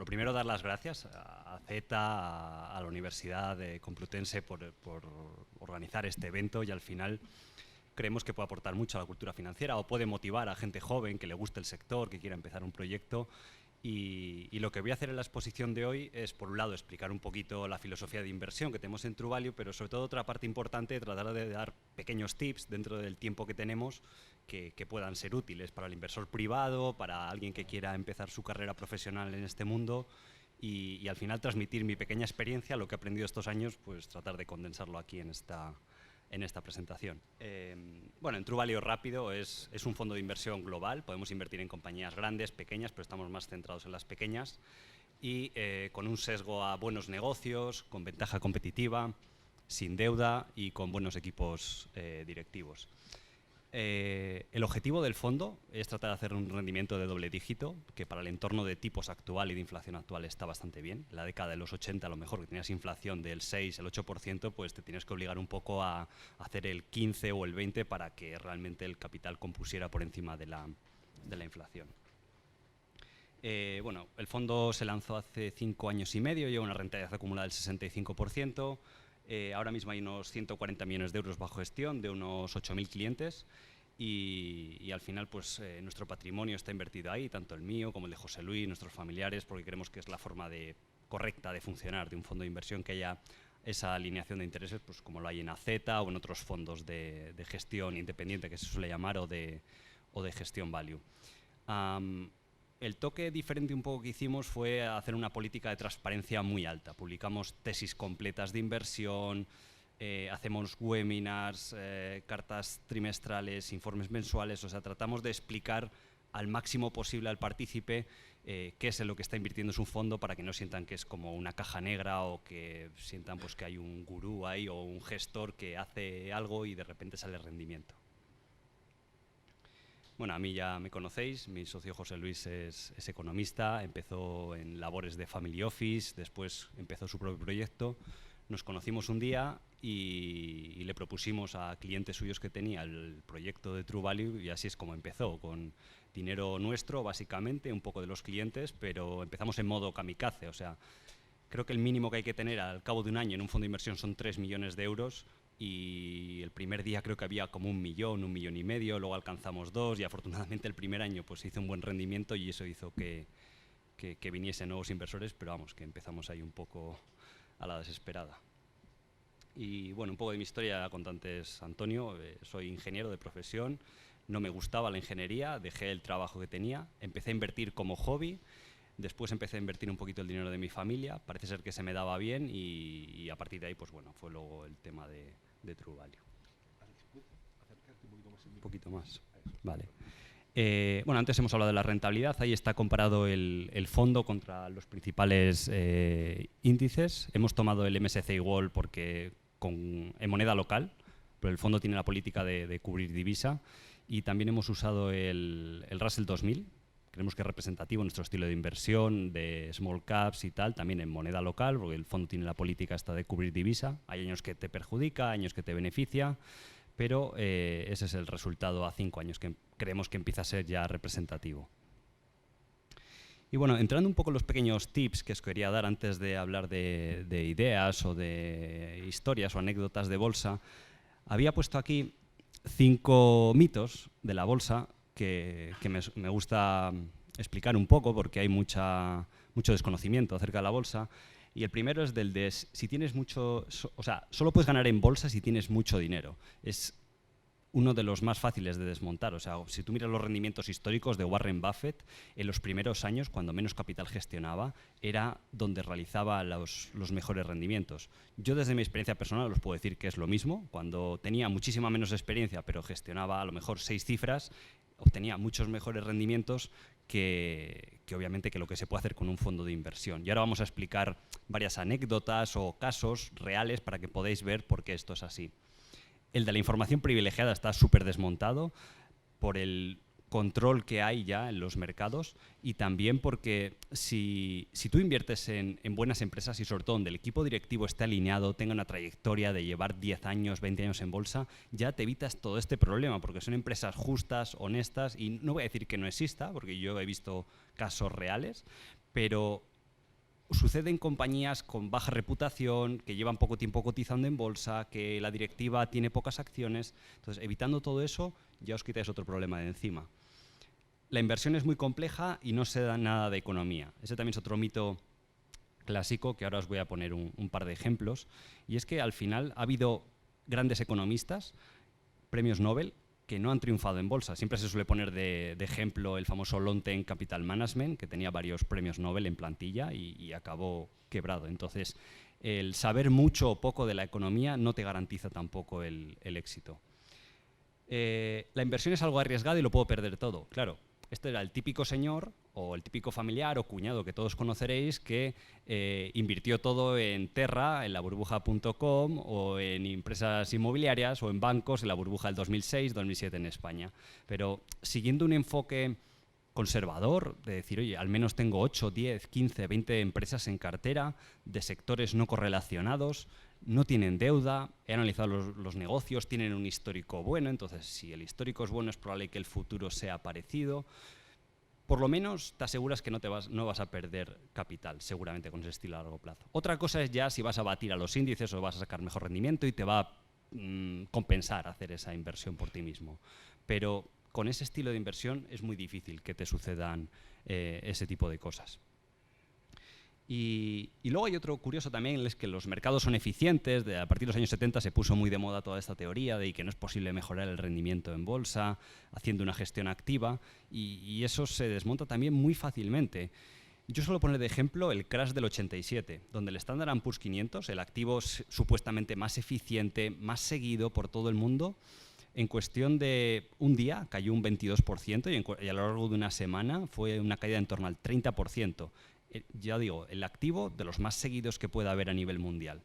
lo primero, dar las gracias a Z, a la Universidad de Complutense por organizar este evento, y al final creemos que puede aportar mucho a la cultura financiera o puede motivar a gente joven que le guste el sector, que quiera empezar un proyecto. Y lo que voy a hacer en la exposición de hoy es, por un lado, explicar un poquito la filosofía de inversión que tenemos en True Value, pero sobre todo otra parte importante, tratar de dar pequeños tips dentro del tiempo que tenemos que puedan ser útiles para el inversor privado, para alguien que quiera empezar su carrera profesional en este mundo, y al final transmitir mi pequeña experiencia, lo que he aprendido estos años, pues tratar de condensarlo aquí en esta presentación. Bueno, en True Value rápido es un fondo de inversión global. Podemos invertir en compañías grandes, pequeñas, pero estamos más centrados en las pequeñas, y con un sesgo a buenos negocios, con ventaja competitiva, sin deuda y con buenos equipos directivos. El objetivo del fondo es tratar de hacer un rendimiento de doble dígito, que para el entorno de tipos actual y de inflación actual está bastante bien. En la década de los 80, a lo mejor, que tenías inflación del 6, el 8%, pues te tienes que obligar un poco a hacer el 15 o el 20 para que realmente el capital compusiera por encima de la inflación. Bueno, el fondo se lanzó hace 5 años y medio, lleva una rentabilidad acumulada del 65%. Ahora mismo hay unos 140 millones de euros bajo gestión de unos 8.000 clientes, y al final pues nuestro patrimonio está invertido ahí, tanto el mío como el de José Luis, nuestros familiares, porque creemos que es la forma correcta de funcionar de un fondo de inversión, que haya esa alineación de intereses, pues como lo hay en AZ o en otros fondos de gestión independiente, que se suele llamar, o de gestión value. El toque diferente un poco que hicimos fue hacer una política de transparencia muy alta. Publicamos tesis completas de inversión, hacemos webinars, cartas trimestrales, informes mensuales. O sea, tratamos de explicar al máximo posible al partícipe qué es en lo que está invirtiendo su fondo, para que no sientan que es como una caja negra, o que sientan pues que hay un gurú ahí o un gestor que hace algo y de repente sale rendimiento. Bueno, a mí ya me conocéis, mi socio José Luis es economista, empezó en labores de Family Office, después empezó su propio proyecto. Nos conocimos un día y le propusimos a clientes suyos que tenía el proyecto de True Value, y así es como empezó, con dinero nuestro básicamente, un poco de los clientes, pero empezamos en modo kamikaze. O sea, creo que el mínimo que hay que tener al cabo de un año en un fondo de inversión son 3 millones de euros, y el primer día creo que había como 1 millón, 1,5 millones, luego alcanzamos 2, y afortunadamente el primer año pues hizo un buen rendimiento, y eso hizo que viniesen nuevos inversores, pero vamos, que empezamos ahí un poco a la desesperada. Y bueno, un poco de mi historia la contó antes Antonio. Soy ingeniero de profesión, no me gustaba la ingeniería, dejé el trabajo que tenía, empecé a invertir como hobby. Después empecé a invertir un poquito el dinero de mi familia, parece ser que se me daba bien, y a partir de ahí pues bueno, fue luego el tema de True Value. Un poquito más, vale. Bueno, antes hemos hablado de la rentabilidad, ahí está comparado el fondo contra los principales índices. Hemos tomado el MSCI World porque en moneda local, pero el fondo tiene la política de cubrir divisa, y también hemos usado el Russell 2000. Creemos que es representativo nuestro estilo de inversión, de small caps y tal, también en moneda local, porque el fondo tiene la política esta de cubrir divisa. Hay años que te perjudica, años que te beneficia, pero ese es el resultado a 5 años, que creemos que empieza a ser ya representativo. Y bueno, entrando un poco en los pequeños tips que os quería dar antes de hablar de ideas o de historias o anécdotas de bolsa, había puesto aquí 5 mitos de la bolsa que me gusta explicar un poco, porque hay mucho desconocimiento acerca de la bolsa. Y el primero es del de si tienes mucho, o sea, solo puedes ganar en bolsa si tienes mucho dinero. Es uno de los más fáciles de desmontar. O sea, si tú miras los rendimientos históricos de Warren Buffett, en los primeros años, cuando menos capital gestionaba, era donde realizaba los mejores rendimientos. Yo, desde mi experiencia personal, os puedo decir que es lo mismo. Cuando tenía muchísima menos experiencia, pero gestionaba a lo mejor 6 cifras, obtenía muchos mejores rendimientos que obviamente que lo que se puede hacer con un fondo de inversión. Y ahora vamos a explicar varias anécdotas o casos reales para que podáis ver por qué esto es así. El de la información privilegiada está súper desmontado por el control que hay ya en los mercados, y también porque si tú inviertes en buenas empresas, y sobre todo donde el equipo directivo esté alineado, tenga una trayectoria de llevar 10 años, 20 años en bolsa, ya te evitas todo este problema, porque son empresas justas, honestas, y no voy a decir que no exista, porque yo he visto casos reales, pero sucede en compañías con baja reputación, que llevan poco tiempo cotizando en bolsa, que la directiva tiene pocas acciones. Entonces, evitando todo eso, ya os quitáis otro problema de encima. La inversión es muy compleja y no se da nada de economía. Ese también es otro mito clásico, que ahora os voy a poner un par de ejemplos. Y es que al final ha habido grandes economistas, premios Nobel, que no han triunfado en bolsa. Siempre se suele poner de ejemplo el famoso Long Term Capital Management, que tenía varios premios Nobel en plantilla y acabó quebrado. Entonces, el saber mucho o poco de la economía no te garantiza tampoco el éxito. La inversión es algo arriesgado y lo puedo perder todo. Claro, este era el típico señor o el típico familiar o cuñado que todos conoceréis que invirtió todo en Terra, en la burbuja.com, o en empresas inmobiliarias o en bancos en la burbuja del 2006-2007 en España. Pero siguiendo un enfoque conservador, de decir, oye, al menos tengo 8, 10, 15, 20 empresas en cartera de sectores no correlacionados, no tienen deuda, he analizado los negocios, tienen un histórico bueno, entonces si el histórico es bueno es probable que el futuro sea parecido. Por lo menos te aseguras que no vas a perder capital, seguramente con ese estilo a largo plazo. Otra cosa es ya si vas a batir a los índices o vas a sacar mejor rendimiento y te va a compensar hacer esa inversión por ti mismo. Pero con ese estilo de inversión es muy difícil que te sucedan ese tipo de cosas. Y luego hay otro curioso también, es que los mercados son eficientes. A partir de los años 70 se puso muy de moda toda esta teoría de que no es posible mejorar el rendimiento en bolsa haciendo una gestión activa, y eso se desmonta también muy fácilmente. Yo suelo poner de ejemplo el crash del 87, donde el Standard & Poor's 500, el activo supuestamente más eficiente, más seguido por todo el mundo, en cuestión de un día cayó un 22% y a lo largo de una semana fue una caída en torno al 30%. Ya digo, el activo de los más seguidos que pueda haber a nivel mundial.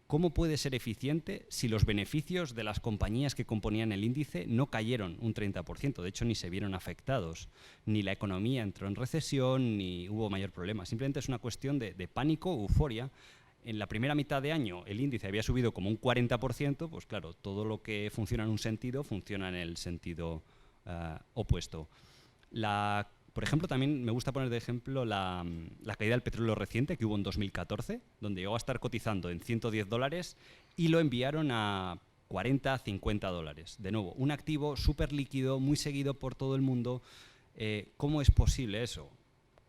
¿Cómo puede ser eficiente si los beneficios de las compañías que componían el índice no cayeron un 30%? De hecho, ni se vieron afectados. Ni la economía entró en recesión, ni hubo mayor problema. Simplemente es una cuestión de pánico, euforia. En la primera mitad de año el índice había subido como un 40%, pues claro, todo lo que funciona en un sentido funciona en el sentido opuesto. Por ejemplo, también me gusta poner de ejemplo la caída del petróleo reciente que hubo en 2014, donde llegó a estar cotizando en $110 y lo enviaron a 40, 50 dólares. De nuevo, un activo súper líquido, muy seguido por todo el mundo. ¿Cómo es posible eso?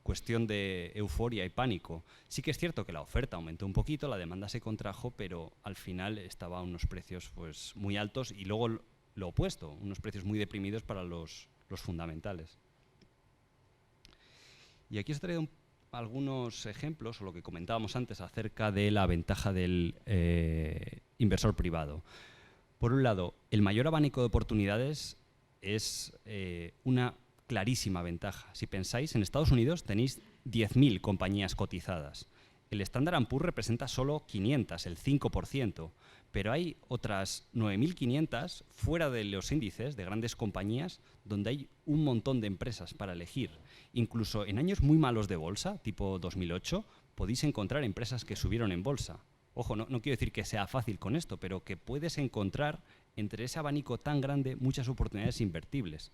Cuestión de euforia y pánico. Sí que es cierto que la oferta aumentó un poquito, la demanda se contrajo, pero al final estaba a unos precios pues, muy altos, y luego lo opuesto, unos precios muy deprimidos para los fundamentales. Y aquí os he traído algunos ejemplos, o lo que comentábamos antes, acerca de la ventaja del inversor privado. Por un lado, el mayor abanico de oportunidades es una clarísima ventaja. Si pensáis, en Estados Unidos tenéis 10.000 compañías cotizadas. El Standard & Poor's representa solo 500, el 5%, pero hay otras 9.500 fuera de los índices de grandes compañías donde hay un montón de empresas para elegir. Incluso en años muy malos de bolsa, tipo 2008, podéis encontrar empresas que subieron en bolsa. Ojo, no quiero decir que sea fácil con esto, pero que puedes encontrar entre ese abanico tan grande muchas oportunidades invertibles.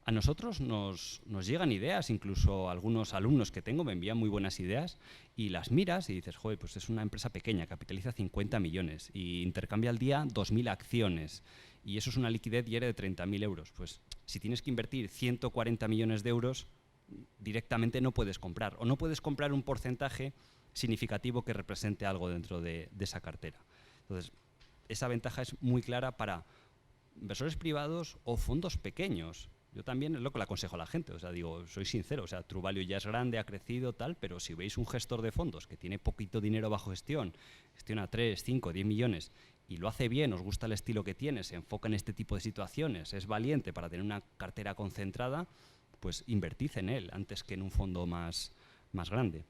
A nosotros nos llegan ideas, incluso algunos alumnos que tengo me envían muy buenas ideas y las miras y dices, joder, pues es una empresa pequeña, capitaliza 50 millones y intercambia al día 2.000 acciones y eso es una liquidez diaria de 30.000 euros. Pues si tienes que invertir 140 millones de euros, directamente no puedes comprar, o no puedes comprar un porcentaje significativo que represente algo dentro de esa cartera. Entonces, esa ventaja es muy clara para inversores privados o fondos pequeños. Yo también es lo que le aconsejo a la gente, o sea, digo, soy sincero, o sea, Truvalio ya es grande, ha crecido, tal, pero si veis un gestor de fondos que tiene poquito dinero bajo gestión, gestiona 3, 5, 10 millones y lo hace bien, os gusta el estilo que tiene, se enfoca en este tipo de situaciones, es valiente para tener una cartera concentrada, pues invertid en él antes que en un fondo más grande.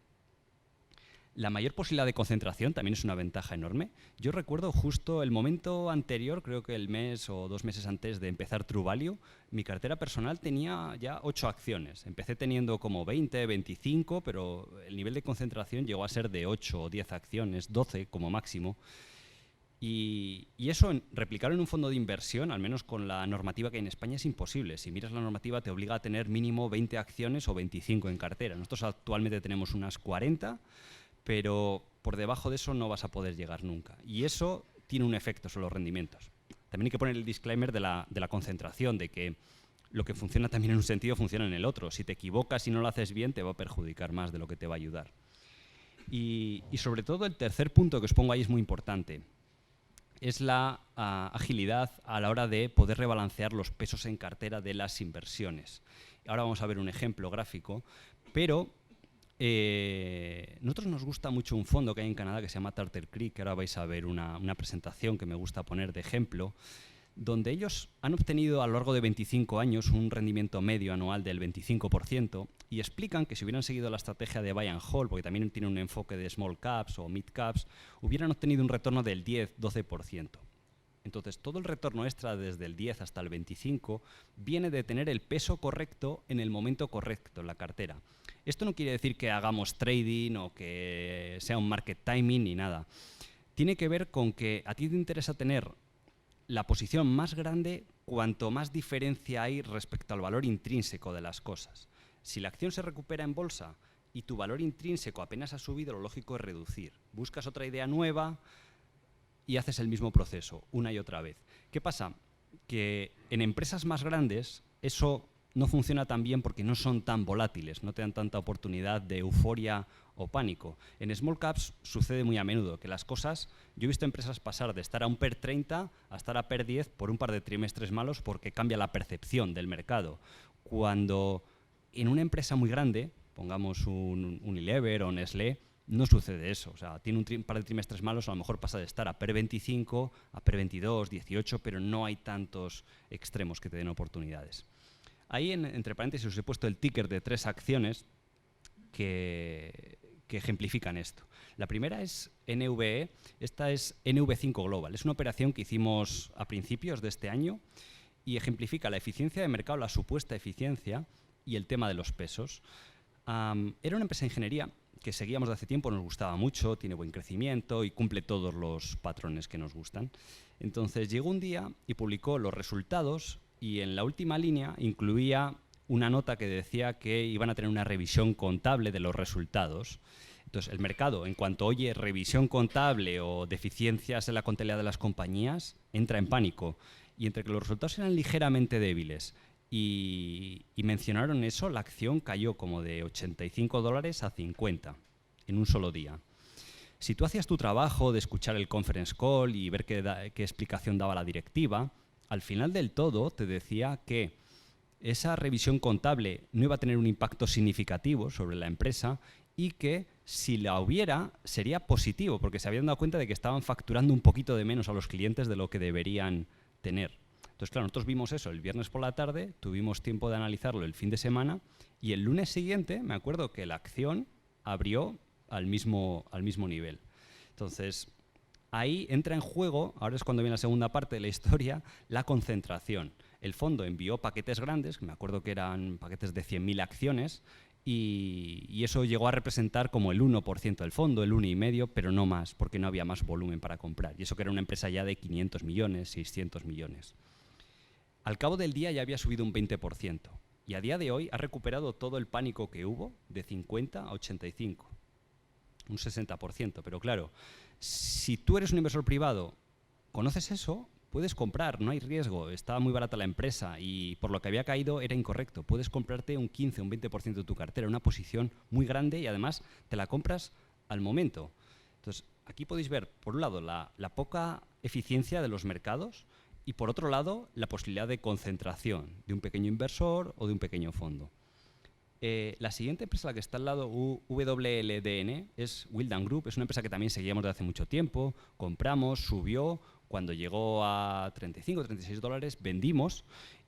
La mayor posibilidad de concentración también es una ventaja enorme. Yo recuerdo justo el momento anterior, creo que el mes o 2 meses antes de empezar Truvalio, mi cartera personal tenía ya 8 acciones. Empecé teniendo como 20, 25, pero el nivel de concentración llegó a ser de 8 o 10 acciones, 12 como máximo. Y eso, replicarlo en un fondo de inversión, al menos con la normativa que hay en España, es imposible. Si miras la normativa te obliga a tener mínimo 20 acciones o 25 en cartera. Nosotros actualmente tenemos unas 40, pero por debajo de eso no vas a poder llegar nunca. Y eso tiene un efecto sobre los rendimientos. También hay que poner el disclaimer de la concentración, de que lo que funciona también en un sentido funciona en el otro. Si te equivocas y no lo haces bien, te va a perjudicar más de lo que te va a ayudar. Y sobre todo el tercer punto que os pongo ahí es muy importante. Es la agilidad a la hora de poder rebalancear los pesos en cartera de las inversiones. Ahora vamos a ver un ejemplo gráfico, pero nosotros nos gusta mucho un fondo que hay en Canadá que se llama Turtle Creek, que ahora vais a ver una presentación que me gusta poner de ejemplo, donde ellos han obtenido a lo largo de 25 años un rendimiento medio anual del 25% y explican que si hubieran seguido la estrategia de buy and hold, porque también tiene un enfoque de small caps o mid caps, hubieran obtenido un retorno del 10-12%. Entonces, todo el retorno extra desde el 10 hasta el 25 viene de tener el peso correcto en el momento correcto en la cartera. Esto no quiere decir que hagamos trading o que sea un market timing ni nada. Tiene que ver con que a ti te interesa tener la posición más grande cuanto más diferencia hay respecto al valor intrínseco de las cosas. Si la acción se recupera en bolsa y tu valor intrínseco apenas ha subido, lo lógico es reducir. Buscas otra idea nueva y haces el mismo proceso una y otra vez. ¿Qué pasa? Que en empresas más grandes eso no funciona tan bien porque no son tan volátiles, no te dan tanta oportunidad de euforia o pánico. En small caps sucede muy a menudo que las cosas, yo he visto empresas pasar de estar a un PER 30 a estar a PER 10 por un par de trimestres malos porque cambia la percepción del mercado. Cuando en una empresa muy grande, pongamos un Unilever o Nestlé, no sucede eso. O sea, tiene un par de trimestres malos, a lo mejor pasa de estar a PER 25, a PER 22, 18, pero no hay tantos extremos que te den oportunidades. Ahí, entre paréntesis, os he puesto el ticker de 3 acciones que ejemplifican esto. La primera es NVE, esta es NV5 Global. Es una operación que hicimos a principios de este año y ejemplifica la eficiencia de mercado, la supuesta eficiencia y el tema de los pesos. Era una empresa de ingeniería que seguíamos de hace tiempo, nos gustaba mucho, tiene buen crecimiento y cumple todos los patrones que nos gustan. Entonces llegó un día y publicó los resultados y en la última línea incluía una nota que decía que iban a tener una revisión contable de los resultados. Entonces, el mercado, en cuanto oye revisión contable o deficiencias en la contabilidad de las compañías, entra en pánico. Y entre que los resultados eran ligeramente débiles y mencionaron eso, la acción cayó como de $85 a 50 en un solo día. Si tú hacías tu trabajo de escuchar el conference call y ver qué explicación daba la directiva, al final del todo te decía que esa revisión contable no iba a tener un impacto significativo sobre la empresa y que si la hubiera sería positivo porque se habían dado cuenta de que estaban facturando un poquito de menos a los clientes de lo que deberían tener. Entonces, claro, nosotros vimos eso el viernes por la tarde, tuvimos tiempo de analizarlo el fin de semana y el lunes siguiente me acuerdo que la acción abrió al mismo nivel. Entonces, ahí entra en juego, ahora es cuando viene la segunda parte de la historia, la concentración. El fondo envió paquetes grandes, me acuerdo que eran paquetes de 100.000 acciones, y eso llegó a representar como el 1% del fondo, el 1,5%, pero no más, porque no había más volumen para comprar. Y eso que era una empresa ya de 500 millones, 600 millones. Al cabo del día ya había subido un 20%, y a día de hoy ha recuperado todo el pánico que hubo de 50 a 85, un 60%. Pero claro, si tú eres un inversor privado, conoces eso, puedes comprar, no hay riesgo, estaba muy barata la empresa y por lo que había caído era incorrecto. Puedes comprarte un 15, un 20% de tu cartera, una posición muy grande y además te la compras al momento. Entonces, aquí podéis ver, por un lado, la poca eficiencia de los mercados y por otro lado, la posibilidad de concentración de un pequeño inversor o de un pequeño fondo. La siguiente empresa, la que está al lado, WLDN, es Willdan Group. Es una empresa que también seguíamos desde hace mucho tiempo. Compramos, subió. Cuando llegó a 35 o 36 dólares, vendimos.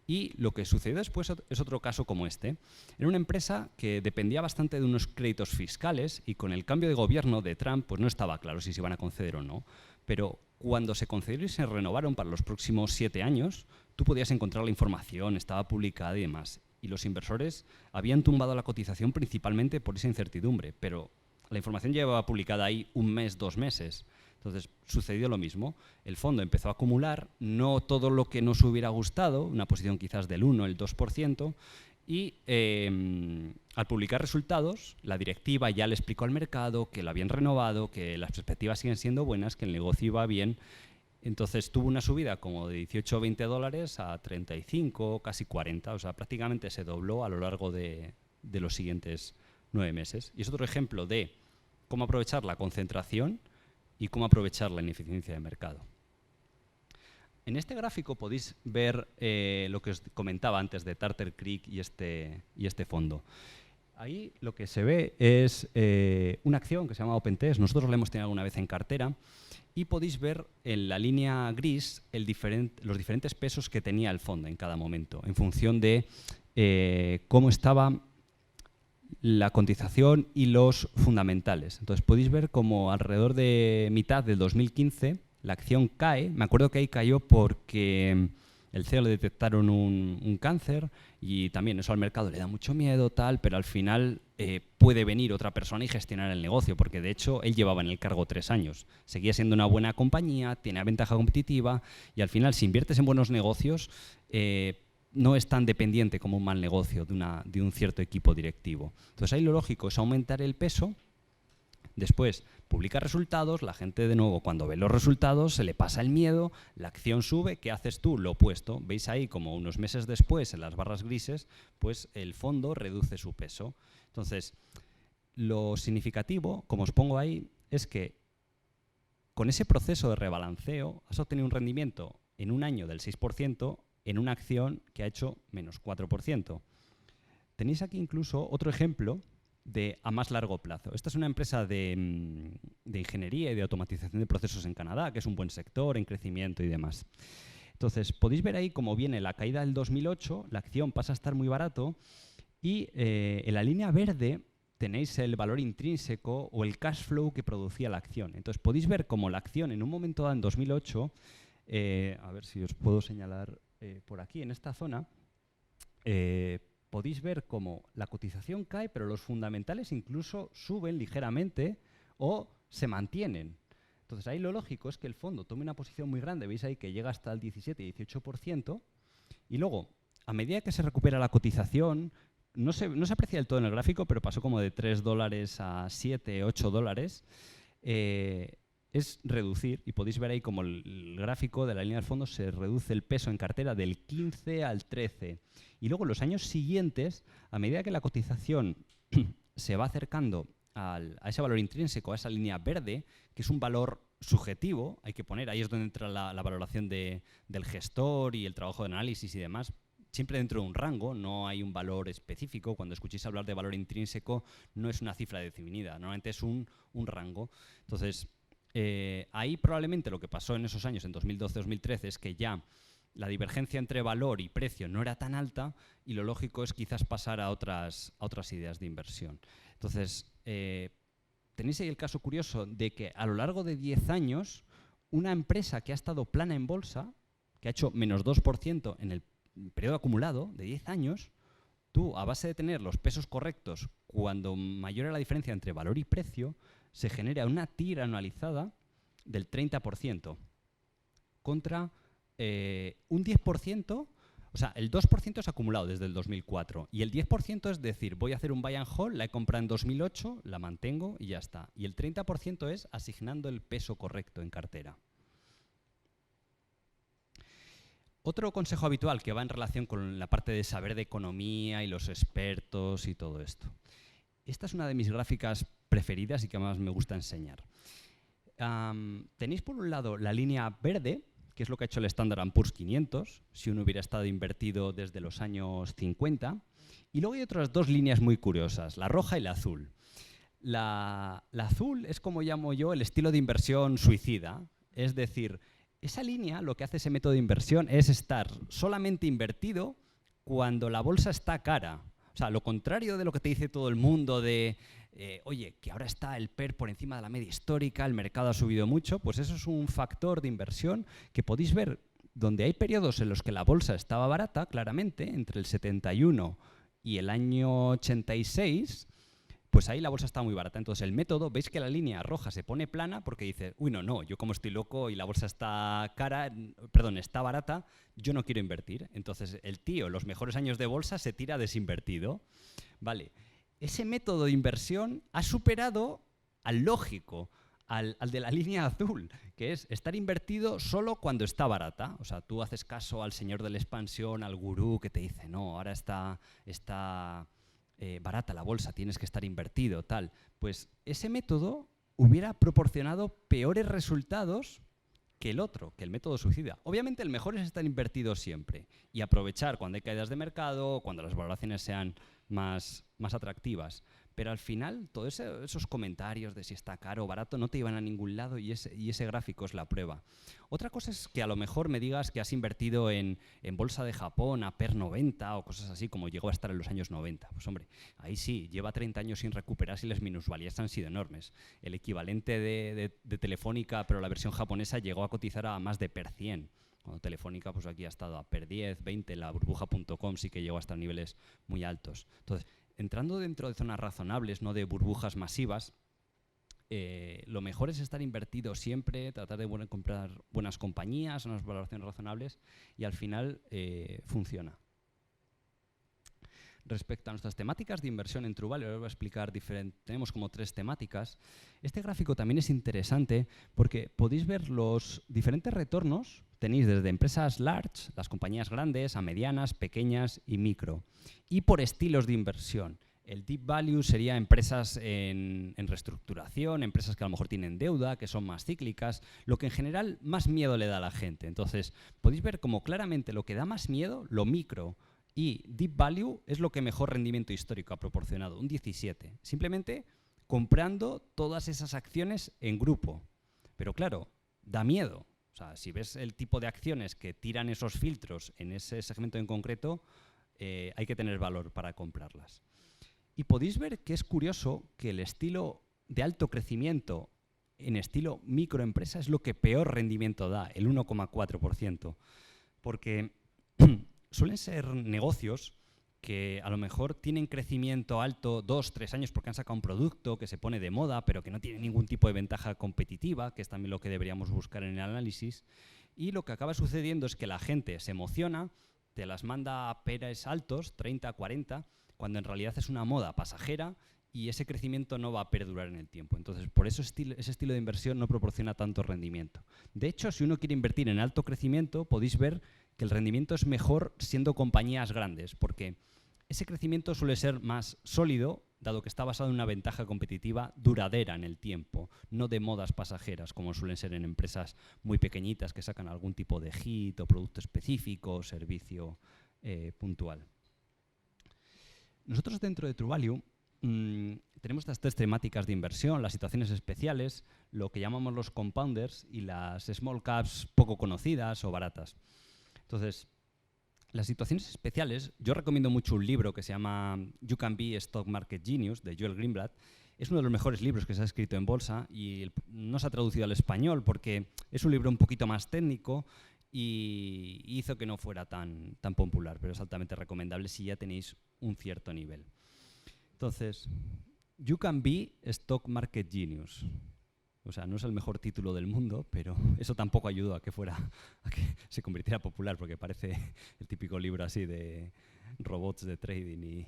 Y lo que sucedió después es otro caso como este. Era una empresa que dependía bastante de unos créditos fiscales y con el cambio de gobierno de Trump pues no estaba claro si se iban a conceder o no. Pero cuando se concedieron y se renovaron para los próximos 7 años, tú podías encontrar la información, estaba publicada y demás. Y los inversores habían tumbado la cotización principalmente por esa incertidumbre, pero la información llevaba publicada ahí un mes, 2 meses. Entonces, sucedió lo mismo. El fondo empezó a acumular, no todo lo que nos hubiera gustado, una posición quizás del 1, el 2%, Y al publicar resultados, la directiva ya le explicó al mercado que lo habían renovado, que las perspectivas siguen siendo buenas, que el negocio iba bien. Entonces tuvo una subida como de 18 o 20 dólares a 35, casi 40. O sea, prácticamente se dobló a lo largo de los siguientes 9 meses. Y es otro ejemplo de cómo aprovechar la concentración y cómo aprovechar la ineficiencia de mercado. En este gráfico podéis ver lo que os comentaba antes de Tartar Creek y este fondo. Ahí lo que se ve es una acción que se llama OpenTest. Nosotros la hemos tenido alguna vez en cartera y podéis ver en la línea gris los diferentes pesos que tenía el fondo en cada momento, en función de cómo estaba la cotización y los fundamentales. Entonces podéis ver como alrededor de mitad del 2015 la acción cae. Me acuerdo que ahí cayó porque el CEO le detectaron un cáncer y también eso al mercado le da mucho miedo, tal, pero al final puede venir otra persona y gestionar el negocio, porque de hecho él llevaba en el cargo 3 años. Seguía siendo una buena compañía, tenía ventaja competitiva y al final si inviertes en buenos negocios no es tan dependiente como un mal negocio de un cierto equipo directivo. Entonces ahí lo lógico es aumentar el peso. Después publica resultados, la gente de nuevo cuando ve los resultados se le pasa el miedo, la acción sube, ¿qué haces tú? Lo opuesto. Veis ahí como unos meses después en las barras grises, pues el fondo reduce su peso. Entonces, lo significativo, como os pongo ahí, es que con ese proceso de rebalanceo has obtenido un rendimiento en un año del 6% en una acción que ha hecho menos 4%. Tenéis aquí incluso otro ejemplo a más largo plazo. Esta es una empresa de ingeniería y de automatización de procesos en Canadá, que es un buen sector en crecimiento y demás. Entonces, podéis ver ahí cómo viene la caída del 2008, la acción pasa a estar muy barato y en la línea verde tenéis el valor intrínseco o el cash flow que producía la acción. Entonces, podéis ver cómo la acción en un momento dado en 2008, a ver si os puedo señalar por aquí, en esta zona, podéis ver cómo la cotización cae, pero los fundamentales incluso suben ligeramente o se mantienen. Entonces ahí lo lógico es que el fondo tome una posición muy grande, veis ahí que llega hasta el 17-18%, y luego, a medida que se recupera la cotización, no se aprecia del todo en el gráfico, pero pasó como de 3 dólares a 7, 8 dólares, es reducir, y podéis ver ahí como el gráfico de la línea del fondo se reduce el peso en cartera del 15 al 13. Y luego en los años siguientes, a medida que la cotización se va acercando a ese valor intrínseco, a esa línea verde, que es un valor subjetivo, hay que poner, ahí es donde entra la valoración del gestor y el trabajo de análisis y demás, siempre dentro de un rango, no hay un valor específico. Cuando escuchéis hablar de valor intrínseco, no es una cifra definida, normalmente es un rango. Entonces, ahí probablemente lo que pasó en esos años, en 2012-2013, es que ya la divergencia entre valor y precio no era tan alta y lo lógico es quizás pasar a otras ideas de inversión. Entonces, tenéis ahí el caso curioso de que a lo largo de 10 años, una empresa que ha estado plana en bolsa, que ha hecho menos 2% en el periodo acumulado de 10 años, tú, a base de tener los pesos correctos, cuando mayor es la diferencia entre valor y precio, se genera una tira anualizada del 30% contra un 10%, o sea, el 2% es acumulado desde el 2004 y el 10% es decir, voy a hacer un buy and hold, la he comprado en 2008, la mantengo y ya está. Y el 30% es asignando el peso correcto en cartera. Otro consejo habitual que va en relación con la parte de saber de economía y los expertos y todo esto. Esta es una de mis gráficas preferidas y que más me gusta enseñar. Tenéis por un lado la línea verde, que es lo que ha hecho el Standard & Poor's 500, si uno hubiera estado invertido desde los años 50. Y luego hay otras dos líneas muy curiosas, la roja y la azul. La azul es, como llamo yo, el estilo de inversión suicida. Es decir, esa línea, lo que hace ese método de inversión es estar solamente invertido cuando la bolsa está cara. O sea, lo contrario de lo que te dice todo el mundo de oye, que ahora está el PER por encima de la media histórica, el mercado ha subido mucho, pues eso es un factor de inversión que podéis ver donde hay periodos en los que la bolsa estaba barata, claramente, entre el 71 y el año 86, pues ahí la bolsa está muy barata. Entonces el método, veis que la línea roja se pone plana porque dice, uy, no, yo como estoy loco y la bolsa está está barata, yo no quiero invertir. Entonces el tío, los mejores años de bolsa, se tira desinvertido. Vale, ese método de inversión ha superado al lógico, al de la línea azul, que es estar invertido solo cuando está barata. O sea, tú haces caso al señor de la expansión, al gurú que te dice, no, ahora está barata la bolsa, tienes que estar invertido, tal. Pues ese método hubiera proporcionado peores resultados que el otro, que el método suicida. Obviamente el mejor es estar invertido siempre y aprovechar cuando hay caídas de mercado, cuando las valoraciones sean más atractivas. Pero al final, todos esos comentarios de si está caro o barato no te llevan a ningún lado y ese gráfico es la prueba. Otra cosa es que a lo mejor me digas que has invertido en bolsa de Japón a PER 90 o cosas así, como llegó a estar en los años 90. Pues hombre, ahí sí, lleva 30 años sin recuperarse y las minusvalías han sido enormes. El equivalente de Telefónica, pero la versión japonesa, llegó a cotizar a más de PER 100. Cuando Telefónica, pues aquí ha estado a PER 10, 20, la burbuja.com sí que llegó hasta niveles muy altos. Entonces, entrando dentro de zonas razonables, no de burbujas masivas, lo mejor es estar invertido siempre, tratar de comprar buenas compañías, unas valoraciones razonables y al final funciona. Respecto a nuestras temáticas de inversión en Truvalue, ahora os voy a explicar tenemos como 3 temáticas. Este gráfico también es interesante porque podéis ver los diferentes retornos. Tenéis desde empresas large, las compañías grandes, a medianas, pequeñas y micro. Y por estilos de inversión. El deep value sería empresas en reestructuración, empresas que a lo mejor tienen deuda, que son más cíclicas, lo que en general más miedo le da a la gente. Entonces, podéis ver como claramente lo que da más miedo, lo micro y deep value, es lo que mejor rendimiento histórico ha proporcionado, un 17. Simplemente comprando todas esas acciones en grupo. Pero claro, da miedo. O sea, si ves el tipo de acciones que tiran esos filtros en ese segmento en concreto, hay que tener valor para comprarlas. Y podéis ver que es curioso que el estilo de alto crecimiento en estilo microempresa es lo que peor rendimiento da, el 1,4%. Porque suelen ser negocios que a lo mejor tienen crecimiento alto 2, 3 años porque han sacado un producto que se pone de moda, pero que no tiene ningún tipo de ventaja competitiva, que es también lo que deberíamos buscar en el análisis. Y lo que acaba sucediendo es que la gente se emociona, te las manda a peres altos, 30, 40, cuando en realidad es una moda pasajera y ese crecimiento no va a perdurar en el tiempo. Entonces, por eso ese estilo de inversión no proporciona tanto rendimiento. De hecho, si uno quiere invertir en alto crecimiento, podéis ver que el rendimiento es mejor siendo compañías grandes, porque ese crecimiento suele ser más sólido, dado que está basado en una ventaja competitiva duradera en el tiempo, no de modas pasajeras, como suelen ser en empresas muy pequeñitas que sacan algún tipo de hit o producto específico o servicio puntual. Nosotros dentro de Truvalue tenemos estas 3 temáticas de inversión, las situaciones especiales, lo que llamamos los compounders y las small caps poco conocidas o baratas. Entonces, las situaciones especiales, yo recomiendo mucho un libro que se llama You Can Be Stock Market Genius, de Joel Greenblatt. Es uno de los mejores libros que se ha escrito en bolsa y no se ha traducido al español porque es un libro un poquito más técnico y hizo que no fuera tan popular, pero es altamente recomendable si ya tenéis un cierto nivel. Entonces, You Can Be Stock Market Genius. O sea, no es el mejor título del mundo, pero eso tampoco ayudó a que se convirtiera popular, porque parece el típico libro así de robots de trading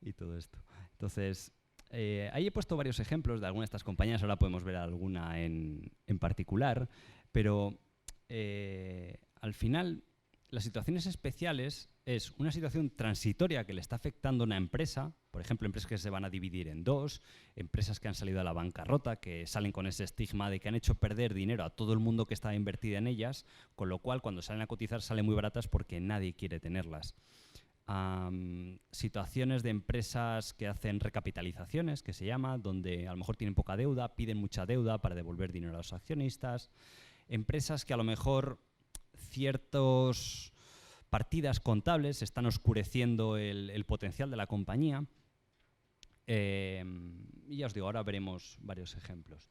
y todo esto. Entonces, ahí he puesto varios ejemplos de algunas de estas compañías, ahora podemos ver alguna en particular, pero al final las situaciones especiales es una situación transitoria que le está afectando a una empresa, por ejemplo, empresas que se van a dividir en 2, empresas que han salido a la bancarrota, que salen con ese estigma de que han hecho perder dinero a todo el mundo que estaba invertido en ellas, con lo cual cuando salen a cotizar salen muy baratas porque nadie quiere tenerlas. Situaciones de empresas que hacen recapitalizaciones, que se llama, donde a lo mejor tienen poca deuda, piden mucha deuda para devolver dinero a los accionistas. Empresas que a lo mejor ciertas partidas contables están oscureciendo el potencial de la compañía. Y ya os digo, ahora veremos varios ejemplos.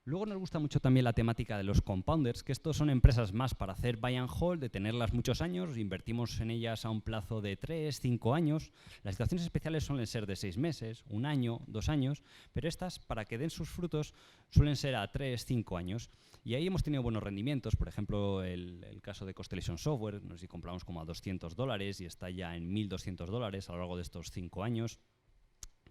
Luego nos gusta mucho también la temática de los compounders, que estos son empresas más para hacer buy and hold, de tenerlas muchos años, invertimos en ellas a un plazo de 3, 5 años. Las situaciones especiales suelen ser de 6 meses, 1 año, 2 años, pero estas, para que den sus frutos, suelen ser a 3, 5 años. Y ahí hemos tenido buenos rendimientos, por ejemplo, el caso de Constellation Software, no sé si compramos como a $200 y está ya en $1.200 a lo largo de estos 5 años.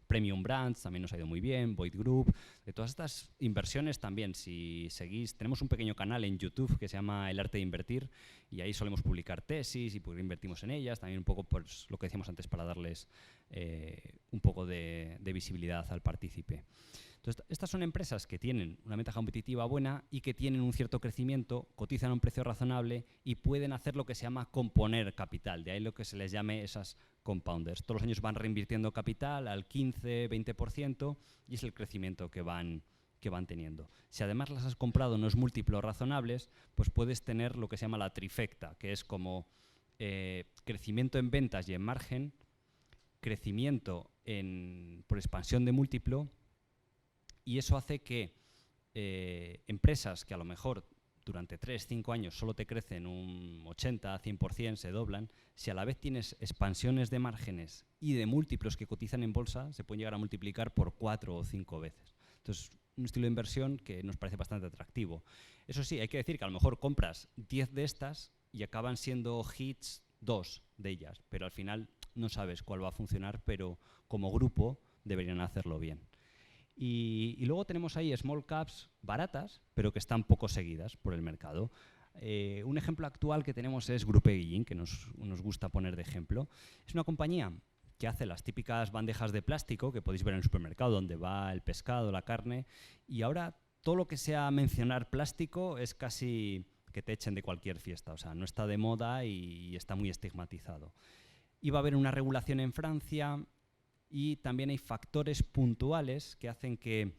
Premium Brands también nos ha ido muy bien, Boyd Group, de todas estas inversiones también, si seguís, tenemos un pequeño canal en YouTube que se llama El Arte de Invertir y ahí solemos publicar tesis y pues invertimos en ellas, también un poco pues, lo que decíamos antes para darles un poco de visibilidad al partícipe. Entonces, estas son empresas que tienen una ventaja competitiva buena y que tienen un cierto crecimiento, cotizan a un precio razonable y pueden hacer lo que se llama componer capital. De ahí lo que se les llame esas compounders. Todos los años van reinvirtiendo capital al 15, 20% y es el crecimiento que van teniendo. Si además las has comprado en unos múltiplos razonables, pues puedes tener lo que se llama la trifecta, que es como crecimiento en ventas y en margen, crecimiento por expansión de múltiplo. Y eso hace que empresas que a lo mejor durante 3, 5 años solo te crecen un 80, 100%, se doblan, si a la vez tienes expansiones de márgenes y de múltiplos que cotizan en bolsa, se pueden llegar a multiplicar por 4 o 5 veces. Entonces, un estilo de inversión que nos parece bastante atractivo. Eso sí, hay que decir que a lo mejor compras 10 de estas y acaban siendo hits 2 de ellas, pero al final no sabes cuál va a funcionar, pero como grupo deberían hacerlo bien. Y luego tenemos ahí small caps baratas, pero que están poco seguidas por el mercado. Un ejemplo actual que tenemos es Grupo Guillín, que nos gusta poner de ejemplo. Es una compañía que hace las típicas bandejas de plástico que podéis ver en el supermercado, donde va el pescado, la carne, y ahora todo lo que sea mencionar plástico es casi que te echen de cualquier fiesta. O sea, no está de moda y está muy estigmatizado. Iba a haber una regulación en Francia. Y también hay factores puntuales que hacen que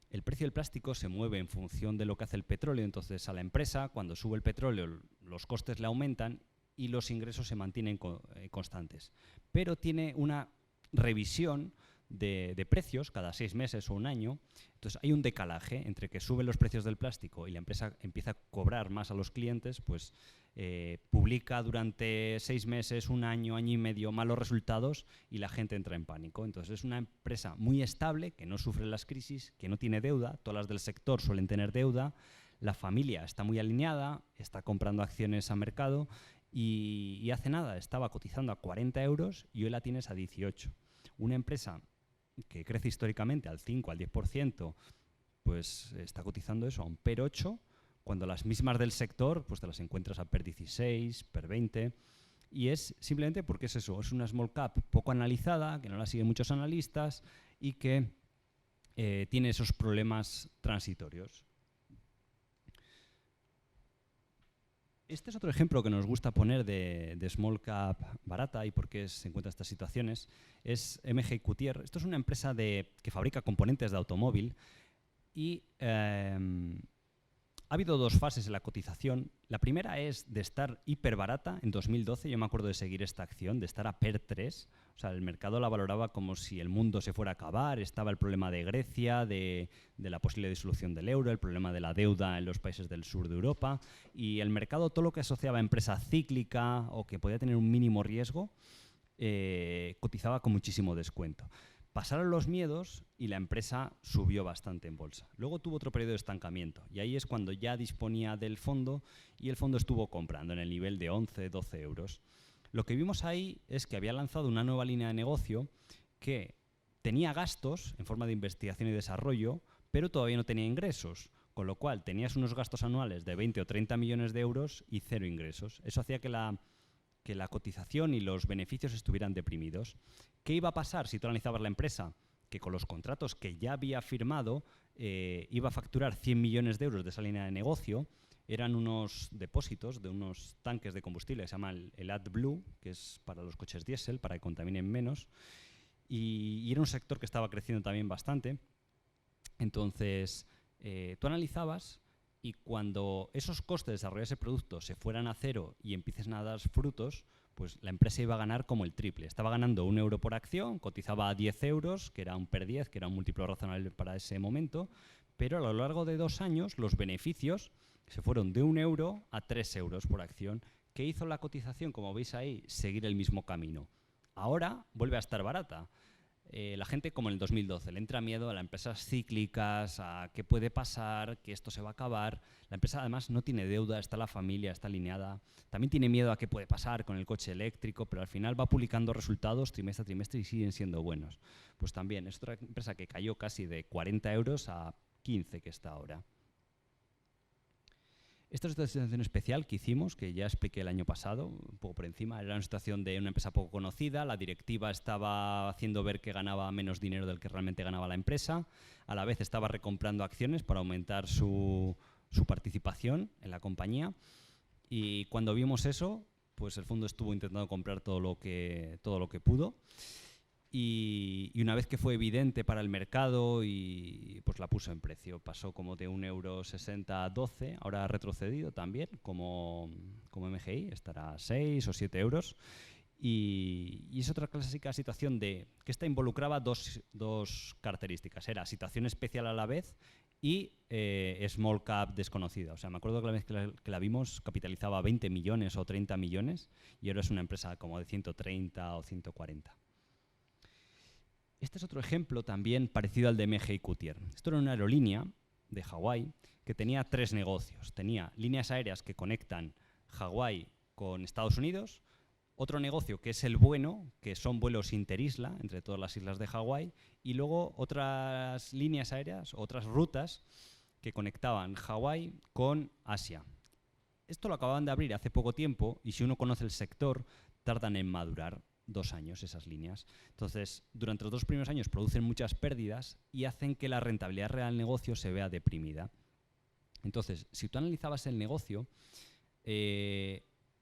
el precio del plástico se mueve en función de lo que hace el petróleo. Entonces, a la empresa, cuando sube el petróleo, los costes le aumentan y los ingresos se mantienen constantes. Pero tiene una revisión de precios cada 6 meses o un año. Entonces, hay un decalaje entre que suben los precios del plástico y la empresa empieza a cobrar más a los clientes, pues publica durante 6 meses, un año, año y medio malos resultados y la gente entra en pánico. Entonces es una empresa muy estable, que no sufre las crisis, que no tiene deuda, todas las del sector suelen tener deuda, la familia está muy alineada, está comprando acciones a mercado y hace nada estaba cotizando a 40 euros y hoy la tienes a 18. Una empresa que crece históricamente al 5, al 10%, pues está cotizando eso a un PER 8, cuando las mismas del sector pues te las encuentras a PER 16, PER 20, y es simplemente porque es eso, es una small cap poco analizada, que no la siguen muchos analistas y que tiene esos problemas transitorios. Este es otro ejemplo que nos gusta poner de small cap barata y por qué se encuentran estas situaciones. Es MG Coutier. Esto es una empresa que fabrica componentes de automóvil y ha habido 2 fases en la cotización. La primera es de estar hiper barata. En 2012 yo me acuerdo de seguir esta acción, de estar a PER 3. O sea, el mercado la valoraba como si el mundo se fuera a acabar. Estaba el problema de Grecia, de la posible disolución del euro, el problema de la deuda en los países del sur de Europa. Y el mercado, todo lo que asociaba a empresa cíclica o que podía tener un mínimo riesgo, cotizaba con muchísimo descuento. Pasaron los miedos y la empresa subió bastante en bolsa. Luego tuvo otro periodo de estancamiento y ahí es cuando ya disponía del fondo y el fondo estuvo comprando en el nivel de 11, 12 euros. Lo que vimos ahí es que había lanzado una nueva línea de negocio que tenía gastos en forma de investigación y desarrollo, pero todavía no tenía ingresos, con lo cual tenías unos gastos anuales de 20 o 30 millones de euros y 0 ingresos. Eso hacía que la cotización y los beneficios estuvieran deprimidos. ¿Qué iba a pasar si tú analizabas la empresa? Que con los contratos que ya había firmado iba a facturar 100 millones de euros de esa línea de negocio. Eran unos depósitos de unos tanques de combustible que se llama el AdBlue, que es para los coches diésel, para que contaminen menos. Y era un sector que estaba creciendo también bastante. Entonces, tú analizabas y cuando esos costes de desarrollar ese producto se fueran a cero y empiecen a dar frutos, pues la empresa iba a ganar como el triple. Estaba ganando 1 euro por acción, cotizaba a 10 euros, que era un PER 10, que era un múltiplo razonable para ese momento, pero a lo largo de 2 años los beneficios se fueron de 1 euro a 3 euros por acción. ¿Qué hizo la cotización? Como veis ahí, seguir el mismo camino. Ahora vuelve a estar barata. La gente, como en el 2012, le entra miedo a las empresas cíclicas, a qué puede pasar, que esto se va a acabar. La empresa además no tiene deuda, está la familia, está alineada. También tiene miedo a qué puede pasar con el coche eléctrico, pero al final va publicando resultados trimestre a trimestre y siguen siendo buenos. Pues también es otra empresa que cayó casi de 40 euros a 15 que está ahora. Esta es una situación especial que hicimos, que ya expliqué el año pasado, un poco por encima. Era una situación de una empresa poco conocida, la directiva estaba haciendo ver que ganaba menos dinero del que realmente ganaba la empresa, a la vez estaba recomprando acciones para aumentar su participación en la compañía, y cuando vimos eso, pues el fondo estuvo intentando comprar todo lo que pudo. Y una vez que fue evidente para el mercado, pues la puso en precio. Pasó como de 1,60 € a 12, ahora ha retrocedido también, como MGI, estará a 6 o 7 euros. Y es otra clásica situación de que esta involucraba dos características. Era situación especial a la vez y small cap desconocida. O sea, me acuerdo que la vez que la vimos capitalizaba 20 millones o 30 millones y ahora es una empresa como de 130 o 140. Este es otro ejemplo también parecido al de MGI Coutier. Esto era una aerolínea de Hawái que tenía 3 negocios. Tenía líneas aéreas que conectan Hawái con Estados Unidos, otro negocio que es el bueno, que son vuelos interisla entre todas las islas de Hawái, y luego otras líneas aéreas, otras rutas que conectaban Hawái con Asia. Esto lo acababan de abrir hace poco tiempo y si uno conoce el sector, tardan en madurar 2 años esas líneas. Entonces, durante los 2 primeros años producen muchas pérdidas y hacen que la rentabilidad real del negocio se vea deprimida. Entonces, si tú analizabas el negocio,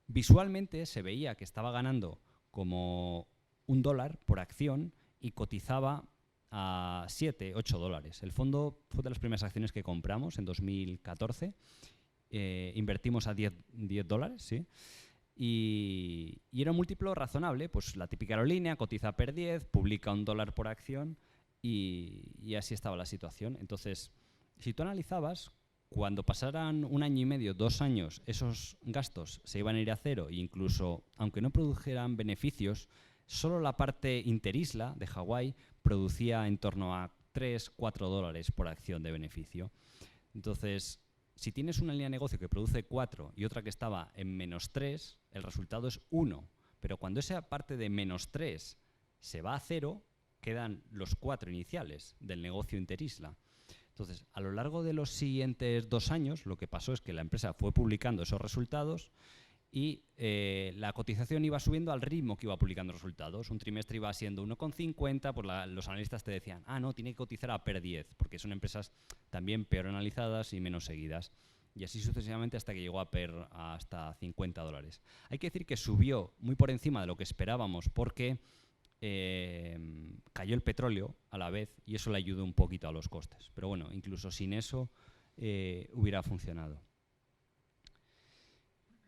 visualmente se veía que estaba ganando como $1 por acción y cotizaba a 7, 8 dólares. El fondo fue de las primeras acciones que compramos en 2014. Invertimos a 10 dólares, ¿sí? Y era un múltiplo razonable, pues la típica aerolínea cotiza per 10, publica $1 por acción y así estaba la situación. Entonces, si tú analizabas, cuando pasaran 1 año y medio, 2 años, esos gastos se iban a ir a cero e incluso, aunque no produjeran beneficios, solo la parte interisla de Hawái producía en torno a 3, 4 dólares por acción de beneficio. Entonces, si tienes una línea de negocio que produce 4 y otra que estaba en -3, el resultado es 1. Pero cuando esa parte de -3 se va a 0, quedan los 4 iniciales del negocio interisla. Entonces, a lo largo de los siguientes 2 años, lo que pasó es que la empresa fue publicando esos resultados y la cotización iba subiendo al ritmo que iba publicando resultados. Un trimestre iba siendo 1,50, pues los analistas te decían, no, tiene que cotizar a per 10, porque son empresas también peor analizadas y menos seguidas. Y así sucesivamente hasta que llegó a per hasta 50 dólares. Hay que decir que subió muy por encima de lo que esperábamos porque cayó el petróleo a la vez y eso le ayudó un poquito a los costes. Pero bueno, incluso sin eso hubiera funcionado.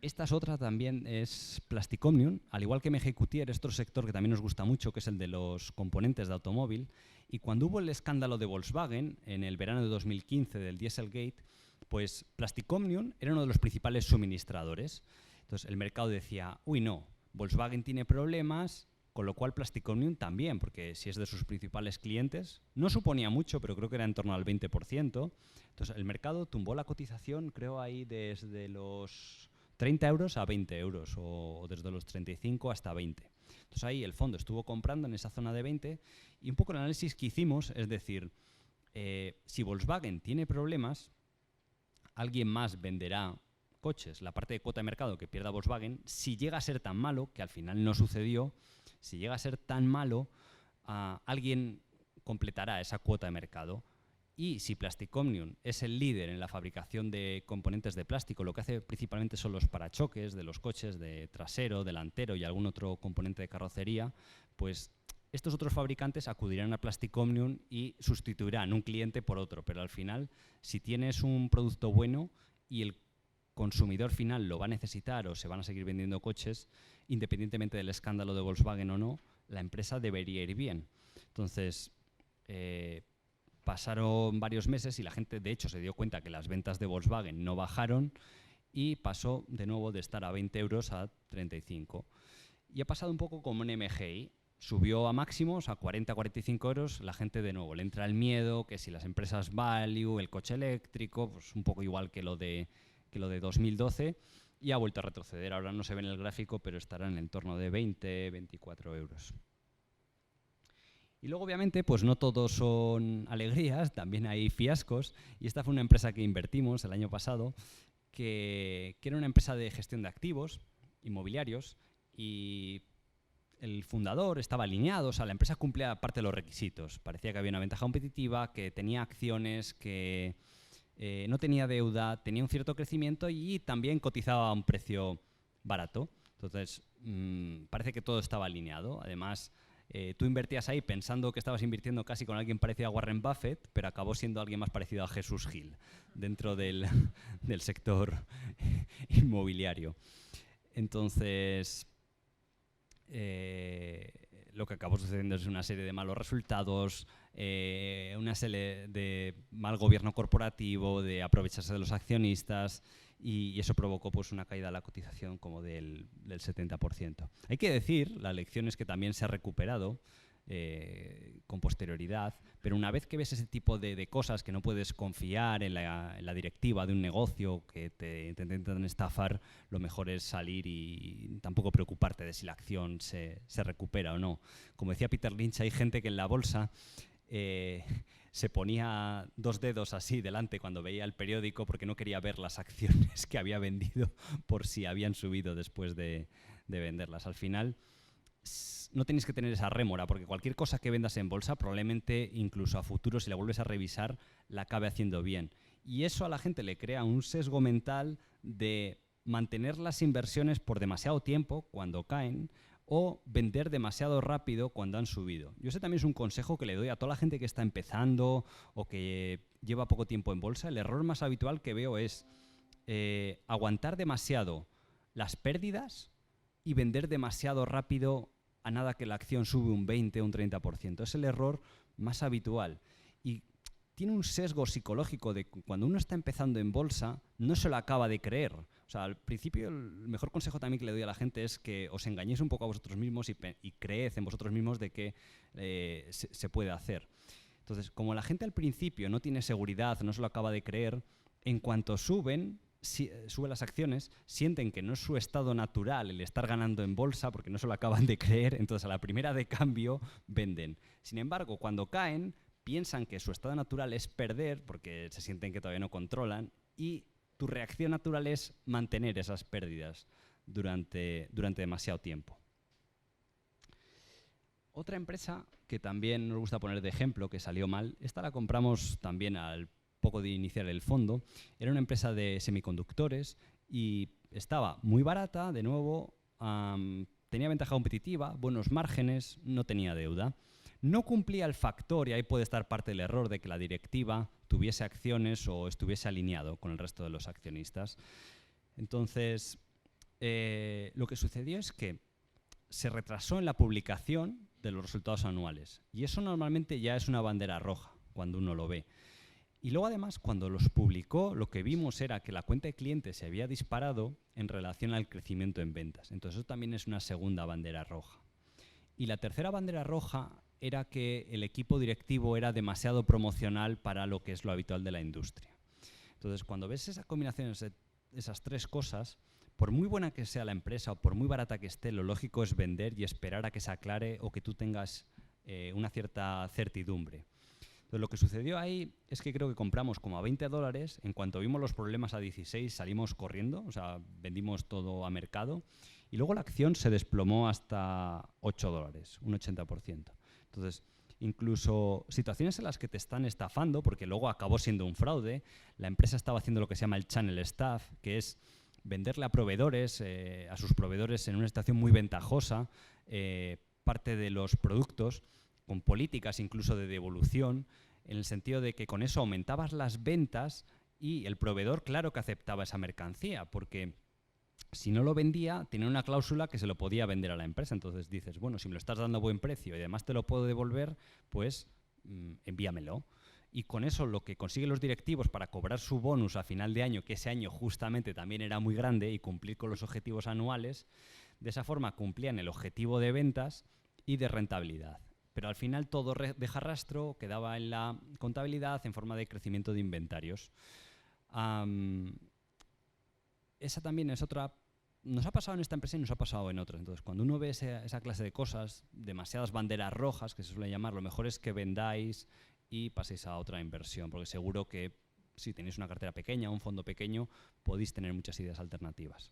Esta es otra también, es Plastic Omnium, al igual que MGI Coutier, es otro sector que también nos gusta mucho, que es el de los componentes de automóvil. Y cuando hubo el escándalo de Volkswagen, en el verano de 2015 del Dieselgate, pues Plastic Omnium era uno de los principales suministradores. Entonces el mercado decía, uy no, Volkswagen tiene problemas, con lo cual Plastic Omnium también, porque si es de sus principales clientes, no suponía mucho, pero creo que era en torno al 20%. Entonces el mercado tumbó la cotización, creo ahí desde los 30 euros a 20 euros o desde los 35 hasta 20. Entonces ahí el fondo estuvo comprando en esa zona de 20 y un poco el análisis que hicimos es decir, si Volkswagen tiene problemas, alguien más venderá coches, la parte de cuota de mercado que pierda Volkswagen, si llega a ser tan malo, que al final no sucedió, si llega a ser tan malo, alguien completará esa cuota de mercado. Y si Plastic Omnium es el líder en la fabricación de componentes de plástico, lo que hace principalmente son los parachoques de los coches de trasero, delantero y algún otro componente de carrocería, pues estos otros fabricantes acudirán a Plastic Omnium y sustituirán un cliente por otro. Pero al final, si tienes un producto bueno y el consumidor final lo va a necesitar o se van a seguir vendiendo coches, independientemente del escándalo de Volkswagen o no, la empresa debería ir bien. Entonces, Pasaron varios meses y la gente, de hecho, se dio cuenta que las ventas de Volkswagen no bajaron y pasó de nuevo de estar a 20 euros a 35. Y ha pasado un poco como en MGI. Subió a máximos, a 40-45 euros, la gente de nuevo le entra el miedo, que si las empresas value, el coche eléctrico, pues un poco igual que lo de 2012, y ha vuelto a retroceder. Ahora no se ve en el gráfico, pero estará en el entorno de 20-24 euros. Y luego, obviamente, pues no todos son alegrías, también hay fiascos, y esta fue una empresa que invertimos el año pasado, que era una empresa de gestión de activos inmobiliarios, y el fundador estaba alineado, o sea, la empresa cumplía parte de los requisitos. Parecía que había una ventaja competitiva, que tenía acciones, que no tenía deuda, tenía un cierto crecimiento y también cotizaba a un precio barato. Entonces, parece que todo estaba alineado. Además, tú invertías ahí pensando que estabas invirtiendo casi con alguien parecido a Warren Buffett, pero acabó siendo alguien más parecido a Jesús Gil dentro del sector inmobiliario. Entonces, lo que acabó sucediendo es una serie de malos resultados, una serie de mal gobierno corporativo, de aprovecharse de los accionistas, y eso provocó pues una caída de la cotización como del 70%. Hay que decir, la lección es que también se ha recuperado con posterioridad, pero una vez que ves ese tipo de cosas, que no puedes confiar en la directiva de un negocio, que te intentan estafar, lo mejor es salir y tampoco preocuparte de si la acción se recupera o no. Como decía Peter Lynch, hay gente que en la bolsa se ponía dos dedos así delante cuando veía el periódico porque no quería ver las acciones que había vendido por si habían subido después de venderlas. Al final, no tenéis que tener esa rémora, porque cualquier cosa que vendas en bolsa, probablemente incluso a futuro, si la vuelves a revisar, la acabe haciendo bien. Y eso a la gente le crea un sesgo mental de mantener las inversiones por demasiado tiempo cuando caen, o vender demasiado rápido cuando han subido. Yo ese también es un consejo que le doy a toda la gente que está empezando o que lleva poco tiempo en bolsa. El error más habitual que veo es aguantar demasiado las pérdidas y vender demasiado rápido a nada que la acción sube un 20 o un 30%. Es el error más habitual. Y tiene un sesgo psicológico de que cuando uno está empezando en bolsa, no se lo acaba de creer. O sea, al principio el mejor consejo también que le doy a la gente es que os engañéis un poco a vosotros mismos y creed en vosotros mismos de que se puede hacer. Entonces, como la gente al principio no tiene seguridad, no se lo acaba de creer, en cuanto suben las acciones, sienten que no es su estado natural el estar ganando en bolsa porque no se lo acaban de creer, entonces a la primera de cambio venden. Sin embargo, cuando caen, piensan que su estado natural es perder porque se sienten que todavía no controlan, y tu reacción natural es mantener esas pérdidas durante demasiado tiempo. Otra empresa que también nos gusta poner de ejemplo, que salió mal, esta la compramos también al poco de iniciar el fondo. Era una empresa de semiconductores y estaba muy barata, de nuevo, tenía ventaja competitiva, buenos márgenes, no tenía deuda. No cumplía el factor, y ahí puede estar parte del error, de que la directiva tuviese acciones o estuviese alineado con el resto de los accionistas. Entonces, lo que sucedió es que se retrasó en la publicación de los resultados anuales. Y eso normalmente ya es una bandera roja cuando uno lo ve. Y luego, además, cuando los publicó, lo que vimos era que la cuenta de clientes se había disparado en relación al crecimiento en ventas. Entonces, eso también es una segunda bandera roja. Y la tercera bandera roja era que el equipo directivo era demasiado promocional para lo que es lo habitual de la industria. Entonces, cuando ves esa combinación de esas tres cosas, por muy buena que sea la empresa o por muy barata que esté, lo lógico es vender y esperar a que se aclare o que tú tengas una cierta certidumbre. Entonces, lo que sucedió ahí es que creo que compramos como a $20. En cuanto vimos los problemas a 16, salimos corriendo, o sea, vendimos todo a mercado. Y luego la acción se desplomó hasta $8, un 80%. Entonces, incluso situaciones en las que te están estafando, porque luego acabó siendo un fraude, la empresa estaba haciendo lo que se llama el channel stuff, que es venderle a proveedores, a sus proveedores en una situación muy ventajosa, parte de los productos, con políticas incluso de devolución, en el sentido de que con eso aumentabas las ventas y el proveedor, claro que aceptaba esa mercancía, porque si no lo vendía, tenía una cláusula que se lo podía vender a la empresa. Entonces dices, bueno, si me lo estás dando a buen precio y además te lo puedo devolver, pues envíamelo. y con eso lo que consiguen los directivos para cobrar su bonus a final de año, que ese año justamente también era muy grande, y cumplir con los objetivos anuales, de esa forma cumplían el objetivo de ventas y de rentabilidad. Pero al final todo deja rastro, quedaba en la contabilidad en forma de crecimiento de inventarios. Esa también es otra. Nos ha pasado en esta empresa y nos ha pasado en otras. Entonces, cuando uno ve esa clase de cosas, demasiadas banderas rojas, que se suele llamar, lo mejor es que vendáis y paséis a otra inversión, porque seguro que si tenéis una cartera pequeña, un fondo pequeño, podéis tener muchas ideas alternativas.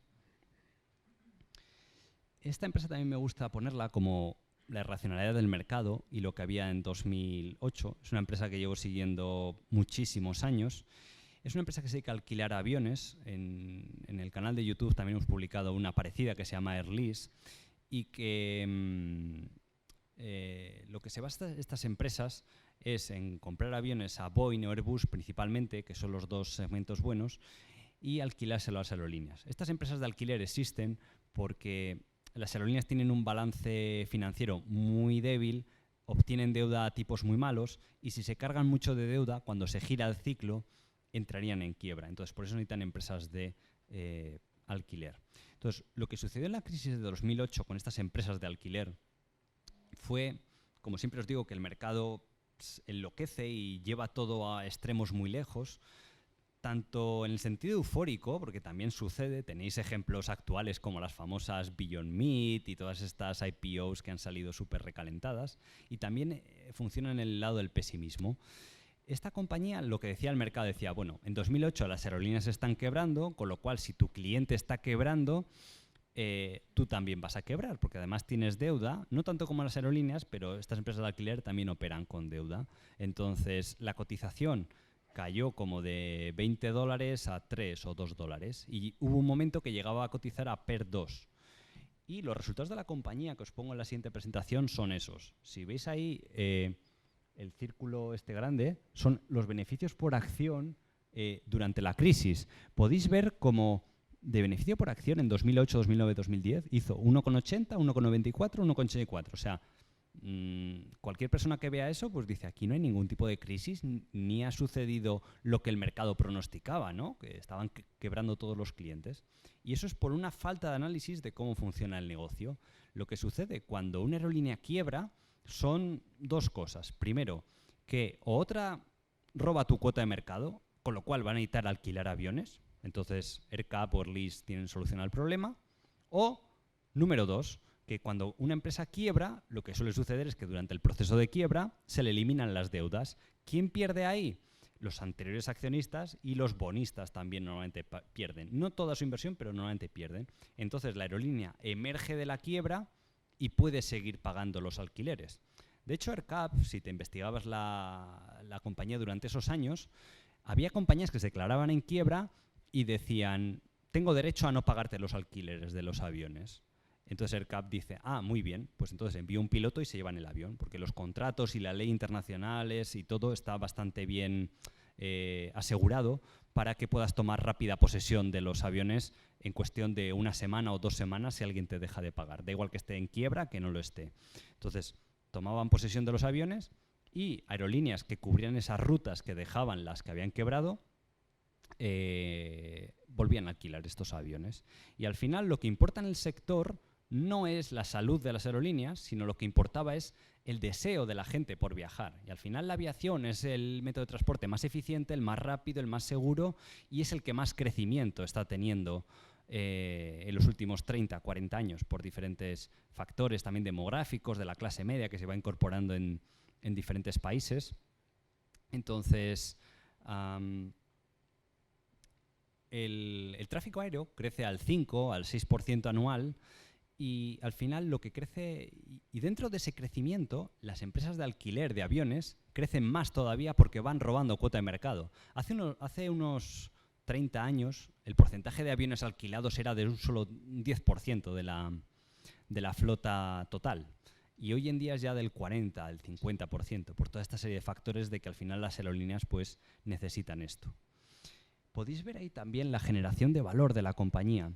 Esta empresa también me gusta ponerla como la irracionalidad del mercado y lo que había en 2008. Es una empresa que llevo siguiendo muchísimos años. Es una empresa que se dedica a alquilar aviones. En el canal de YouTube también hemos publicado una parecida que se llama Airlease, y que lo que se basa estas empresas es en comprar aviones a Boeing o Airbus principalmente, que son los dos segmentos buenos, y alquilárselo a las aerolíneas. Estas empresas de alquiler existen porque las aerolíneas tienen un balance financiero muy débil, obtienen deuda a tipos muy malos, y si se cargan mucho de deuda, cuando se gira el ciclo, entrarían en quiebra. Entonces, por eso necesitan empresas de alquiler. Entonces, lo que sucedió en la crisis de 2008 con estas empresas de alquiler fue, como siempre os digo, que el mercado enloquece y lleva todo a extremos muy lejos, tanto en el sentido eufórico, porque también sucede, tenéis ejemplos actuales como las famosas Beyond Meat y todas estas IPOs que han salido súper recalentadas, y también funciona en el lado del pesimismo. Esta compañía, lo que decía el mercado, decía, bueno, en 2008 las aerolíneas están quebrando, con lo cual si tu cliente está quebrando, tú también vas a quebrar, porque además tienes deuda, no tanto como las aerolíneas, pero estas empresas de alquiler también operan con deuda. Entonces, la cotización cayó como de $20 a 3 o $2, y hubo un momento que llegaba a cotizar a PER 2. Y los resultados de la compañía que os pongo en la siguiente presentación son esos. Si veis ahí el círculo este grande, son los beneficios por acción durante la crisis. Podéis ver cómo de beneficio por acción en 2008, 2009, 2010 hizo 1,80, 1,94, 1,84. O sea, cualquier persona que vea eso pues dice, aquí no hay ningún tipo de crisis, ni ha sucedido lo que el mercado pronosticaba, ¿no? Que estaban quebrando todos los clientes. Y eso es por una falta de análisis de cómo funciona el negocio. Lo que sucede cuando una aerolínea quiebra son dos cosas. Primero, que otra roba tu cuota de mercado, con lo cual van a necesitar alquilar aviones. Entonces, AerCap o Airlease tienen solucionado el problema. O, número dos, que cuando una empresa quiebra, lo que suele suceder es que durante el proceso de quiebra se le eliminan las deudas. ¿Quién pierde ahí? Los anteriores accionistas y los bonistas también normalmente pierden. No toda su inversión, pero normalmente pierden. Entonces, la aerolínea emerge de la quiebra y puede seguir pagando los alquileres. De hecho, AerCap, si te investigabas la compañía durante esos años, había compañías que se declaraban en quiebra y decían, tengo derecho a no pagarte los alquileres de los aviones. Entonces AerCap dice, muy bien, pues entonces envío un piloto y se llevan el avión, porque los contratos y la ley internacionales y todo está bastante bien asegurado para que puedas tomar rápida posesión de los aviones en cuestión de una semana o 2 semanas si alguien te deja de pagar. Da igual que esté en quiebra que no lo esté. Entonces, tomaban posesión de los aviones y aerolíneas que cubrían esas rutas que dejaban las que habían quebrado, volvían a alquilar estos aviones. Y al final lo que importa en el sector no es la salud de las aerolíneas, sino lo que importaba es el deseo de la gente por viajar. Y al final la aviación es el método de transporte más eficiente, el más rápido, el más seguro, y es el que más crecimiento está teniendo en los últimos 30, 40 años por diferentes factores también demográficos, de la clase media que se va incorporando en diferentes países. Entonces, el tráfico aéreo crece al 5, al 6% anual, y al final lo que crece, y dentro de ese crecimiento, las empresas de alquiler de aviones crecen más todavía porque van robando cuota de mercado. Hace unos 30 años el porcentaje de aviones alquilados era de un solo 10% de la flota total. Y hoy en día es ya del 40, del 50%, por toda esta serie de factores de que al final las aerolíneas pues necesitan esto. Podéis ver ahí también la generación de valor de la compañía.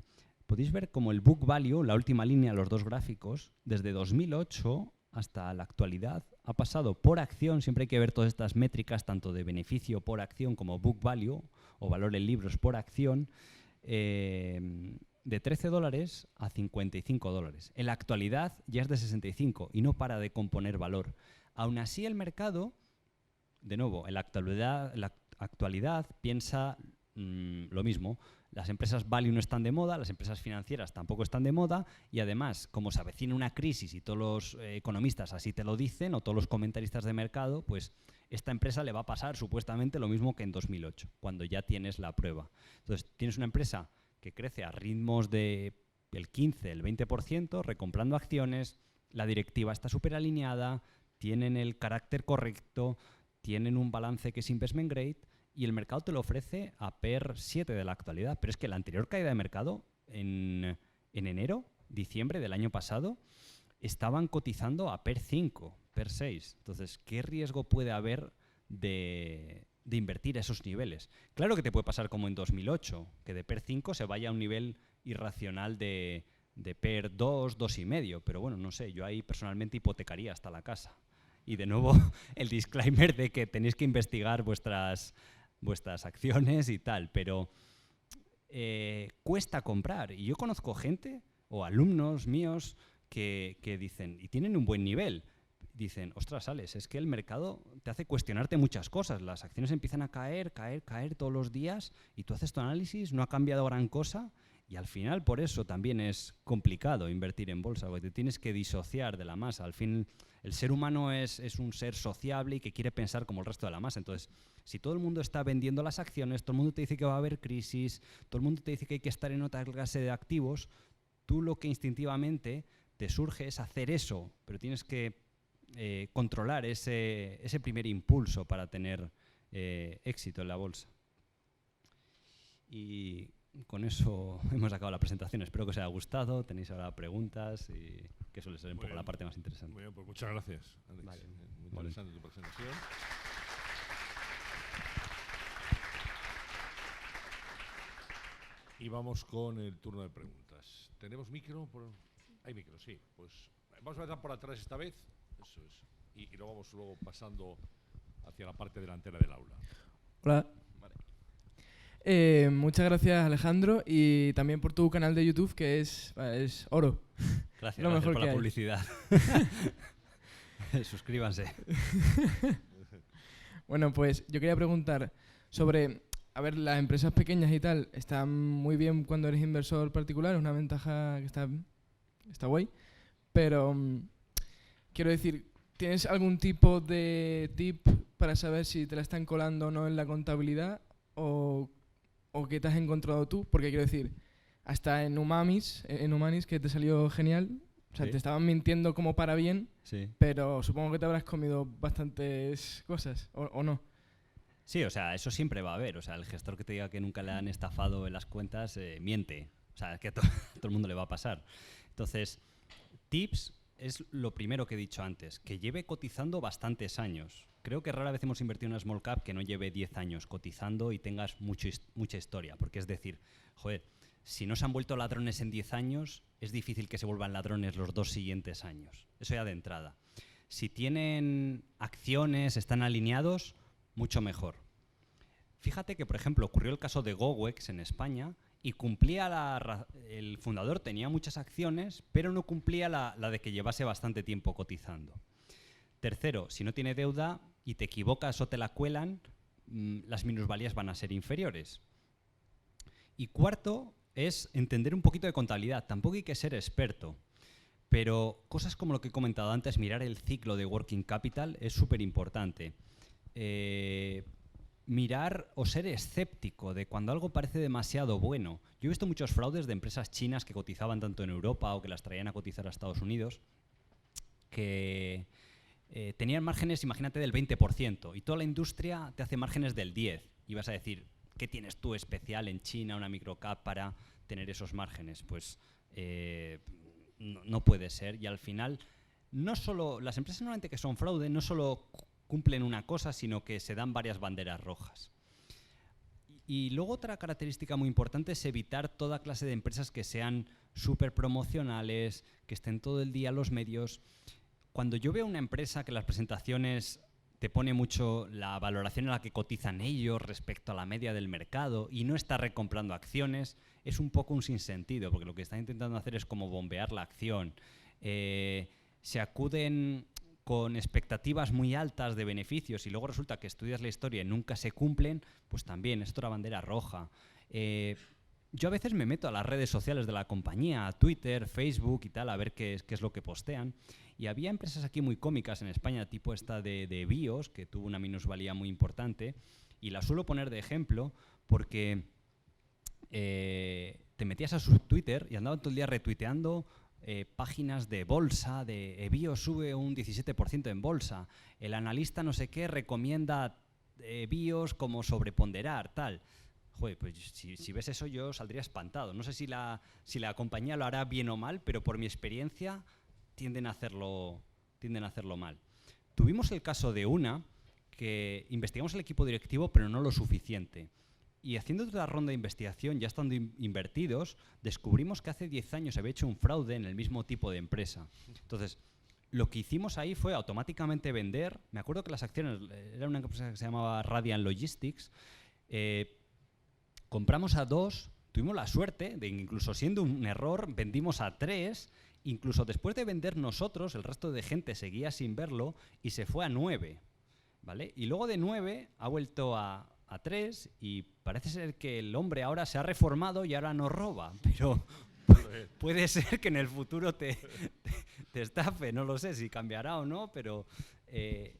Podéis ver como el book value, la última línea, los dos gráficos, desde 2008 hasta la actualidad ha pasado por acción, siempre hay que ver todas estas métricas, tanto de beneficio por acción como book value o valor en libros por acción, de $13 a $55. En la actualidad ya es de 65 y no para de componer valor. Aún así el mercado, de nuevo, en la actualidad piensa lo mismo. Las empresas value no están de moda, las empresas financieras tampoco están de moda y además, como se avecina una crisis y todos los economistas así te lo dicen o todos los comentaristas de mercado, pues esta empresa le va a pasar supuestamente lo mismo que en 2008, cuando ya tienes la prueba. Entonces, tienes una empresa que crece a ritmos del 15, el 20%, recomprando acciones, la directiva está súper alineada, tienen el carácter correcto, tienen un balance que es investment grade, y el mercado te lo ofrece a PER 7 de la actualidad. Pero es que la anterior caída de mercado, en enero, diciembre del año pasado, estaban cotizando a PER 5, PER 6. Entonces, ¿qué riesgo puede haber de invertir a esos niveles? Claro que te puede pasar como en 2008, que de PER 5 se vaya a un nivel irracional de PER 2, 2,5. Pero bueno, no sé, yo ahí personalmente hipotecaría hasta la casa. Y de nuevo, el disclaimer de que tenéis que investigar vuestras acciones y tal, pero cuesta comprar. Y yo conozco gente o alumnos míos que dicen, y tienen un buen nivel, dicen, ostras, Alex, es que el mercado te hace cuestionarte muchas cosas. Las acciones empiezan a caer todos los días y tú haces tu análisis, no ha cambiado gran cosa y al final por eso también es complicado invertir en bolsa, porque te tienes que disociar de la masa. Al fin, el ser humano es un ser sociable y que quiere pensar como el resto de la masa. Entonces, si todo el mundo está vendiendo las acciones, todo el mundo te dice que va a haber crisis, todo el mundo te dice que hay que estar en otra clase de activos, tú lo que instintivamente te surge es hacer eso, pero tienes que controlar ese primer impulso para tener éxito en la bolsa. Y con eso hemos acabado la presentación. Espero que os haya gustado. Tenéis ahora preguntas y que suele ser un poco la parte más interesante. Muy bien, pues muchas gracias, Alex. Vale. Muy interesante tu presentación. Y vamos con el turno de preguntas. ¿Tenemos micro? Hay micro, sí. Pues vamos a empezar por atrás esta vez. Eso es. Y lo vamos luego pasando hacia la parte delantera del aula. Hola. Vale. Muchas gracias, Alejandro, y también por tu canal de YouTube, que es oro. Gracias, Lo gracias mejor por que la hay. publicidad. Suscríbanse. Bueno, pues yo quería preguntar sobre, a ver, las empresas pequeñas y tal están muy bien cuando eres inversor particular, es una ventaja que está guay, pero quiero decir, ¿tienes algún tipo de tip para saber si te la están colando o no en la contabilidad o qué te has encontrado tú? Porque quiero decir, hasta en Humanis, que te salió genial, o sea, Sí. te estaban mintiendo como para bien, Sí. pero supongo que te habrás comido bastantes cosas, ¿o no? Sí, o sea, eso siempre va a haber. O sea, el gestor que te diga que nunca le han estafado en las cuentas miente. O sea, es que a todo el mundo le va a pasar. Entonces, tips es lo primero que he dicho antes, que lleve cotizando bastantes años. Creo que rara vez hemos invertido en una small cap que no lleve 10 años cotizando y tengas mucha historia. Porque es decir, joder, si no se han vuelto ladrones en 10 años, es difícil que se vuelvan ladrones los 2 siguientes años. Eso ya de entrada. Si tienen acciones, están alineados, mucho mejor. Fíjate que, por ejemplo, ocurrió el caso de GoWex en España y cumplía el fundador tenía muchas acciones, pero no cumplía la de que llevase bastante tiempo cotizando. Tercero, si no tiene deuda y te equivocas o te la cuelan, las minusvalías van a ser inferiores. Y cuarto es entender un poquito de contabilidad. Tampoco hay que ser experto, pero cosas como lo que he comentado antes, mirar el ciclo de working capital es súper importante. Mirar o ser escéptico de cuando algo parece demasiado bueno. Yo he visto muchos fraudes de empresas chinas que cotizaban tanto en Europa o que las traían a cotizar a Estados Unidos, que tenían márgenes, imagínate, del 20% y toda la industria te hace márgenes del 10%. Y vas a decir, ¿qué tienes tú especial en China, una microcap, para tener esos márgenes? Pues no puede ser. Y al final, no solo las empresas normalmente que son fraude, no solo cumplen una cosa, sino que se dan varias banderas rojas. Y luego otra característica muy importante es evitar toda clase de empresas que sean súper promocionales, que estén todo el día en los medios. cuando yo veo una empresa que las presentaciones te pone mucho la valoración en la que cotizan ellos respecto a la media del mercado y no está recomprando acciones, es un poco un sinsentido, porque lo que están intentando hacer es como bombear la acción. Se acuden con expectativas muy altas de beneficios y luego resulta que estudias la historia y nunca se cumplen, pues también es otra bandera roja. Yo a veces me meto a las redes sociales de la compañía, a Twitter, Facebook y tal, a ver qué es lo que postean. Y había empresas aquí muy cómicas en España, tipo esta de BIOS, que tuvo una minusvalía muy importante. Y la suelo poner de ejemplo porque te metías a su Twitter y andaban todo el día retuiteando páginas de bolsa, de BIOS sube un 17% en bolsa, el analista no sé qué recomienda BIOS como sobreponderar, tal. Joder, pues si ves eso yo saldría espantado. No sé si la compañía lo hará bien o mal, pero por mi experiencia tienden a hacerlo mal. Tuvimos el caso de una que investigamos el equipo directivo, pero no lo suficiente. Y haciendo otra ronda de investigación, ya estando invertidos, descubrimos que hace 10 años se había hecho un fraude en el mismo tipo de empresa. Entonces, lo que hicimos ahí fue automáticamente vender. Me acuerdo que las acciones, era una empresa que se llamaba Radiant Logistics. Compramos a 2, tuvimos la suerte de, incluso siendo un error, vendimos a 3. Incluso después de vender nosotros, el resto de gente seguía sin verlo y se fue a 9. ¿Vale? Y luego de 9 ha vuelto a 3 y parece ser que el hombre ahora se ha reformado y ahora no roba, pero puede ser que en el futuro te estafe, no lo sé si cambiará o no, pero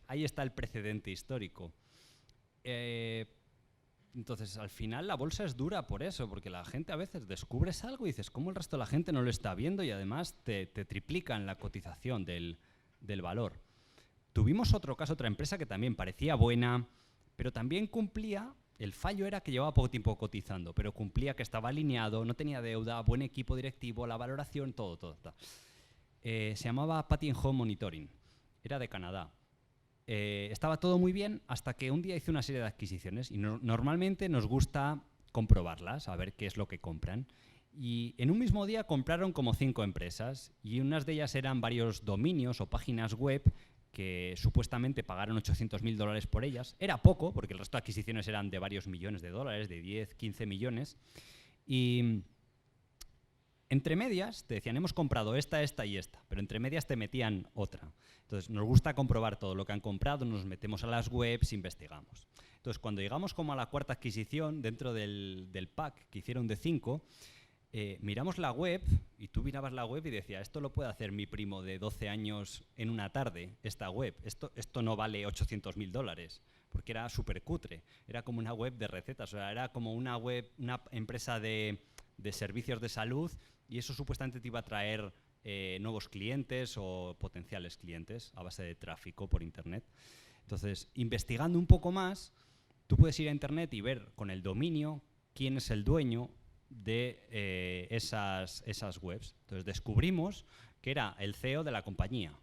ahí está el precedente histórico. Entonces, al final la bolsa es dura por eso, porque la gente a veces descubres algo y dices, ¿cómo el resto de la gente no lo está viendo? Y además te triplican la cotización del valor. Tuvimos otro caso, otra empresa que también parecía buena, pero también cumplía, el fallo era que llevaba poco tiempo cotizando, pero cumplía que estaba alineado, no tenía deuda, buen equipo directivo, la valoración, todo. Se llamaba Patin Home Monitoring, era de Canadá. Estaba todo muy bien hasta que un día hice una serie de adquisiciones y normalmente nos gusta comprobarlas, a ver qué es lo que compran. Y en un mismo día compraron como 5 empresas y unas de ellas eran varios dominios o páginas web que supuestamente pagaron $800.000 por ellas. Era poco, porque el resto de adquisiciones eran de varios millones de dólares, de 10, 15 millones. Y entre medias te decían, hemos comprado esta y esta, pero entre medias te metían otra. Entonces, nos gusta comprobar todo lo que han comprado, nos metemos a las webs, investigamos. Entonces, cuando llegamos como a la 4ª adquisición, dentro del pack que hicieron de 5, miramos la web, y tú mirabas la web y decías, esto lo puede hacer mi primo de 12 años en una tarde, esta web. Esto no vale $800.000, porque era súper cutre. Era como una web de recetas, o sea, era como una empresa de servicios de salud, y eso supuestamente te iba a traer nuevos clientes o potenciales clientes a base de tráfico por Internet. Entonces, investigando un poco más, tú puedes ir a Internet y ver con el dominio quién es el dueño de esas webs. Entonces, descubrimos que era el CEO de la compañía.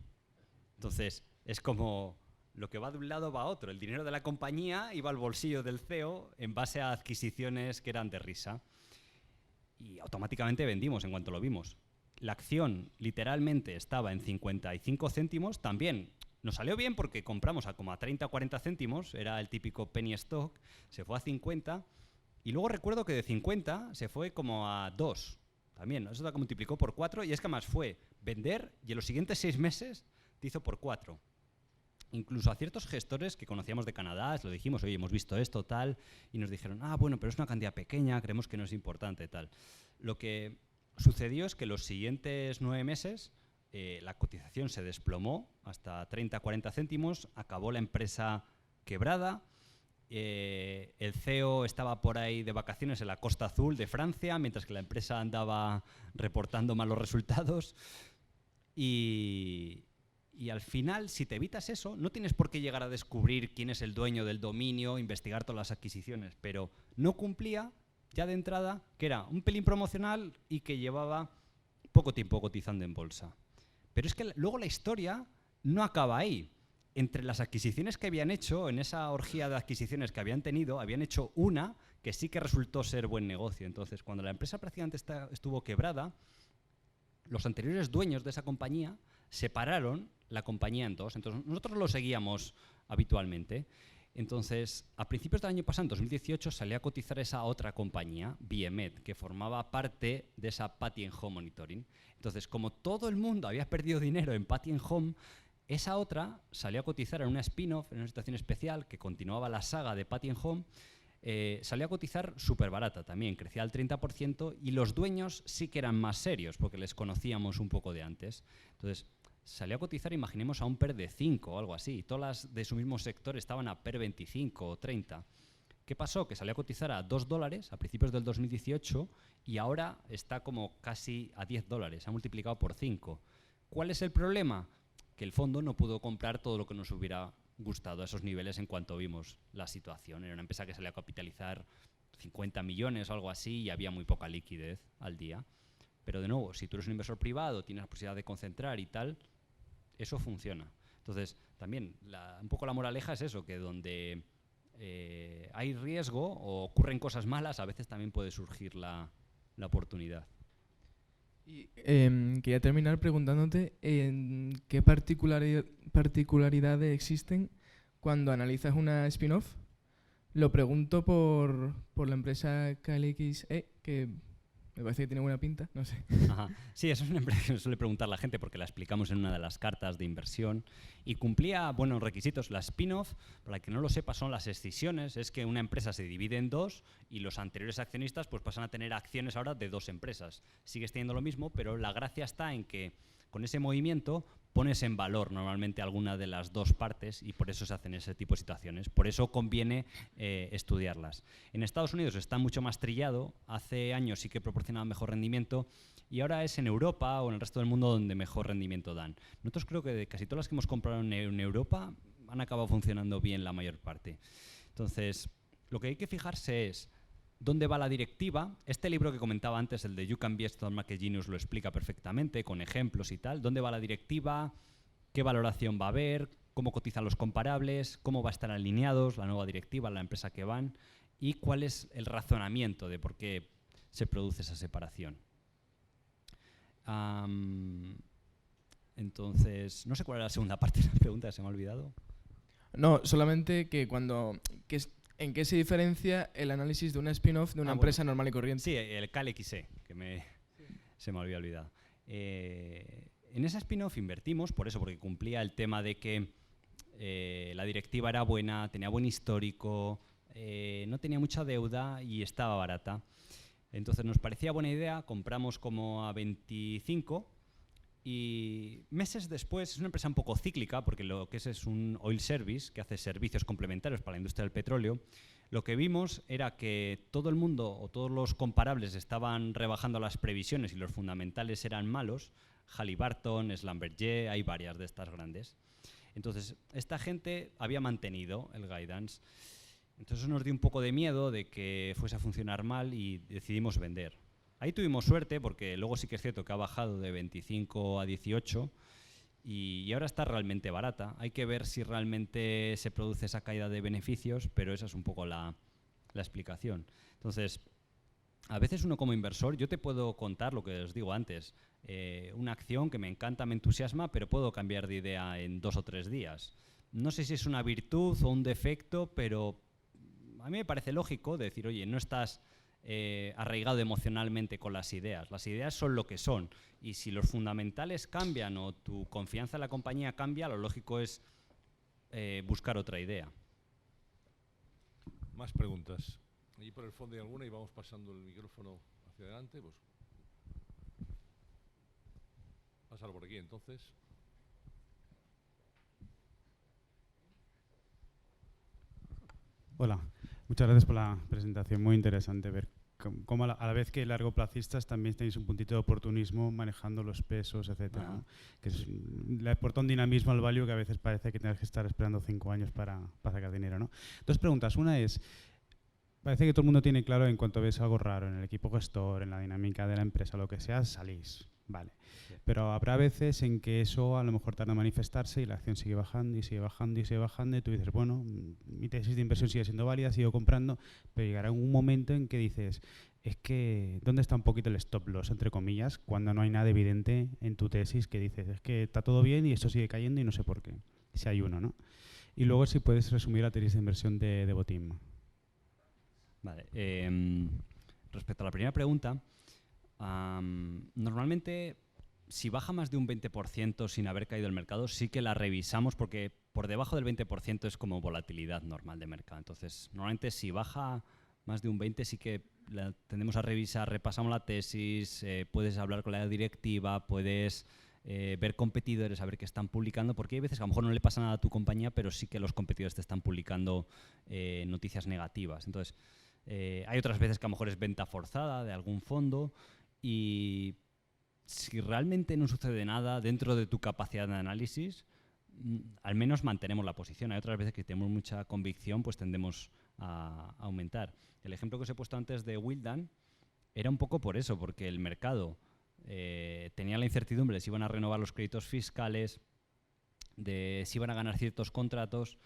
Entonces, es como lo que va de un lado va a otro. El dinero de la compañía iba al bolsillo del CEO en base a adquisiciones que eran de risa. Y automáticamente vendimos en cuanto lo vimos. La acción literalmente estaba en 55 céntimos. También nos salió bien porque compramos a como a 30 o 40 céntimos. Era el típico penny stock. Se fue a 50. Y luego recuerdo que de 50 se fue como a 2. También, eso se multiplicó por 4. Y es que además fue vender y en los siguientes 6 meses te hizo por 4. Incluso a ciertos gestores que conocíamos de Canadá, lo dijimos, oye, hemos visto esto, tal, y nos dijeron, bueno, pero es una cantidad pequeña, creemos que no es importante, tal. Lo que sucedió es que los siguientes 9 meses la cotización se desplomó hasta 30-40 céntimos, acabó la empresa quebrada, el CEO estaba por ahí de vacaciones en la Costa Azul de Francia, mientras que la empresa andaba reportando malos resultados, y al final, si te evitas eso, no tienes por qué llegar a descubrir quién es el dueño del dominio, investigar todas las adquisiciones, pero no cumplía ya de entrada que era un pelín promocional y que llevaba poco tiempo cotizando en bolsa. Pero es que luego la historia no acaba ahí. Entre las adquisiciones que habían hecho, en esa orgía de adquisiciones que habían tenido, habían hecho una que sí que resultó ser buen negocio. Entonces, cuando la empresa prácticamente estuvo quebrada, los anteriores dueños de esa compañía separaron la compañía en dos. Entonces, nosotros lo seguíamos habitualmente. Entonces, a principios del año pasado, en 2018, salió a cotizar esa otra compañía, BMED, que formaba parte de esa Patty & Home Monitoring. Entonces, como todo el mundo había perdido dinero en Patty & Home, esa otra salió a cotizar en una spin-off, en una situación especial, que continuaba la saga de Patty & Home. Salió a cotizar súper barata también, crecía al 30%, y los dueños sí que eran más serios, porque les conocíamos un poco de antes. Entonces, salió a cotizar, imaginemos, a un PER de 5 o algo así. Todas las de su mismo sector estaban a PER 25 o 30. ¿Qué pasó? Que salió a cotizar a $2 a principios del 2018 y ahora está como casi a $10. Se ha multiplicado por 5. ¿Cuál es el problema? Que el fondo no pudo comprar todo lo que nos hubiera gustado a esos niveles en cuanto vimos la situación. Era una empresa que salía a capitalizar 50 millones o algo así y había muy poca liquidez al día. Pero de nuevo, si tú eres un inversor privado, tienes la posibilidad de concentrar y tal, eso funciona. Entonces, también, un poco la moraleja es eso, que donde hay riesgo o ocurren cosas malas, a veces también puede surgir la oportunidad. Y, quería terminar preguntándote qué particularidades existen cuando analizas una spin-off. Lo pregunto por la empresa KLXE, que me parece que tiene buena pinta, no sé. Ajá. Sí, eso es una empresa que me suele preguntar la gente porque la explicamos en una de las cartas de inversión y cumplía buenos requisitos. La spin-off, para el que no lo sepa, son las escisiones. Es que una empresa se divide en dos y los anteriores accionistas pues pasan a tener acciones ahora de dos empresas. Sigues teniendo lo mismo, pero la gracia está en que con ese movimiento pones en valor normalmente alguna de las dos partes y por eso se hacen ese tipo de situaciones. Por eso conviene estudiarlas. En Estados Unidos está mucho más trillado. Hace años sí que proporcionaba mejor rendimiento y ahora es en Europa o en el resto del mundo donde mejor rendimiento dan. Nosotros creo que de casi todas las que hemos comprado en Europa han acabado funcionando bien la mayor parte. Entonces, lo que hay que fijarse es ¿dónde va la directiva? Este libro que comentaba antes, el de You Can Be a Stock Market Genius, lo explica perfectamente, con ejemplos y tal. ¿Dónde va la directiva? ¿Qué valoración va a haber? ¿Cómo cotizan los comparables? ¿Cómo va a estar alineados la nueva directiva, la empresa que van? ¿Y cuál es el razonamiento de por qué se produce esa separación? Entonces, no sé cuál era la segunda parte de la pregunta, se me ha olvidado. No, solamente que ¿en qué se diferencia el análisis de una spin-off de una empresa normal y corriente? Sí, el KLXE, que se me había olvidado. En esa spin-off invertimos, por eso, porque cumplía el tema de que la directiva era buena, tenía buen histórico, no tenía mucha deuda y estaba barata. Entonces nos parecía buena idea, compramos como a 25 y meses después, es una empresa un poco cíclica porque lo que es un oil service que hace servicios complementarios para la industria del petróleo. Lo que vimos era que todo el mundo o todos los comparables estaban rebajando las previsiones y los fundamentales eran malos. Halliburton, Schlumberger, hay varias de estas grandes. Entonces, esta gente había mantenido el guidance. Entonces eso nos dio un poco de miedo de que fuese a funcionar mal y decidimos vender. Ahí tuvimos suerte porque luego sí que es cierto que ha bajado de 25 a 18 y ahora está realmente barata. Hay que ver si realmente se produce esa caída de beneficios, pero esa es un poco la explicación. Entonces, a veces uno como inversor, yo te puedo contar lo que os digo antes, una acción que me encanta, me entusiasma, pero puedo cambiar de idea en 2 o 3 días. No sé si es una virtud o un defecto, pero a mí me parece lógico decir, oye, no estás arraigado emocionalmente con las ideas. Las ideas son lo que son. Y si los fundamentales cambian o tu confianza en la compañía cambia, lo lógico es buscar otra idea. Más preguntas. Allí por el fondo hay alguna y vamos pasando el micrófono hacia adelante. Pues pásalo por aquí entonces. Hola, muchas gracias por la presentación, muy interesante ver cómo a la vez que largoplacistas también tenéis un puntito de oportunismo manejando los pesos, etcétera, ¿no? Que le aporta un dinamismo al value que a veces parece que tienes que estar esperando 5 años para sacar dinero, ¿no? Dos preguntas, una es, parece que todo el mundo tiene claro en cuanto ves algo raro en el equipo gestor, en la dinámica de la empresa, lo que sea, salís. Vale. Pero habrá veces en que eso a lo mejor tarda en manifestarse y la acción sigue bajando y sigue bajando y sigue bajando y tú dices, bueno, mi tesis de inversión sigue siendo válida, sigo comprando, pero llegará un momento en que dices, es que, ¿dónde está un poquito el stop loss, entre comillas, cuando no hay nada evidente en tu tesis que dices, es que está todo bien y esto sigue cayendo y no sé por qué? Si hay uno, ¿no? Y luego si puedes resumir la tesis de inversión de Botim. Vale. Respecto a la primera pregunta, normalmente si baja más de un 20% sin haber caído el mercado, sí que la revisamos porque por debajo del 20% es como volatilidad normal de mercado. Entonces, normalmente si baja más de un 20% sí que la tendemos a revisar, repasamos la tesis, puedes hablar con la directiva, puedes ver competidores, a ver qué están publicando, porque hay veces que a lo mejor no le pasa nada a tu compañía, pero sí que los competidores te están publicando noticias negativas. Entonces, hay otras veces que a lo mejor es venta forzada de algún fondo y si realmente no sucede nada dentro de tu capacidad de análisis, al menos mantenemos la posición. Hay otras veces que tenemos mucha convicción, pues tendemos a aumentar. El ejemplo que os he puesto antes de Willdan era un poco por eso, porque el mercado tenía la incertidumbre de si iban a renovar los créditos fiscales, de si iban a ganar ciertos contratos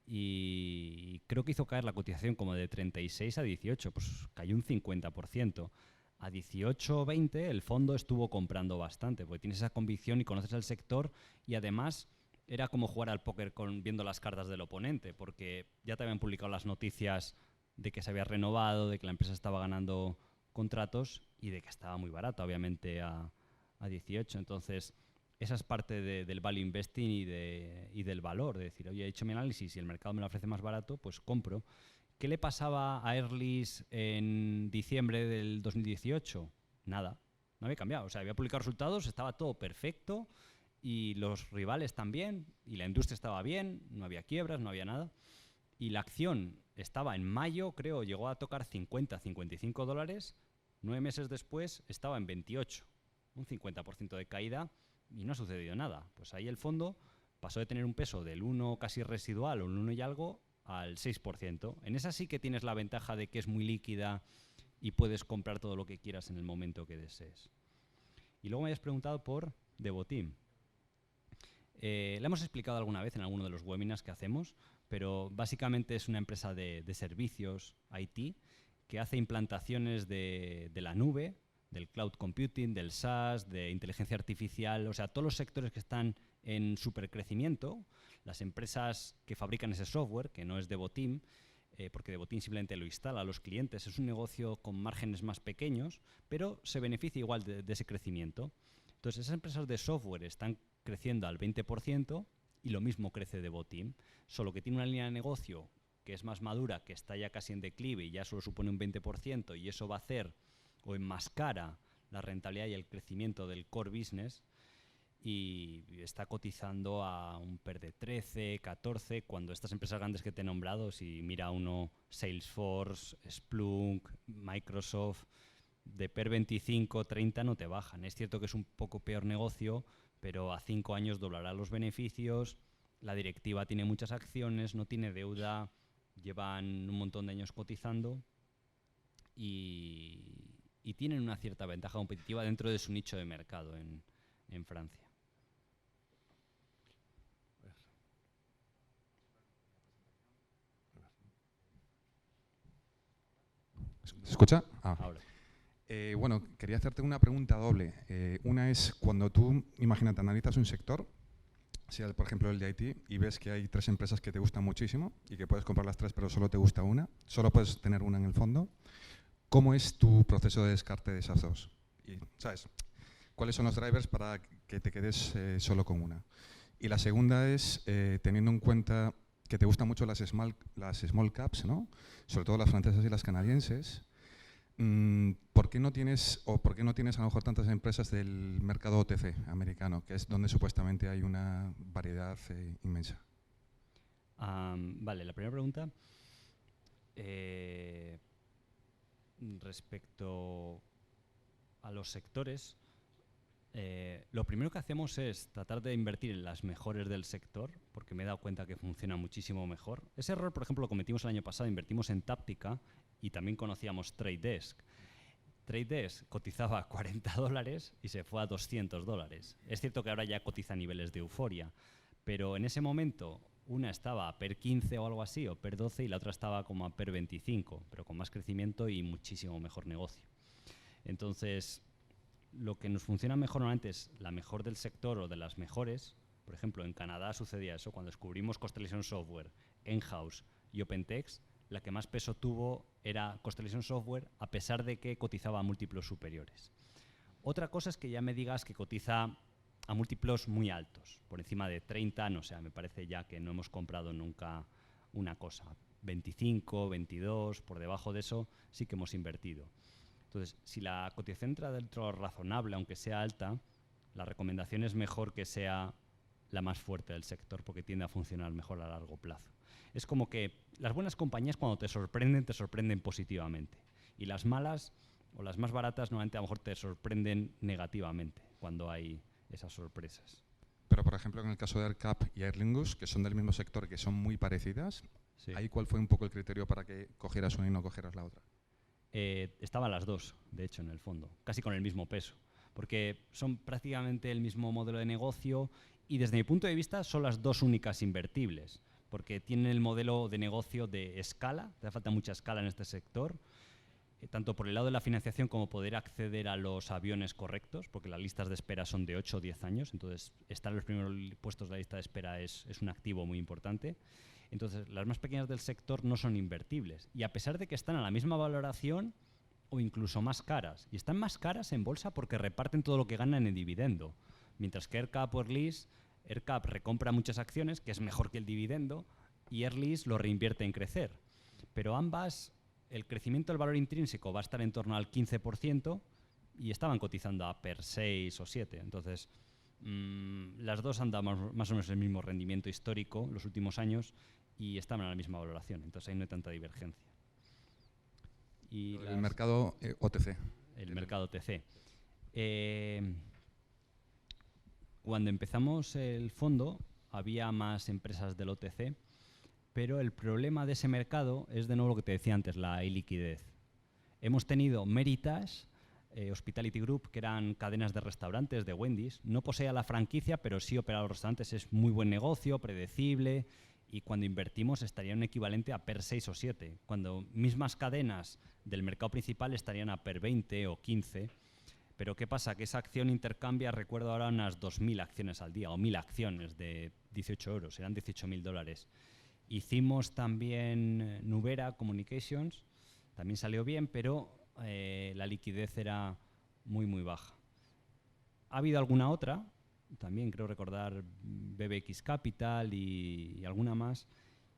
y creo que hizo caer la cotización como de 36 a 18, pues cayó un 50%. A 18 o 20 el fondo estuvo comprando bastante, porque tienes esa convicción y conoces el sector y además era como jugar al póker viendo las cartas del oponente, porque ya te habían publicado las noticias de que se había renovado, de que la empresa estaba ganando contratos y de que estaba muy barato, obviamente, a 18. Entonces, esa es parte del value investing y del valor, de decir, oye, he hecho mi análisis y el mercado me lo ofrece más barato, pues compro. ¿Qué le pasaba a Airlis en diciembre del 2018? Nada, no había cambiado. O sea, había publicado resultados, estaba todo perfecto y los rivales también y la industria estaba bien, no había quiebras, no había nada. Y la acción estaba en mayo, creo, llegó a tocar 50, 55 dólares. 9 meses después estaba en 28, un 50% de caída y no ha sucedido nada. Pues ahí el fondo pasó de tener un peso del 1 casi residual o un 1 y algo al 6%. En esa sí que tienes la ventaja de que es muy líquida y puedes comprar todo lo que quieras en el momento que desees. Y luego me habías preguntado por Devoteam. La hemos explicado alguna vez en alguno de los webinars que hacemos, pero básicamente es una empresa de servicios IT que hace implantaciones de la nube, del cloud computing, del SaaS, de inteligencia artificial, o sea, todos los sectores que están en supercrecimiento, las empresas que fabrican ese software, que no es Devoteam, porque Devoteam simplemente lo instala a los clientes, es un negocio con márgenes más pequeños, pero se beneficia igual de ese crecimiento. Entonces, esas empresas de software están creciendo al 20% y lo mismo crece Devoteam, solo que tiene una línea de negocio que es más madura, que está ya casi en declive y ya solo supone un 20% y eso va a hacer o enmascara la rentabilidad y el crecimiento del core business y está cotizando a un PER de 13, 14, cuando estas empresas grandes que te he nombrado, si mira uno Salesforce, Splunk, Microsoft, de PER 25, 30 no te bajan. Es cierto que es un poco peor negocio, pero a 5 años doblará los beneficios, la directiva tiene muchas acciones, no tiene deuda, llevan un montón de años cotizando y tienen una cierta ventaja competitiva dentro de su nicho de mercado en Francia. ¿Se escucha? Ahora. Bueno, quería hacerte una pregunta doble. Una es cuando tú, imagínate, analizas un sector, sea por ejemplo el de IT, y ves que hay 3 empresas que te gustan muchísimo y que puedes comprar las 3 pero solo te gusta una, solo puedes tener una en el fondo. ¿Cómo es tu proceso de descarte de esas 2? Y, ¿sabes? ¿Cuáles son los drivers para que te quedes solo con una? Y la segunda es, teniendo en cuenta que te gustan mucho las small caps, ¿no? Sobre todo las francesas y las canadienses, ¿por qué no tienes a lo mejor tantas empresas del mercado OTC americano, que es donde supuestamente hay una variedad inmensa? Vale, la primera pregunta. Respecto a los sectores, lo primero que hacemos es tratar de invertir en las mejores del sector, porque me he dado cuenta que funciona muchísimo mejor. Ese error, por ejemplo, lo cometimos el año pasado, invertimos en Táptica y también conocíamos Trade Desk. Trade Desk cotizaba a $40 y se fue a $200. Es cierto que ahora ya cotiza a niveles de euforia, pero en ese momento una estaba a PER 15 o algo así, o PER 12, y la otra estaba como a PER 25, pero con más crecimiento y muchísimo mejor negocio. Entonces, lo que nos funciona mejor normalmente es la mejor del sector o de las mejores. Por ejemplo, en Canadá sucedía eso. Cuando descubrimos Constellation Software, Enhouse y OpenText, la que más peso tuvo era Constellation Software, a pesar de que cotizaba a múltiplos superiores. Otra cosa es que ya me digas que cotiza a múltiplos muy altos, por encima de 30, no sé, me parece ya que no hemos comprado nunca una cosa. 25, 22, por debajo de eso sí que hemos invertido. Entonces, si la cotización entra dentro de lo razonable, aunque sea alta, la recomendación es mejor que sea la más fuerte del sector, porque tiende a funcionar mejor a largo plazo. Es como que las buenas compañías, cuando te sorprenden positivamente. Y las malas o las más baratas normalmente a lo mejor te sorprenden negativamente cuando hay esas sorpresas. Pero, por ejemplo, en el caso de AirCap y Aer Lingus, que son del mismo sector, que son muy parecidas, Sí. ¿ahí cuál fue un poco el criterio para que cogieras una y no cogieras la otra? Estaban las dos, de hecho, en el fondo, casi con el mismo peso, porque son prácticamente el mismo modelo de negocio y desde mi punto de vista son las dos únicas invertibles, porque tienen el modelo de negocio de escala, te hace falta mucha escala en este sector, tanto por el lado de la financiación como poder acceder a los aviones correctos, porque las listas de espera son de 8 o 10 años, entonces estar en los primeros puestos de la lista de espera es un activo muy importante. Entonces, las más pequeñas del sector no son invertibles. Y a pesar de que están a la misma valoración o incluso más caras. Y están más caras en bolsa porque reparten todo lo que ganan en dividendo. Mientras que AirCap o Airlease, AirCap recompra muchas acciones, que es mejor que el dividendo, y Airlease lo reinvierte en crecer. Pero ambas, el crecimiento del valor intrínseco va a estar en torno al 15% y estaban cotizando a PER 6 o 7. Entonces, las dos han dado más o menos el mismo rendimiento histórico los últimos años y estaban a la misma valoración, entonces ahí no hay tanta divergencia. Y El mercado OTC. El mercado OTC. Cuando empezamos el fondo había más empresas del OTC, pero el problema de ese mercado es de nuevo lo que te decía antes, la iliquidez. Hemos tenido Meritage, Hospitality Group, que eran cadenas de restaurantes de Wendy's. No poseía la franquicia, pero sí operaba los restaurantes. Es muy buen negocio, predecible, y cuando invertimos estaría un equivalente a PER 6 o 7, cuando mismas cadenas del mercado principal estarían a PER 20 o 15. Pero ¿qué pasa? Que esa acción intercambia, recuerdo ahora, unas 2.000 acciones al día, o 1.000 acciones de 18 euros, eran $18.000. Hicimos también Nubera Communications, también salió bien, pero la liquidez era muy, muy baja. Ha habido alguna otra, también creo recordar BBX Capital y alguna más,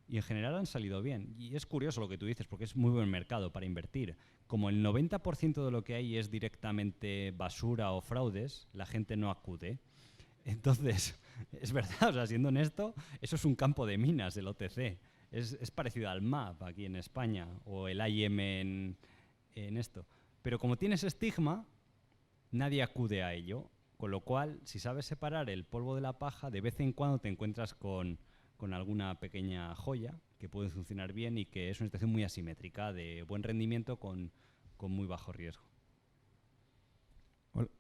y en general han salido bien. Y es curioso lo que tú dices, porque es muy buen mercado para invertir. Como el 90% de lo que hay es directamente basura o fraudes, la gente no acude. Entonces, es verdad, o sea, siendo honesto, eso es un campo de minas, el OTC. Es parecido al MAP aquí en España, o el IM en esto. Pero como tienes estigma, nadie acude a ello. Con lo cual, si sabes separar el polvo de la paja, de vez en cuando te encuentras con alguna pequeña joya que puede funcionar bien y que es una situación muy asimétrica, de buen rendimiento con muy bajo riesgo.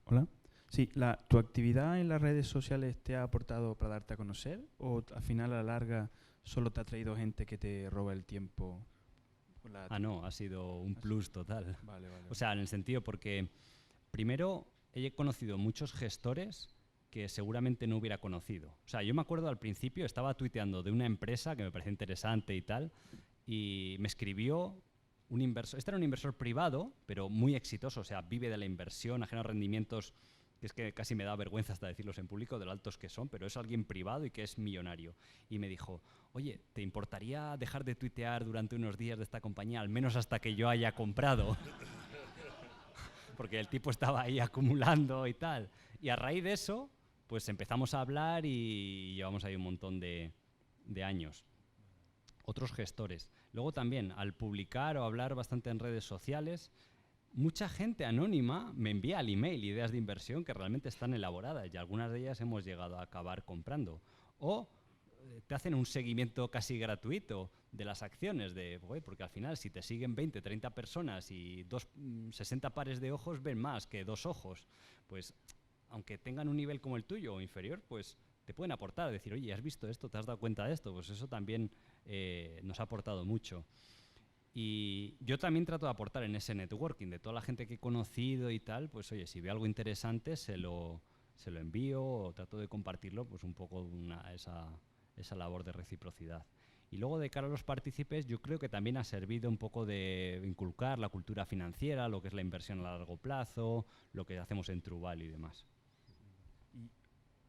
Hola. Sí, ¿tu actividad en las redes sociales te ha aportado para darte a conocer o al final a la larga solo te ha traído gente que te roba el tiempo? No, ha sido un plus total. Vale. O sea, en el sentido porque, primero, he conocido muchos gestores que seguramente no hubiera conocido. O sea, yo me acuerdo al principio, estaba tuiteando de una empresa que me parecía interesante y tal, y me escribió un inversor. Este era un inversor privado, pero muy exitoso, o sea, vive de la inversión, ha generado rendimientos que es que casi me da vergüenza hasta decirlos en público de lo altos que son, pero es alguien privado y que es millonario. Y me dijo, oye, ¿te importaría dejar de tuitear durante unos días de esta compañía, al menos hasta que yo haya comprado? Porque el tipo estaba ahí acumulando y tal. Y a raíz de eso, pues empezamos a hablar y llevamos ahí un montón de años. Otros gestores. Luego también, al publicar o hablar bastante en redes sociales, mucha gente anónima me envía al email ideas de inversión que realmente están elaboradas y algunas de ellas hemos llegado a acabar comprando. O te hacen un seguimiento casi gratuito de las acciones, porque al final si te siguen 20, 30 personas y 60 pares de ojos ven más que 2 ojos, pues aunque tengan un nivel como el tuyo o inferior, pues te pueden aportar, decir, oye, ¿has visto esto? ¿Te has dado cuenta de esto? Pues eso también nos ha aportado mucho. Y yo también trato de aportar en ese networking, de toda la gente que he conocido y tal, pues oye, si veo algo interesante se lo envío o trato de compartirlo, pues un poco esa labor de reciprocidad. Y luego de cara a los partícipes, yo creo que también ha servido un poco de inculcar la cultura financiera, lo que es la inversión a largo plazo, lo que hacemos en Truval y demás.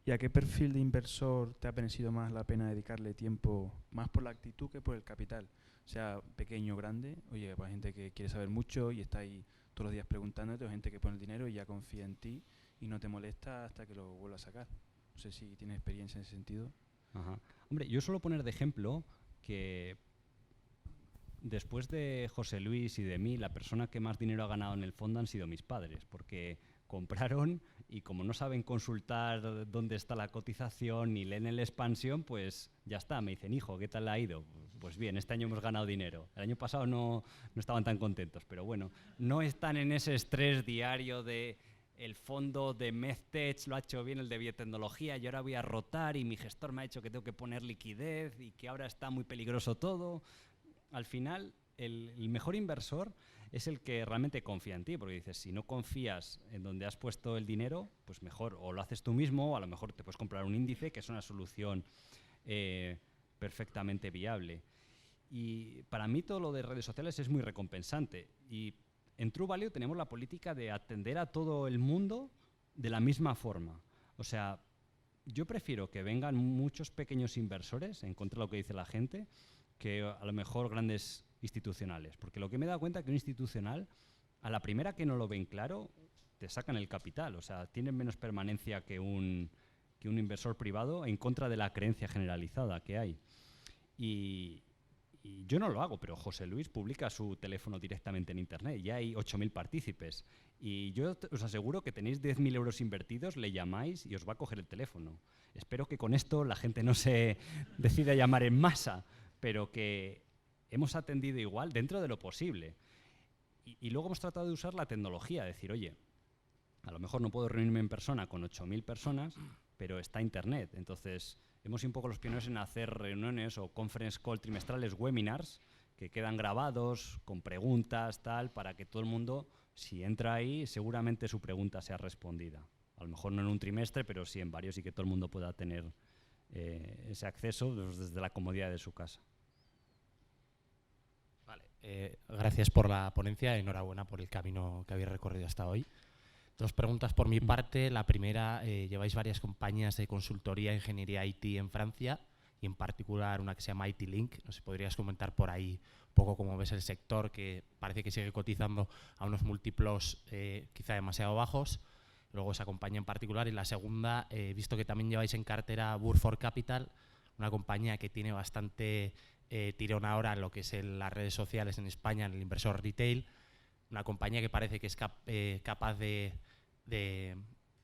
¿Y a qué perfil de inversor te ha parecido más la pena dedicarle tiempo, más por la actitud que por el capital? O sea, pequeño o grande, oye, pues gente que quiere saber mucho y está ahí todos los días preguntándote, o gente que pone el dinero y ya confía en ti y no te molesta hasta que lo vuelva a sacar. No sé si tienes experiencia en ese sentido. Ajá. Hombre, yo suelo poner de ejemplo que después de José Luis y de mí, la persona que más dinero ha ganado en el fondo han sido mis padres, porque compraron y como no saben consultar dónde está la cotización ni leen el expansión, pues ya está, me dicen, hijo, ¿qué tal ha ido? Pues bien, este año hemos ganado dinero. El año pasado no estaban tan contentos, pero bueno, no están en ese estrés diario de el fondo de MedTech lo ha hecho bien, el de biotecnología, y ahora voy a rotar y mi gestor me ha dicho que tengo que poner liquidez y que ahora está muy peligroso todo. Al final, el mejor inversor es el que realmente confía en ti, porque dices, si no confías en donde has puesto el dinero, pues mejor o lo haces tú mismo o a lo mejor te puedes comprar un índice, que es una solución perfectamente viable. Y para mí todo lo de redes sociales es muy recompensante. Y en True Value tenemos la política de atender a todo el mundo de la misma forma. O sea, yo prefiero que vengan muchos pequeños inversores, en contra de lo que dice la gente, que a lo mejor grandes institucionales. Porque lo que me he dado cuenta es que un institucional, a la primera que no lo ven claro, te sacan el capital. O sea, tienen menos permanencia que un inversor privado en contra de la creencia generalizada que hay. Y yo no lo hago, pero José Luis publica su teléfono directamente en Internet. Ya hay 8.000 partícipes. Y yo os aseguro que tenéis 10.000 euros invertidos, le llamáis y os va a coger el teléfono. Espero que con esto la gente no se decida a llamar en masa, pero que hemos atendido igual dentro de lo posible. Y luego hemos tratado de usar la tecnología, decir, oye, a lo mejor no puedo reunirme en persona con 8.000 personas, pero está Internet. Entonces, hemos sido un poco los pioneros en hacer reuniones o conference call trimestrales, webinars, que quedan grabados con preguntas, tal, para que todo el mundo, si entra ahí, seguramente su pregunta sea respondida. A lo mejor no en un trimestre, pero sí en varios y que todo el mundo pueda tener ese acceso desde la comodidad de su casa. Vale, gracias por la ponencia, enhorabuena por el camino que habéis recorrido hasta hoy. 2 preguntas por mi parte. La primera, lleváis varias compañías de consultoría e ingeniería IT en Francia y en particular una que se llama IT Link. No sé, ¿podrías comentar por ahí un poco cómo ves el sector, que parece que sigue cotizando a unos múltiplos quizá demasiado bajos? Luego esa compañía en particular. Y la segunda, he visto que también lleváis en cartera Burford Capital, una compañía que tiene bastante tirón ahora en lo que es las redes sociales en España, en el inversor retail. Una compañía que parece que es capaz de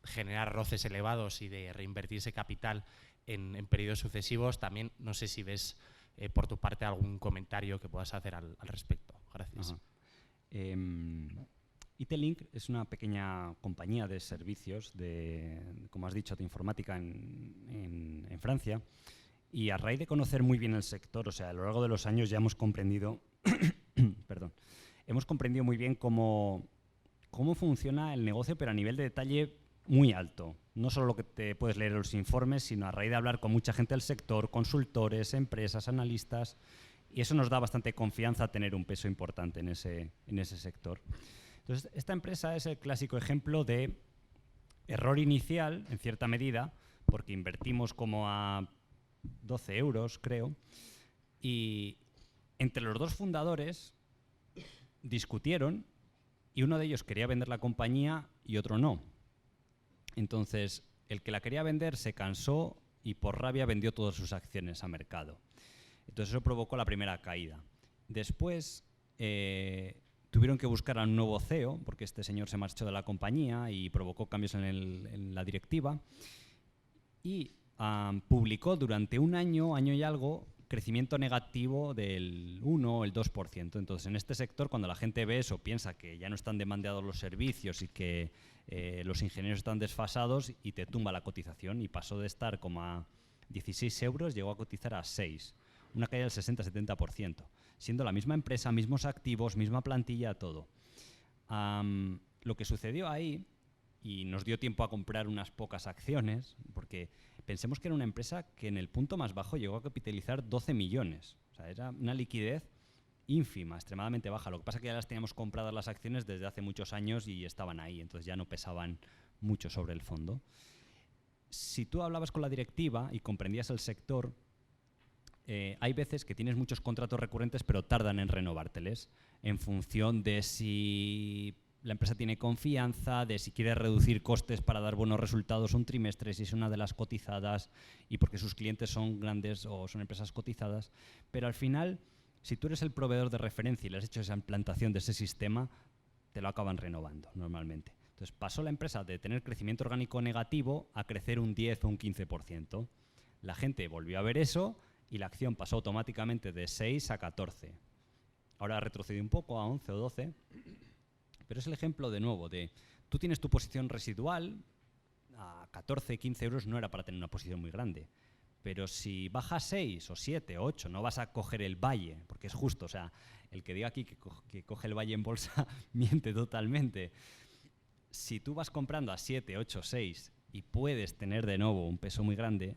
generar roces elevados y de reinvertir ese capital en periodos sucesivos. También no sé si ves por tu parte algún comentario que puedas hacer al respecto. Gracias. IT-Link es una pequeña compañía de servicios, como has dicho, de informática en Francia. Y a raíz de conocer muy bien el sector, o sea, a lo largo de los años ya hemos comprendido perdón, hemos comprendido muy bien cómo funciona el negocio, pero a nivel de detalle muy alto. No solo lo que te puedes leer en los informes, sino a raíz de hablar con mucha gente del sector, consultores, empresas, analistas, y eso nos da bastante confianza tener un peso importante en ese sector. Entonces, esta empresa es el clásico ejemplo de error inicial, en cierta medida, porque invertimos como a 12 euros, creo, y entre los 2 fundadores discutieron y uno de ellos quería vender la compañía y otro no. Entonces, el que la quería vender se cansó y por rabia vendió todas sus acciones a mercado. Entonces eso provocó la primera caída. Después tuvieron que buscar a un nuevo CEO porque este señor se marchó de la compañía y provocó cambios en la directiva. Y publicó durante un año y algo, crecimiento negativo del 1 o el 2%. Entonces, en este sector, cuando la gente ve eso, piensa que ya no están demandados los servicios y que los ingenieros están desfasados y te tumba la cotización. Y pasó de estar como a 16 euros, llegó a cotizar a 6. Una caída del 60-70%. Siendo la misma empresa, mismos activos, misma plantilla, todo. Lo que sucedió ahí, y nos dio tiempo a comprar unas pocas acciones, porque pensemos que era una empresa que en el punto más bajo llegó a capitalizar 12 millones. O sea, era una liquidez ínfima, extremadamente baja. Lo que pasa es que ya las teníamos compradas las acciones desde hace muchos años y estaban ahí, entonces ya no pesaban mucho sobre el fondo. Si tú hablabas con la directiva y comprendías el sector, hay veces que tienes muchos contratos recurrentes pero tardan en renovárteles en función de si la empresa tiene confianza, de si quiere reducir costes para dar buenos resultados un trimestre, si es una de las cotizadas y porque sus clientes son grandes o son empresas cotizadas. Pero al final, si tú eres el proveedor de referencia y le has hecho esa implantación de ese sistema, te lo acaban renovando normalmente. Entonces pasó la empresa de tener crecimiento orgánico negativo a crecer un 10 o un 15%. La gente volvió a ver eso y la acción pasó automáticamente de 6 a 14. Ahora ha retrocedido un poco a 11 o 12. Pero es el ejemplo, de nuevo, de tú tienes tu posición residual, a 14, 15 euros no era para tener una posición muy grande. Pero si baja 6 o 7 o 8, no vas a coger el valle, porque es justo. O sea, el que diga aquí que coge el valle en bolsa miente totalmente. Si tú vas comprando a 7, 8, 6 y puedes tener de nuevo un peso muy grande,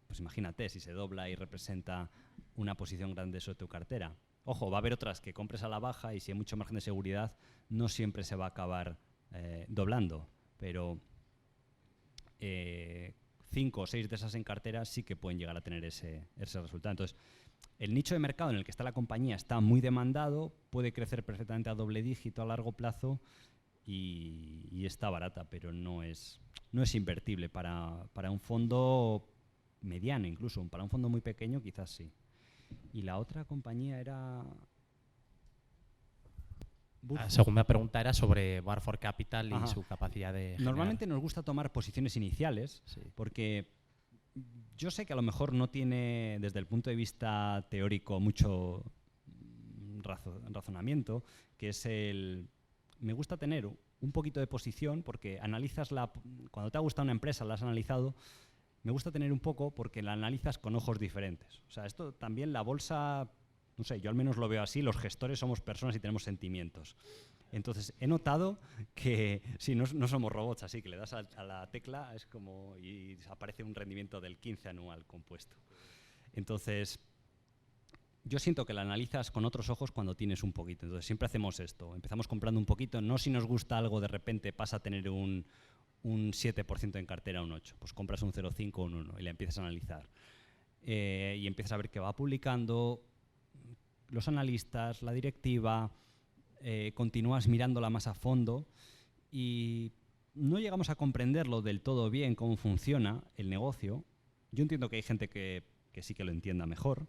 pues imagínate si se dobla y representa una posición grande sobre tu cartera. Ojo, va a haber otras que compres a la baja y si hay mucho margen de seguridad, no siempre se va a acabar doblando, pero 5 o 6 de esas en cartera sí que pueden llegar a tener ese resultado. Entonces, el nicho de mercado en el que está la compañía está muy demandado, puede crecer perfectamente a doble dígito a largo plazo y está barata, pero no es invertible para un fondo mediano, incluso para un fondo muy pequeño quizás sí. Y la otra compañía era... La segunda pregunta era sobre Bar4 Capital y Ajá. su capacidad de Normalmente nos gusta tomar posiciones iniciales, Sí. porque yo sé que a lo mejor no tiene, desde el punto de vista teórico, mucho razonamiento, que es me gusta tener un poquito de posición, porque analizas cuando te ha gustado una empresa, la has analizado, me gusta tener un poco porque la analizas con ojos diferentes. O sea, esto también la bolsa, no sé, yo al menos lo veo así, los gestores somos personas y tenemos sentimientos. Entonces, he notado que sí, no somos robots, así que le das a la tecla es como y aparece un rendimiento del 15 anual compuesto. Entonces, yo siento que la analizas con otros ojos cuando tienes un poquito. Entonces, siempre hacemos esto. Empezamos comprando un poquito, no si nos gusta algo, de repente pasa a tener un 7% en cartera, un 8%. Pues compras un 0,5 o un 1 y la empiezas a analizar. Y empiezas a ver qué va publicando los analistas, la directiva, continúas mirándola más a fondo y no llegamos a comprenderlo del todo bien cómo funciona el negocio. Yo entiendo que hay gente que sí que lo entienda mejor,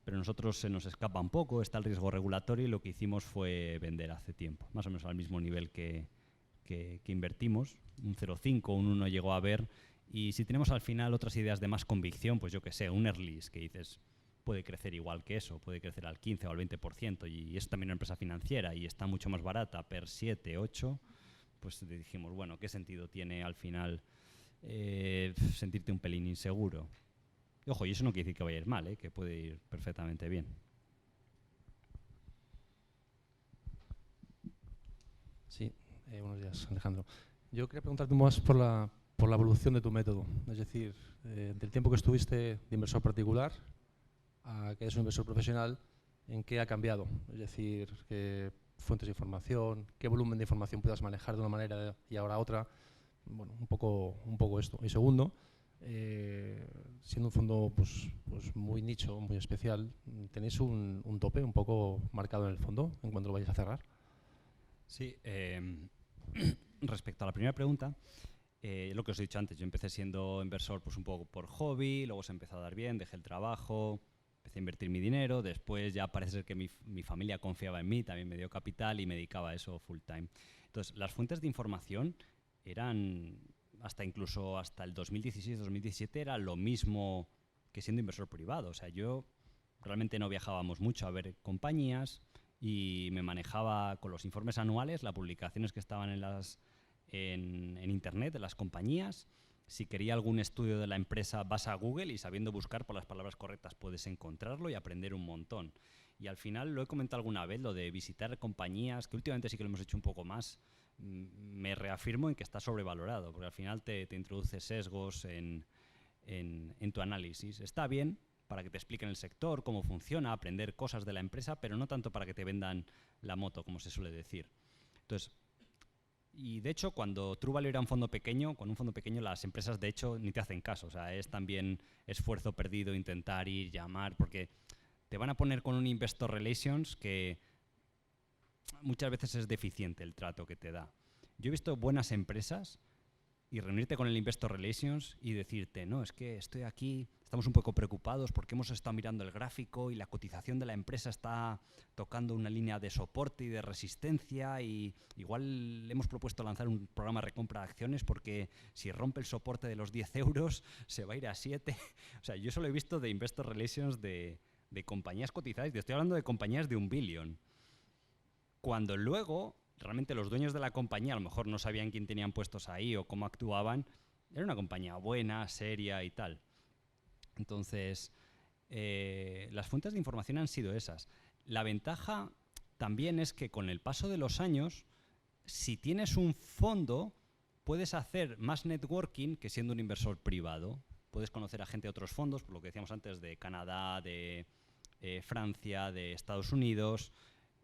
pero a nosotros se nos escapa un poco, está el riesgo regulatorio y lo que hicimos fue vender hace tiempo, más o menos al mismo nivel que invertimos, un 0,5, un 1 llegó a ver, y si tenemos al final otras ideas de más convicción, pues yo que sé, un Earlys que dices puede crecer igual que eso, puede crecer al 15 o al 20%, y es también una empresa financiera y está mucho más barata, per 7, 8, pues dijimos, bueno, ¿qué sentido tiene al final sentirte un pelín inseguro? Y, ojo, y eso no quiere decir que vaya a ir mal, que puede ir perfectamente bien. Sí, buenos días, Alejandro. Yo quería preguntarte más por la evolución de tu método. Es decir, del tiempo que estuviste de inversor particular a que eres un inversor profesional, ¿en qué ha cambiado? Es decir, ¿qué fuentes de información, qué volumen de información puedas manejar de una manera y ahora otra? Bueno, un poco esto. Y segundo, siendo un fondo pues muy nicho, muy especial, ¿tenéis un tope un poco marcado en el fondo en cuanto lo vayáis a cerrar? Sí, respecto a la primera pregunta, lo que os he dicho antes, yo empecé siendo inversor pues un poco por hobby, luego se empezó a dar bien, dejé el trabajo, empecé a invertir mi dinero, después ya parece ser que mi familia confiaba en mí, también me dio capital y me dedicaba a eso full time. Entonces, las fuentes de información eran incluso hasta el 2016-2017 era lo mismo que siendo inversor privado. O sea, yo realmente no viajábamos mucho a ver compañías y me manejaba con los informes anuales, las publicaciones que estaban en Internet de las compañías. Si quería algún estudio de la empresa, vas a Google y sabiendo buscar por las palabras correctas puedes encontrarlo y aprender un montón. Y al final, lo he comentado alguna vez, lo de visitar compañías, que últimamente sí que lo hemos hecho un poco más, me reafirmo en que está sobrevalorado, porque al final te introduce sesgos en tu análisis. Está bien para que te expliquen el sector, cómo funciona, aprender cosas de la empresa, pero no tanto para que te vendan la moto, como se suele decir. Entonces, y de hecho, cuando True Value era un fondo pequeño, con un fondo pequeño las empresas de hecho ni te hacen caso. O sea, es también esfuerzo perdido intentar ir, llamar, porque te van a poner con un Investor Relations que muchas veces es deficiente el trato que te da. Yo he visto buenas empresas y reunirte con el Investor Relations y decirte, no, es que estoy aquí, estamos un poco preocupados porque hemos estado mirando el gráfico y la cotización de la empresa está tocando una línea de soporte y de resistencia y igual hemos propuesto lanzar un programa de recompra de acciones porque si rompe el soporte de los 10 euros se va a ir a 7. O sea, yo solo he visto de Investor Relations de compañías cotizadas, y estoy hablando de compañías de $1 billón. Cuando luego realmente los dueños de la compañía a lo mejor no sabían quién tenían puestos ahí o cómo actuaban, era una compañía buena, seria y tal. Entonces, las fuentes de información han sido esas. La ventaja también es que con el paso de los años, si tienes un fondo, puedes hacer más networking que siendo un inversor privado. Puedes conocer a gente de otros fondos, por lo que decíamos antes, de Canadá, de Francia, de Estados Unidos,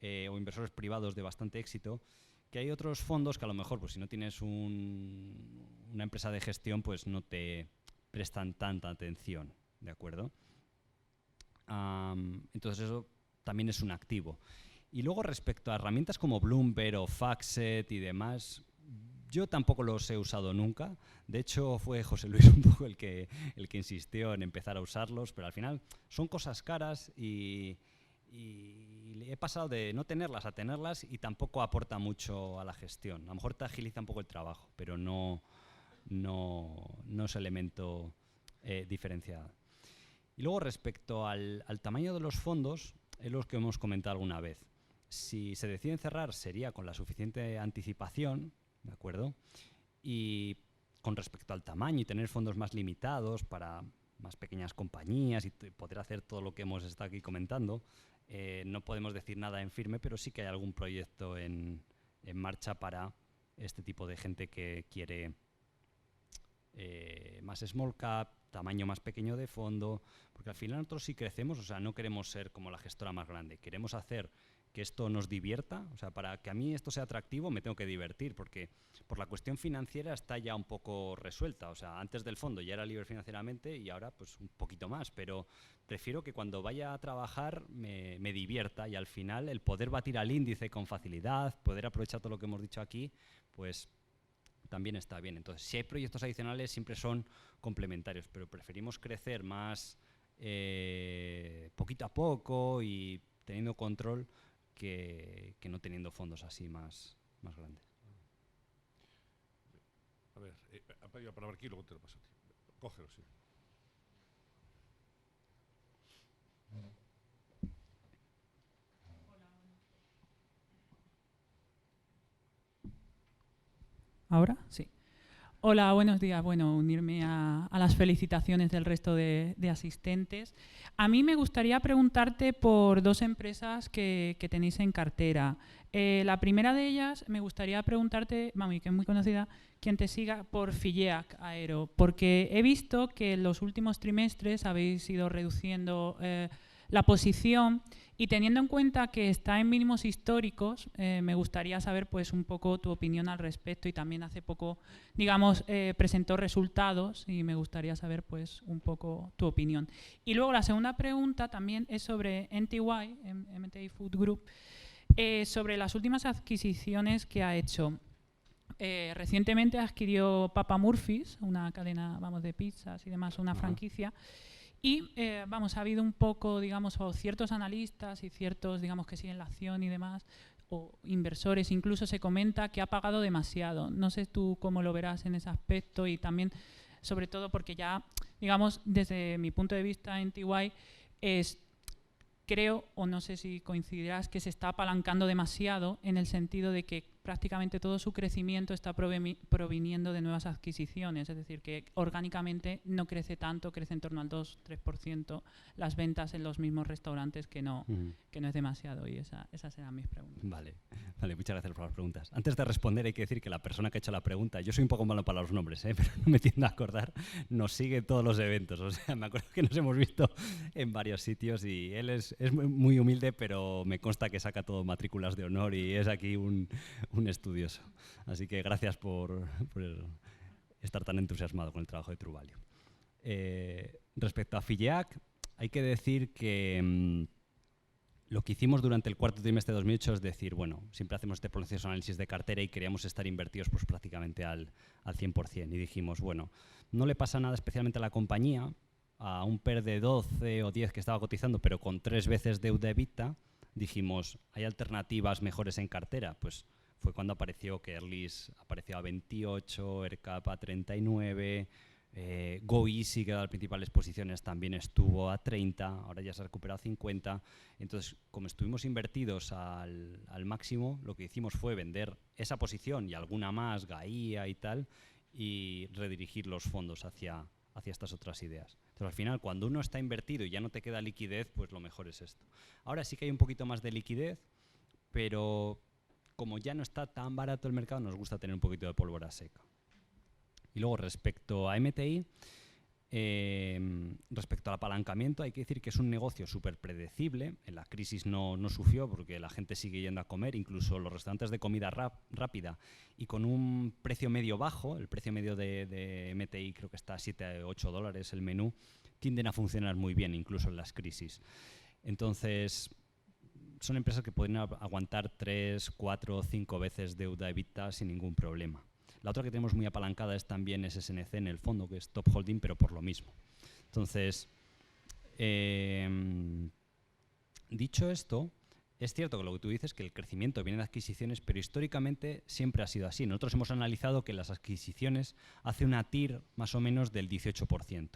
o inversores privados de bastante éxito, que hay otros fondos que a lo mejor, pues si no tienes una empresa de gestión, pues no te prestan tanta atención, ¿de acuerdo? Entonces eso también es un activo. Y luego respecto a herramientas como Bloomberg o Factset y demás, yo tampoco los he usado nunca. De hecho, fue José Luis un poco el que insistió en empezar a usarlos, pero al final son cosas caras y he pasado de no tenerlas a tenerlas y tampoco aporta mucho a la gestión. A lo mejor te agiliza un poco el trabajo, pero no es elemento diferenciado. Y luego respecto al tamaño de los fondos, es lo que hemos comentado alguna vez. Si se deciden cerrar sería con la suficiente anticipación, ¿de acuerdo? Y con respecto al tamaño y tener fondos más limitados para más pequeñas compañías y poder hacer todo lo que hemos estado aquí comentando, no podemos decir nada en firme, pero sí que hay algún proyecto en marcha para este tipo de gente que quiere más small cap, tamaño más pequeño de fondo, porque al final nosotros sí crecemos, o sea, no queremos ser como la gestora más grande, queremos hacer que esto nos divierta, o sea, para que a mí esto sea atractivo me tengo que divertir, porque por la cuestión financiera está ya un poco resuelta, o sea, antes del fondo ya era libre financieramente y ahora pues un poquito más, pero prefiero que cuando vaya a trabajar me divierta y al final el poder batir al índice con facilidad, poder aprovechar todo lo que hemos dicho aquí, pues también está bien. Entonces, si hay proyectos adicionales siempre son complementarios, pero preferimos crecer más poquito a poco y teniendo control que no teniendo fondos así más grandes. A ver, ha pedido para aquí y luego te lo paso a ti. Cógelo, sí. ¿Ahora? Sí. Hola, buenos días. Bueno, unirme a las felicitaciones del resto de asistentes. A mí me gustaría preguntarte por dos empresas que tenéis en cartera. La primera de ellas, me gustaría preguntarte, y que es muy conocida, quien te siga, por Figeac Aero, porque he visto que en los últimos trimestres habéis ido reduciendo la posición y teniendo en cuenta que está en mínimos históricos, me gustaría saber pues un poco tu opinión al respecto y también hace poco, digamos, presentó resultados y me gustaría saber pues un poco tu opinión. Y luego la segunda pregunta también es sobre NTY, MTI Food Group, sobre las últimas adquisiciones que ha hecho. Recientemente adquirió Papa Murphy's, una cadena, vamos, de pizzas y demás, una franquicia. Y, ha habido un poco, digamos, o ciertos analistas y ciertos, digamos, que siguen la acción y demás, o inversores incluso se comenta que ha pagado demasiado. No sé tú cómo lo verás en ese aspecto y también, sobre todo porque ya, digamos, desde mi punto de vista en TY, creo, o no sé si coincidirás, que se está apalancando demasiado en el sentido de que prácticamente todo su crecimiento está proviniendo de nuevas adquisiciones, es decir, que orgánicamente no crece tanto, crece en torno al 2-3% las ventas en los mismos restaurantes, que no es demasiado, y esas eran mis preguntas. Vale, muchas gracias por las preguntas. Antes de responder hay que decir que la persona que ha hecho la pregunta, yo soy un poco malo para los nombres, pero no me tiendo a acordar, nos sigue en todos los eventos, o sea, me acuerdo que nos hemos visto en varios sitios y él es muy humilde, pero me consta que saca todo matrículas de honor y es aquí un estudioso. Así que gracias por estar tan entusiasmado con el trabajo de True Value. Respecto a Figeac, hay que decir que lo que hicimos durante el cuarto trimestre de 2008 es decir, bueno, siempre hacemos este proceso de análisis de cartera y queríamos estar invertidos pues, prácticamente al 100%. Y dijimos, bueno, no le pasa nada especialmente a la compañía, a un PER de 12 o 10 que estaba cotizando, pero con 3 veces deuda EBITDA, dijimos, ¿hay alternativas mejores en cartera? Pues fue cuando apareció que Earlys apareció a 28, ERCAP a 39, GoEasy, que era las principales posiciones, también estuvo a 30, ahora ya se ha recuperado a 50. Entonces, como estuvimos invertidos al máximo, lo que hicimos fue vender esa posición y alguna más, Gaia y tal, y redirigir los fondos hacia estas otras ideas. Entonces, al final, cuando uno está invertido y ya no te queda liquidez, pues lo mejor es esto. Ahora sí que hay un poquito más de liquidez, pero como ya no está tan barato el mercado, nos gusta tener un poquito de pólvora seca. Y luego, respecto a MTI, respecto al apalancamiento, hay que decir que es un negocio súper predecible. En la crisis no sufrió porque la gente sigue yendo a comer, incluso los restaurantes de comida rápida y con un precio medio bajo, el precio medio de MTI creo que está a 7 o 8 dólares el menú, tienden a funcionar muy bien incluso en las crisis. Entonces, son empresas que pueden aguantar 3, 4, 5 veces deuda EBITDA sin ningún problema. La otra que tenemos muy apalancada es también SSNC en el fondo, que es Top Holding, pero por lo mismo. Entonces, dicho esto, es cierto que lo que tú dices, que el crecimiento viene de adquisiciones, pero históricamente siempre ha sido así. Nosotros hemos analizado que las adquisiciones hace una TIR más o menos del 18%.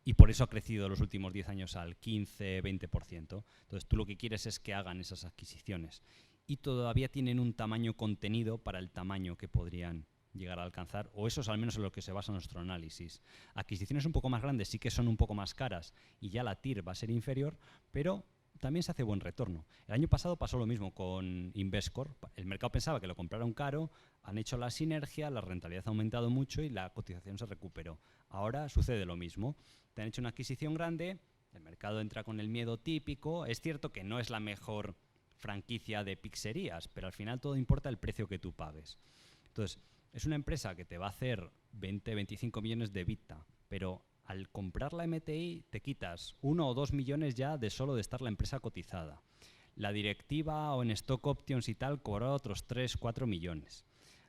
Y por eso ha crecido los últimos 10 años al 15-20%. Entonces, tú lo que quieres es que hagan esas adquisiciones. Y todavía tienen un tamaño contenido para el tamaño que podrían llegar a alcanzar, o eso es al menos en lo que se basa nuestro análisis. Adquisiciones un poco más grandes sí que son un poco más caras y ya la TIR va a ser inferior, pero también se hace buen retorno. El año pasado pasó lo mismo con Investcorp. El mercado pensaba que lo compraron caro, han hecho la sinergia, la rentabilidad ha aumentado mucho y la cotización se recuperó. Ahora sucede lo mismo. Te han hecho una adquisición grande, el mercado entra con el miedo típico. Es cierto que no es la mejor franquicia de pizzerías, pero al final todo importa el precio que tú pagues. Entonces, es una empresa que te va a hacer 20-25 millones de EBITDA, pero al comprar la MTI te quitas 1 o 2 millones ya de solo de estar la empresa cotizada. La directiva o en stock options y tal cobra otros 3-4 millones.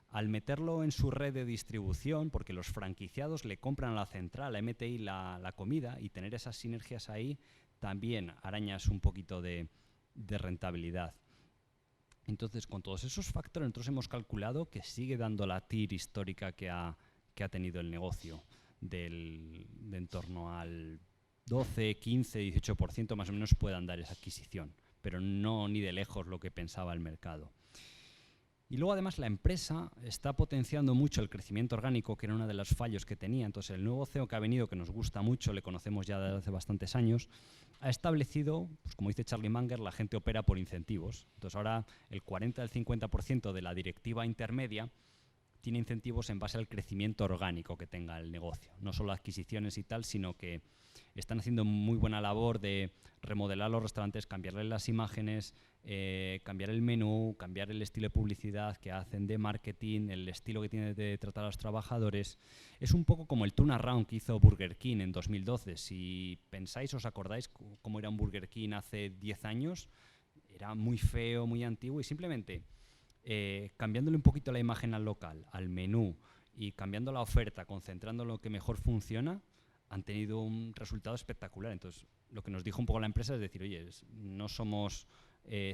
Al meterlo en su red de distribución, porque los franquiciados le compran a la central, a MTI, la comida, y tener esas sinergias ahí, también arañas un poquito de rentabilidad. Entonces, con todos esos factores, nosotros hemos calculado que sigue dando la TIR histórica que ha tenido el negocio, de en torno al 12, 15, 18% más o menos puedan dar esa adquisición, pero no ni de lejos lo que pensaba el mercado. Y luego, además, la empresa está potenciando mucho el crecimiento orgánico, que era uno de los fallos que tenía. Entonces, el nuevo CEO que ha venido, que nos gusta mucho, le conocemos ya desde hace bastantes años, ha establecido, pues como dice Charlie Munger, la gente opera por incentivos. Entonces, ahora el 40 al 50% de la directiva intermedia tiene incentivos en base al crecimiento orgánico que tenga el negocio. No solo adquisiciones y tal, sino que están haciendo muy buena labor de remodelar los restaurantes, cambiarle las imágenes, cambiar el menú, cambiar el estilo de publicidad que hacen de marketing, el estilo que tiene de tratar a los trabajadores. Es un poco como el turnaround que hizo Burger King en 2012. Si pensáis, os acordáis cómo era un Burger King hace 10 años, era muy feo, muy antiguo, y simplemente cambiándole un poquito la imagen al local, al menú, y cambiando la oferta, concentrando en lo que mejor funciona, han tenido un resultado espectacular. Entonces, lo que nos dijo un poco la empresa es decir, oye, no somos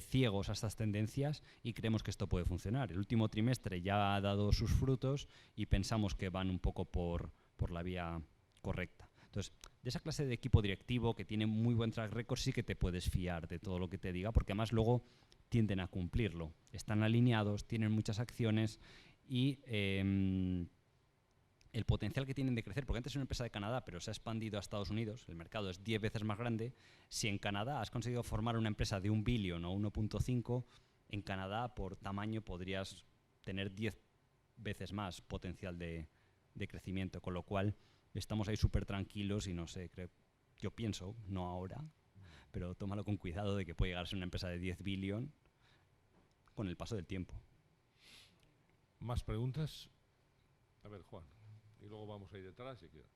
ciegos a estas tendencias y creemos que esto puede funcionar. El último trimestre ya ha dado sus frutos y pensamos que van un poco por la vía correcta. Entonces, de esa clase de equipo directivo que tiene muy buen track record sí que te puedes fiar de todo lo que te diga, porque además luego tienden a cumplirlo. Están alineados, tienen muchas acciones y el potencial que tienen de crecer, porque antes era una empresa de Canadá, pero se ha expandido a Estados Unidos, el mercado es 10 veces más grande. Si en Canadá has conseguido formar una empresa de 1 billón o 1.5, en Canadá por tamaño podrías tener 10 veces más potencial de crecimiento, con lo cual estamos ahí súper tranquilos y no sé, yo pienso, no ahora, pero tómalo con cuidado de que puede llegar a ser una empresa de 10 billón con el paso del tiempo. ¿Más preguntas? A ver, Juan. Y luego vamos ahí detrás. Si quieres.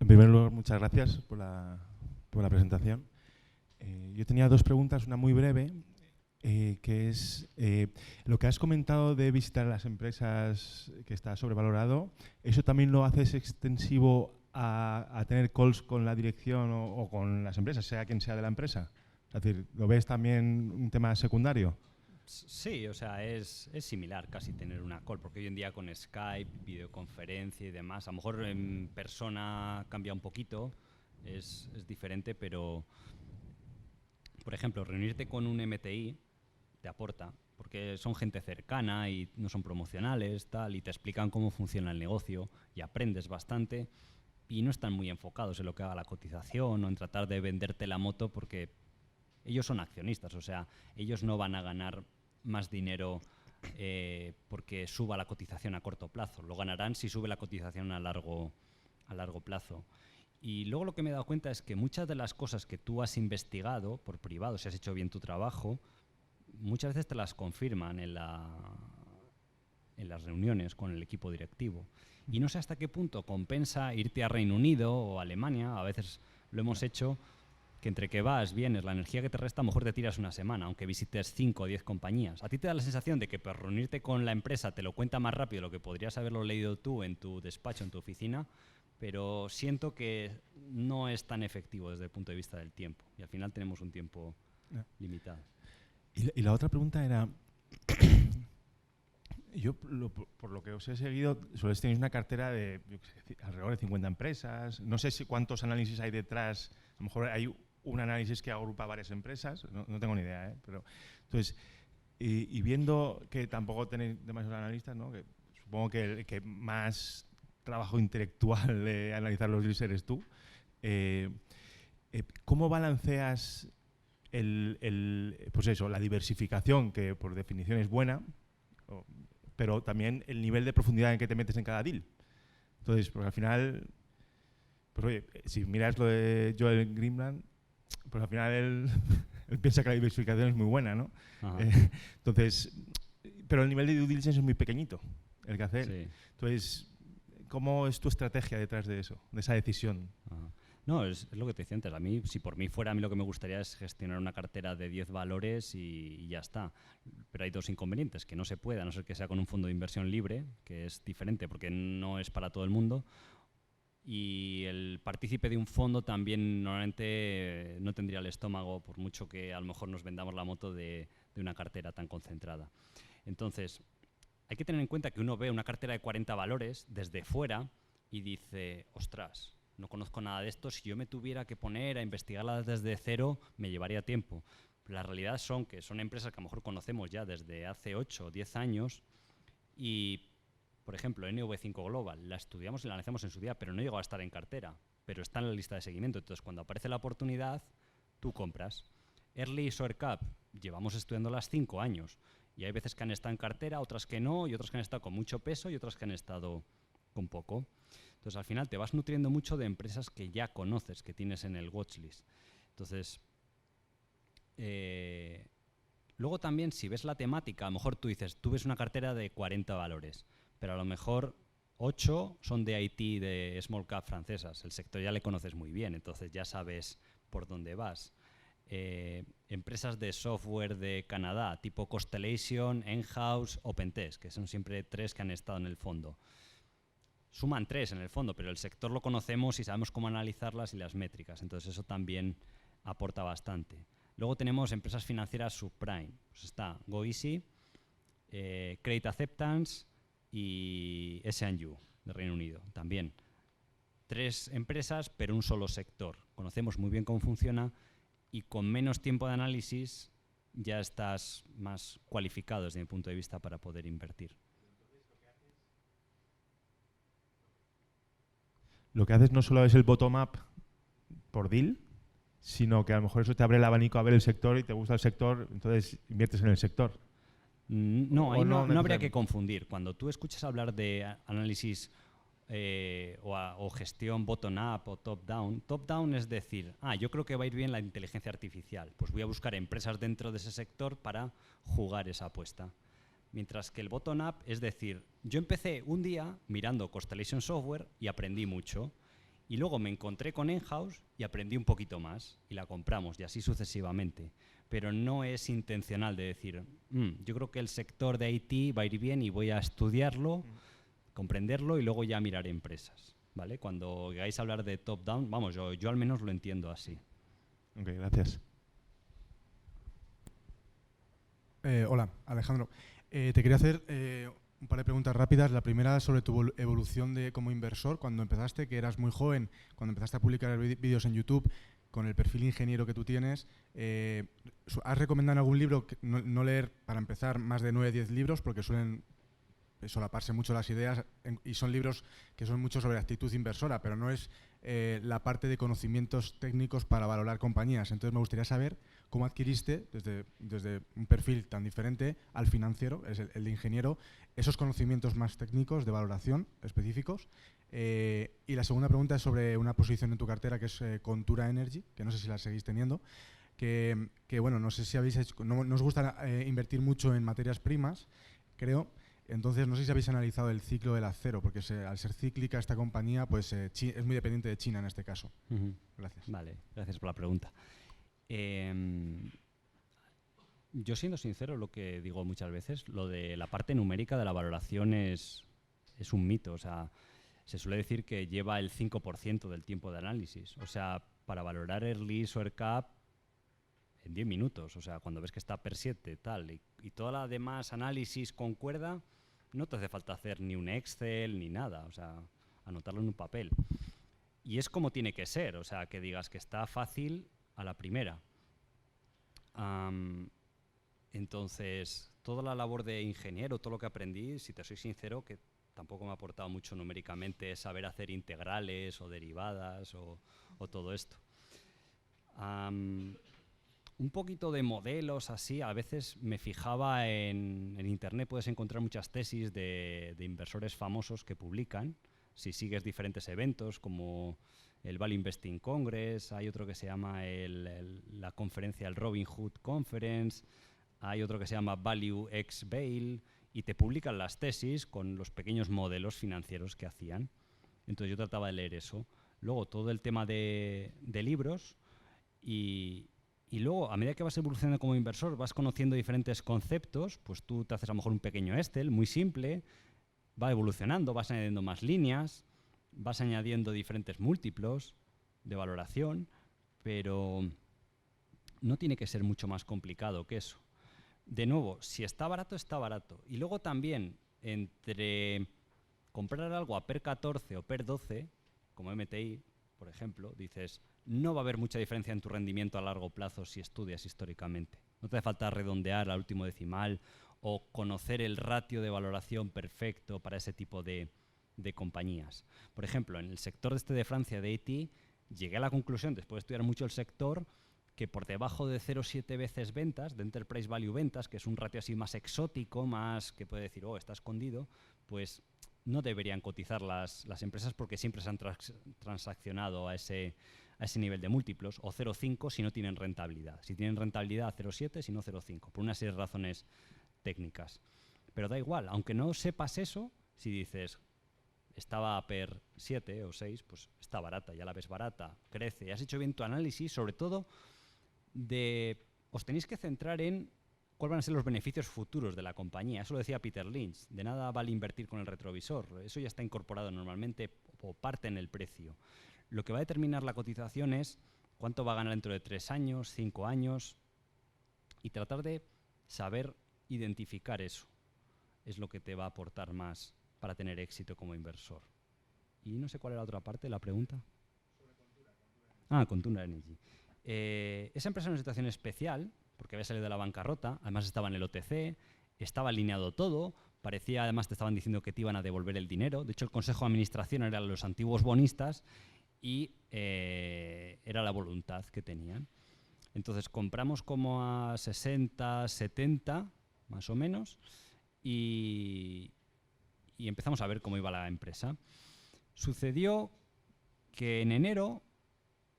En primer lugar, muchas gracias por la presentación. Yo tenía 2 preguntas, una muy breve, que es lo que has comentado de visitar las empresas que está sobrevalorado, ¿eso también lo haces extensivo a tener calls con la dirección o con las empresas, sea quien sea de la empresa? Es decir, ¿lo ves también un tema secundario? Sí, o sea, es similar casi tener una call, porque hoy en día con Skype, videoconferencia y demás, a lo mejor en persona cambia un poquito, es diferente, pero, por ejemplo, reunirte con un MTI te aporta, porque son gente cercana y no son promocionales, tal, y te explican cómo funciona el negocio y aprendes bastante y no están muy enfocados en lo que haga la cotización o en tratar de venderte la moto, porque ellos son accionistas, o sea, ellos no van a ganar más dinero porque suba la cotización a corto plazo. Lo ganarán si sube la cotización a largo plazo. Y luego lo que me he dado cuenta es que muchas de las cosas que tú has investigado por privado, si has hecho bien tu trabajo, muchas veces te las confirman en las reuniones con el equipo directivo. Y no sé hasta qué punto compensa irte a Reino Unido o a Alemania, a veces lo hemos hecho, que entre que vas, vienes, la energía que te resta, a lo mejor te tiras una semana, aunque visites 5 o 10 compañías. A ti te da la sensación de que por reunirte con la empresa te lo cuenta más rápido de lo que podrías haberlo leído tú en tu despacho, en tu oficina, pero siento que no es tan efectivo desde el punto de vista del tiempo. Y al final tenemos un tiempo limitado. Y la otra pregunta era, yo por lo que os he seguido, soléis tener una cartera de alrededor de 50 empresas, no sé cuántos análisis hay detrás, a lo mejor hay un análisis que agrupa varias empresas, no tengo ni idea, pero entonces, y viendo que tampoco tenéis demasiados analistas, ¿no? Que supongo que el que más trabajo intelectual de analizar los deals eres tú, ¿cómo balanceas pues eso, la diversificación, que por definición es buena, pero también el nivel de profundidad en que te metes en cada deal? Entonces, porque al final, pues oye, si miras lo de Joel Greenblatt, pues al final él piensa que la diversificación es muy buena, ¿no? Entonces, pero el nivel de due diligence es muy pequeñito, el que hace él. Sí. Entonces, ¿cómo es tu estrategia detrás de eso, de esa decisión? No, es lo que te decía antes. A mí, si por mí fuera, a mí lo que me gustaría es gestionar una cartera de 10 valores y ya está. Pero hay 2 inconvenientes, que no se puede, a no ser que sea con un fondo de inversión libre, que es diferente porque no es para todo el mundo. Y el partícipe de un fondo también normalmente no tendría el estómago, por mucho que a lo mejor nos vendamos la moto de una cartera tan concentrada. Entonces, hay que tener en cuenta que uno ve una cartera de 40 valores desde fuera y dice, ostras, no conozco nada de esto, si yo me tuviera que poner a investigarlas desde cero, me llevaría tiempo. Pero la realidad son que son empresas que a lo mejor conocemos ya desde hace 8 o 10 años y, por ejemplo, NV5 Global, la estudiamos y la analizamos en su día, pero no llegó a estar en cartera, pero está en la lista de seguimiento. Entonces, cuando aparece la oportunidad, tú compras. Early y SoarCap, llevamos estudiándolas 5 años y hay veces que han estado en cartera, otras que no, y otras que han estado con mucho peso y otras que han estado con poco. Entonces, al final te vas nutriendo mucho de empresas que ya conoces, que tienes en el watchlist. Entonces, luego también, si ves la temática, a lo mejor tú dices, tú ves una cartera de 40 valores, pero a lo mejor 8 son de IT, de small cap francesas. El sector ya le conoces muy bien, entonces ya sabes por dónde vas. Empresas de software de Canadá, tipo Constellation, Enhouse, OpenText, que son siempre 3 que han estado en el fondo. Suman 3 en el fondo, pero el sector lo conocemos y sabemos cómo analizarlas y las métricas. Entonces eso también aporta bastante. Luego tenemos empresas financieras subprime. Pues está GoEasy, Credit Acceptance y S&U de Reino Unido. También 3 empresas, pero un solo sector. Conocemos muy bien cómo funciona y con menos tiempo de análisis ya estás más cualificado desde mi punto de vista para poder invertir. Lo que haces no solo es el bottom-up por deal, sino que a lo mejor eso te abre el abanico a ver el sector y te gusta el sector, entonces inviertes en el sector. No, ahí O no habría necesariamente. que confundir. Cuando tú escuchas hablar de análisis o gestión bottom-up o top-down es decir, yo creo que va a ir bien la inteligencia artificial, pues voy a buscar empresas dentro de ese sector para jugar esa apuesta. Mientras que el bottom-up es decir, yo empecé un día mirando Constellation Software y aprendí mucho, y luego me encontré con Enhouse y aprendí un poquito más, y la compramos, y así sucesivamente. Pero no es intencional de decir, yo creo que el sector de IT va a ir bien y voy a estudiarlo, comprenderlo y luego ya mirar empresas, ¿vale? Cuando oigáis hablar de top-down, vamos, yo al menos lo entiendo así. Ok, gracias. Hola, Alejandro. Te quería hacer un par de preguntas rápidas. La primera sobre tu evolución como inversor, cuando empezaste, que eras muy joven, cuando empezaste a publicar vídeos en YouTube, con el perfil ingeniero que tú tienes, ¿has recomendado en algún libro no leer, para empezar, más de 9 o 10 libros? Porque suelen solaparse mucho las ideas y son libros que son mucho sobre actitud inversora, pero no es la parte de conocimientos técnicos para valorar compañías. Entonces me gustaría saber cómo adquiriste desde un perfil tan diferente al financiero, es el de ingeniero, esos conocimientos más técnicos de valoración específicos. Y la segunda pregunta es sobre una posición en tu cartera que es Contura Energy, que no sé si la seguís teniendo, que bueno, no sé si habéis hecho, no os gusta invertir mucho en materias primas, creo. Entonces, no sé si habéis analizado el ciclo del acero, porque al ser cíclica esta compañía, pues es muy dependiente de China en este caso. Gracias. Vale, gracias por la pregunta. Yo, siendo sincero, lo que digo muchas veces, lo de la parte numérica de la valoración es un mito. O sea, se suele decir que lleva el 5% del tiempo de análisis. O sea, para valorar ERLIS o ERCAP en 10 minutos. O sea, cuando ves que está per 7, tal, y toda la demás análisis concuerda, no te hace falta hacer ni un Excel ni nada, o sea, anotarlo en un papel. Y es como tiene que ser, o sea, que digas que está fácil a la primera. Entonces, toda la labor de ingeniero, todo lo que aprendí, si te soy sincero, que tampoco me ha aportado mucho numéricamente saber hacer integrales o derivadas o todo esto. Un poquito de modelos así, a veces me fijaba en internet, puedes encontrar muchas tesis de inversores famosos que publican, si sigues diferentes eventos como el Value Investing Congress, hay otro que se llama la conferencia, el Robin Hood Conference, hay otro que se llama Value X Bail, y te publican las tesis con los pequeños modelos financieros que hacían. Entonces yo trataba de leer eso. Luego todo el tema de libros y luego, a medida que vas evolucionando como inversor, vas conociendo diferentes conceptos, pues tú te haces a lo mejor un pequeño Excel, muy simple, va evolucionando, vas añadiendo más líneas, vas añadiendo diferentes múltiplos de valoración, pero no tiene que ser mucho más complicado que eso. De nuevo, si está barato, está barato. Y luego también, entre comprar algo a PER 14 o PER 12, como MTI, por ejemplo, dices, no va a haber mucha diferencia en tu rendimiento a largo plazo si estudias históricamente. No te hace falta redondear al último decimal o conocer el ratio de valoración perfecto para ese tipo de compañías. Por ejemplo, en el sector de Francia de IT, llegué a la conclusión, después de estudiar mucho el sector, que por debajo de 0,7 veces ventas, de Enterprise Value ventas, que es un ratio así más exótico, más que puede decir, está escondido, pues no deberían cotizar las empresas porque siempre se han transaccionado a ese nivel de múltiplos, o 0,5 si no tienen rentabilidad. Si tienen rentabilidad, 0,7, si no 0,5, por una serie de razones técnicas. Pero da igual, aunque no sepas eso, si dices, estaba PER 7 o 6, pues está barata, ya la ves barata, crece, has hecho bien tu análisis, sobre todo os tenéis que centrar en cuáles van a ser los beneficios futuros de la compañía. Eso lo decía Peter Lynch, de nada vale invertir con el retrovisor, eso ya está incorporado normalmente o parte en el precio. Lo que va a determinar la cotización es cuánto va a ganar dentro de 3 años, 5 años, y tratar de saber identificar eso. Es lo que te va a aportar más para tener éxito como inversor. Y no sé cuál era la otra parte de la pregunta. Contura Energy. Esa empresa en una situación especial, porque había salido de la bancarrota, además estaba en el OTC, estaba alineado todo, parecía, además te estaban diciendo que te iban a devolver el dinero. De hecho, el consejo de administración eran los antiguos bonistas y era la voluntad que tenían. Entonces compramos como a 60, 70, más o menos, y empezamos a ver cómo iba la empresa. Sucedió que en enero,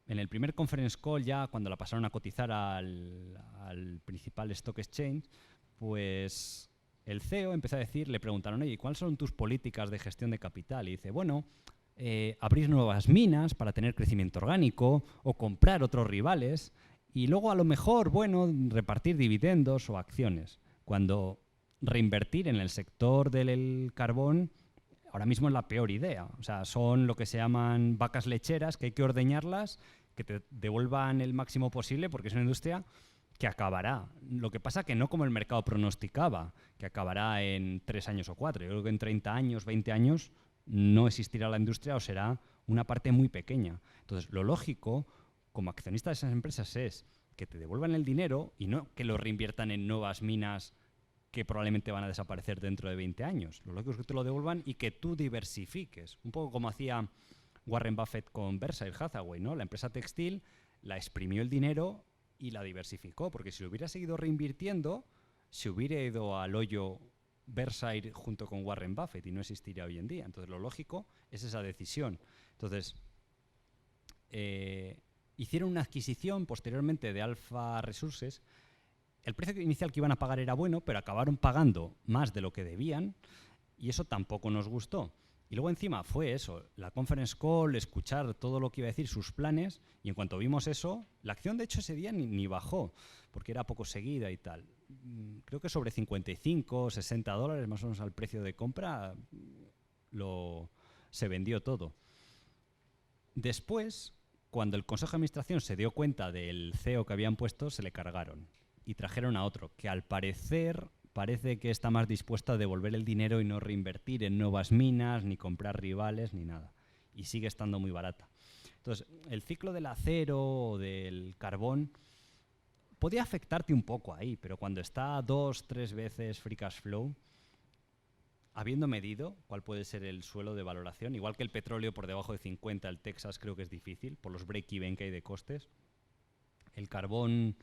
en el primer conference call, ya cuando la pasaron a cotizar al principal stock exchange, pues el CEO empezó a decir, le preguntaron, oye, ¿cuáles son tus políticas de gestión de capital? Y dice, bueno, abrir nuevas minas para tener crecimiento orgánico o comprar otros rivales y luego a lo mejor, bueno, repartir dividendos o acciones. Cuando reinvertir en el sector del carbón ahora mismo es la peor idea. O sea, son lo que se llaman vacas lecheras, que hay que ordeñarlas, que te devuelvan el máximo posible, porque es una industria que acabará. Lo que pasa que no como el mercado pronosticaba, que acabará en 3 años o 4. Yo creo que en 30 años, 20 años, no existirá la industria o será una parte muy pequeña. Entonces, lo lógico, como accionista de esas empresas, es que te devuelvan el dinero y no que lo reinviertan en nuevas minas que probablemente van a desaparecer dentro de 20 años. Lo lógico es que te lo devuelvan y que tú diversifiques. Un poco como hacía Warren Buffett con Berkshire Hathaway, ¿no? La empresa textil la exprimió el dinero y la diversificó, porque si lo hubiera seguido reinvirtiendo, se hubiera ido al hoyo Berkshire junto con Warren Buffett y no existiría hoy en día. Entonces, lo lógico es esa decisión. Entonces, hicieron una adquisición posteriormente de Alpha Resources. El precio inicial que iban a pagar era bueno, pero acabaron pagando más de lo que debían y eso tampoco nos gustó. Y luego encima fue eso, la conference call, escuchar todo lo que iba a decir, sus planes, y en cuanto vimos eso, la acción de hecho ese día ni bajó, porque era poco seguida y tal. Creo que sobre 55, 60 dólares más o menos al precio de compra se vendió todo. Después, cuando el Consejo de Administración se dio cuenta del CEO que habían puesto, se le cargaron y trajeron a otro, que al parecer parece que está más dispuesto a devolver el dinero y no reinvertir en nuevas minas, ni comprar rivales, ni nada. Y sigue estando muy barata. Entonces, el ciclo del acero o del carbón podía afectarte un poco ahí, pero cuando está 2, 3 veces free cash flow, habiendo medido cuál puede ser el suelo de valoración, igual que el petróleo por debajo de 50, el Texas creo que es difícil, por los break-even que hay de costes. El carbón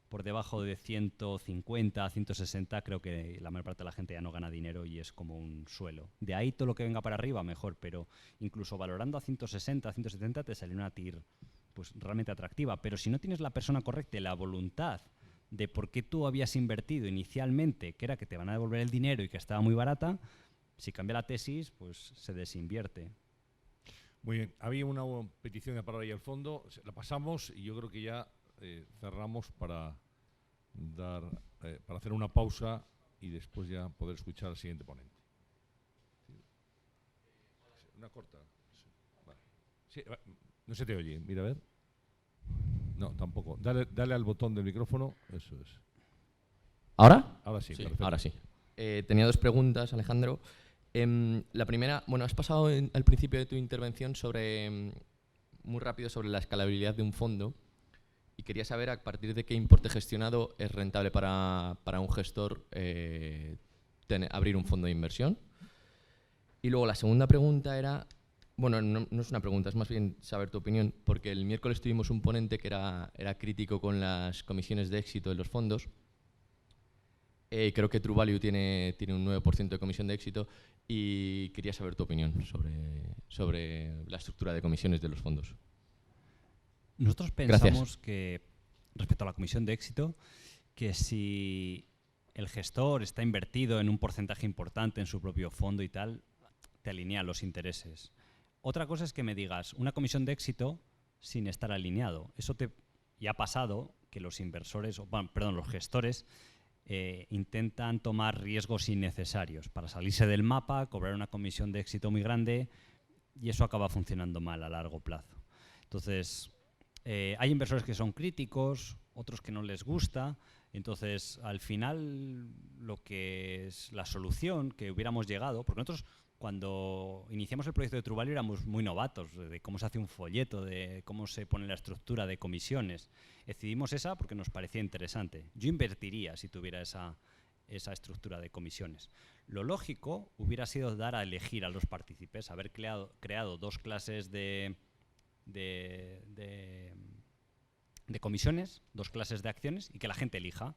por debajo de 150, 160, creo que la mayor parte de la gente ya no gana dinero y es como un suelo. De ahí todo lo que venga para arriba, mejor, pero incluso valorando a 160, 170 te sale una TIR pues, realmente atractiva. Pero si no tienes la persona correcta y la voluntad de por qué tú habías invertido inicialmente, que era que te van a devolver el dinero y que estaba muy barata, si cambia la tesis, pues se desinvierte. Muy bien. Había una petición de palabra ahí al fondo, la pasamos y yo creo que ya cerramos para hacer una pausa y después ya poder escuchar al siguiente ponente. Una corta. Vale. Sí, no se te oye, mira a ver. No, tampoco. Dale al botón del micrófono, eso es. ¿Ahora? Ahora sí, perfecto. Ahora sí. Tenía 2 preguntas, Alejandro. La primera, bueno, has pasado al principio de tu intervención muy rápido sobre la escalabilidad de un fondo. Y quería saber a partir de qué importe gestionado es rentable para un gestor abrir un fondo de inversión. Y luego la segunda pregunta era, bueno, no es una pregunta, es más bien saber tu opinión, porque el miércoles tuvimos un ponente que era crítico con las comisiones de éxito de los fondos. Creo que True Value tiene un 9% de comisión de éxito y quería saber tu opinión sobre la estructura de comisiones de los fondos. Nosotros pensamos que, respecto a la comisión de éxito, que si el gestor está invertido en un porcentaje importante en su propio fondo y tal, te alinea los intereses. Otra cosa es que me digas una comisión de éxito sin estar alineado. Y ha pasado que los los gestores intentan tomar riesgos innecesarios para salirse del mapa, cobrar una comisión de éxito muy grande y eso acaba funcionando mal a largo plazo. Entonces, hay inversores que son críticos, otros que no les gusta. Entonces, al final, lo que es la solución que hubiéramos llegado, porque nosotros cuando iniciamos el proyecto de True Value éramos muy novatos de cómo se hace un folleto, de cómo se pone la estructura de comisiones. Decidimos esa porque nos parecía interesante. Yo invertiría si tuviera esa estructura de comisiones. Lo lógico hubiera sido dar a elegir a los partícipes, haber creado dos clases de comisiones, dos clases de acciones y que la gente elija.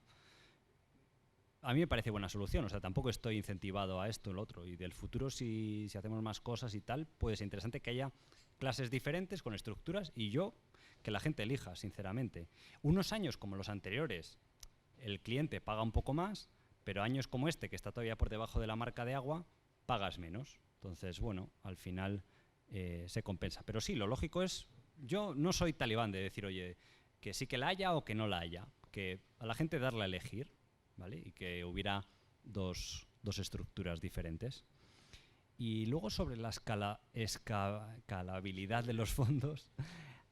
A mí me parece buena solución, o sea, tampoco estoy incentivado a esto o lo otro. Y del futuro, si hacemos más cosas y tal, puede ser interesante que haya clases diferentes con estructuras y que la gente elija, sinceramente. Unos años como los anteriores, el cliente paga un poco más, pero años como este, que está todavía por debajo de la marca de agua, pagas menos. Entonces, bueno, al final se compensa. Pero sí, lo lógico es, yo no soy talibán de decir, oye, que sí que la haya o que no la haya, que a la gente darle a elegir, ¿vale? Y que hubiera dos estructuras diferentes. Y luego sobre la escalabilidad de los fondos,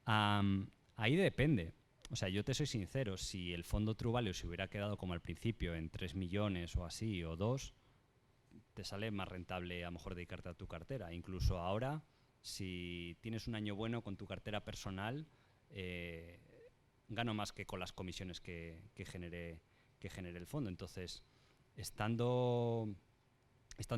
ahí depende. O sea, yo te soy sincero, si el fondo True Value se hubiera quedado como al principio en 3 millones o así, o 2, te sale más rentable a lo mejor dedicarte a tu cartera. Incluso ahora, si tienes un año bueno con tu cartera personal, gano más que con las comisiones que genere el fondo. Entonces, estando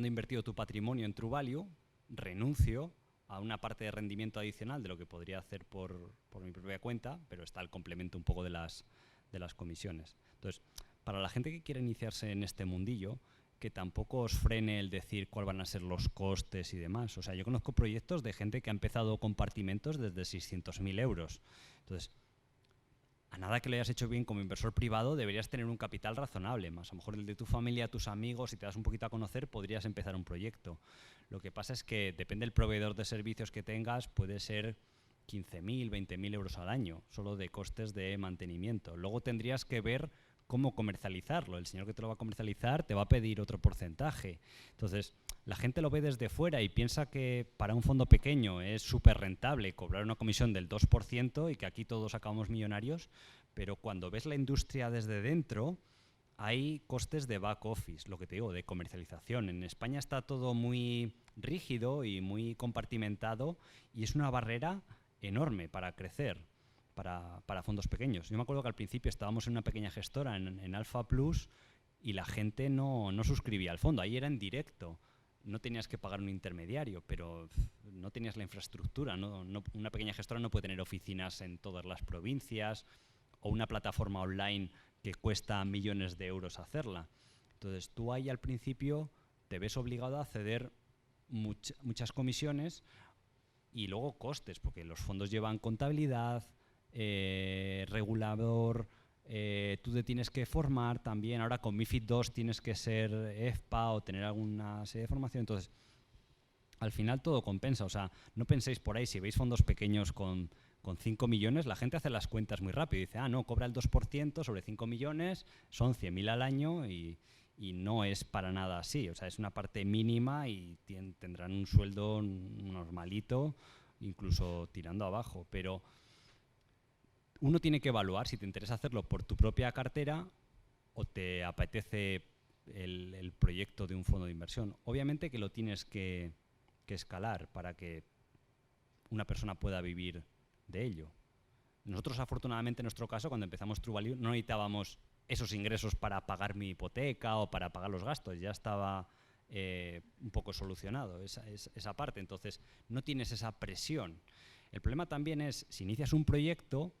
invertido tu patrimonio en True Value, renuncio a una parte de rendimiento adicional de lo que podría hacer por mi propia cuenta, pero está el complemento un poco de las comisiones. Entonces, para la gente que quiere iniciarse en este mundillo, que tampoco os frene el decir cuáles van a ser los costes y demás. O sea, yo conozco proyectos de gente que ha empezado compartimentos desde 600.000 euros. Entonces, a nada que lo hayas hecho bien como inversor privado, deberías tener un capital razonable. Más a lo mejor el de tu familia, tus amigos, si te das un poquito a conocer, podrías empezar un proyecto. Lo que pasa es que depende del proveedor de servicios que tengas, puede ser 15.000, 20.000 euros al año, solo de costes de mantenimiento. Luego tendrías que ver cómo comercializarlo. El señor que te lo va a comercializar te va a pedir otro porcentaje. Entonces, la gente lo ve desde fuera y piensa que para un fondo pequeño es súper rentable cobrar una comisión del 2% y que aquí todos acabamos millonarios, pero cuando ves la industria desde dentro, hay costes de back office, lo que te digo, de comercialización. En España está todo muy rígido y muy compartimentado y es una barrera enorme para crecer. Para fondos pequeños. Yo me acuerdo que al principio estábamos en una pequeña gestora en Alpha Plus y la gente no suscribía al fondo. Ahí era en directo. No tenías que pagar un intermediario, pero no tenías la infraestructura. Una pequeña gestora no puede tener oficinas en todas las provincias o una plataforma online que cuesta millones de euros hacerla. Entonces tú ahí al principio te ves obligado a ceder muchas comisiones y luego costes, porque los fondos llevan contabilidad, regulador, tú te tienes que formar también. Ahora con MiFID II tienes que ser EFPA o tener alguna serie de formación. Entonces, al final todo compensa. O sea, no penséis por ahí, si veis fondos pequeños con 5 millones, la gente hace las cuentas muy rápido y dice, no, cobra el 2% sobre 5 millones, son 100.000 al año y no es para nada así. O sea, es una parte mínima y tendrán un sueldo normalito, incluso tirando abajo. Pero uno tiene que evaluar si te interesa hacerlo por tu propia cartera o te apetece el proyecto de un fondo de inversión. Obviamente que lo tienes que escalar para que una persona pueda vivir de ello. Nosotros, afortunadamente, en nuestro caso, cuando empezamos True Value, no necesitábamos esos ingresos para pagar mi hipoteca o para pagar los gastos. Ya estaba un poco solucionado esa parte. Entonces, no tienes esa presión. El problema también es, si inicias un proyecto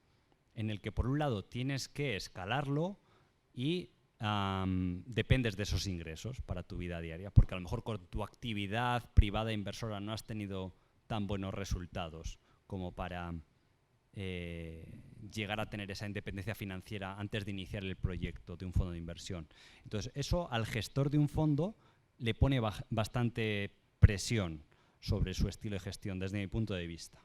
en el que por un lado tienes que escalarlo y dependes de esos ingresos para tu vida diaria, porque a lo mejor con tu actividad privada inversora no has tenido tan buenos resultados como para llegar a tener esa independencia financiera antes de iniciar el proyecto de un fondo de inversión. Entonces, eso al gestor de un fondo le pone bastante presión sobre su estilo de gestión desde mi punto de vista.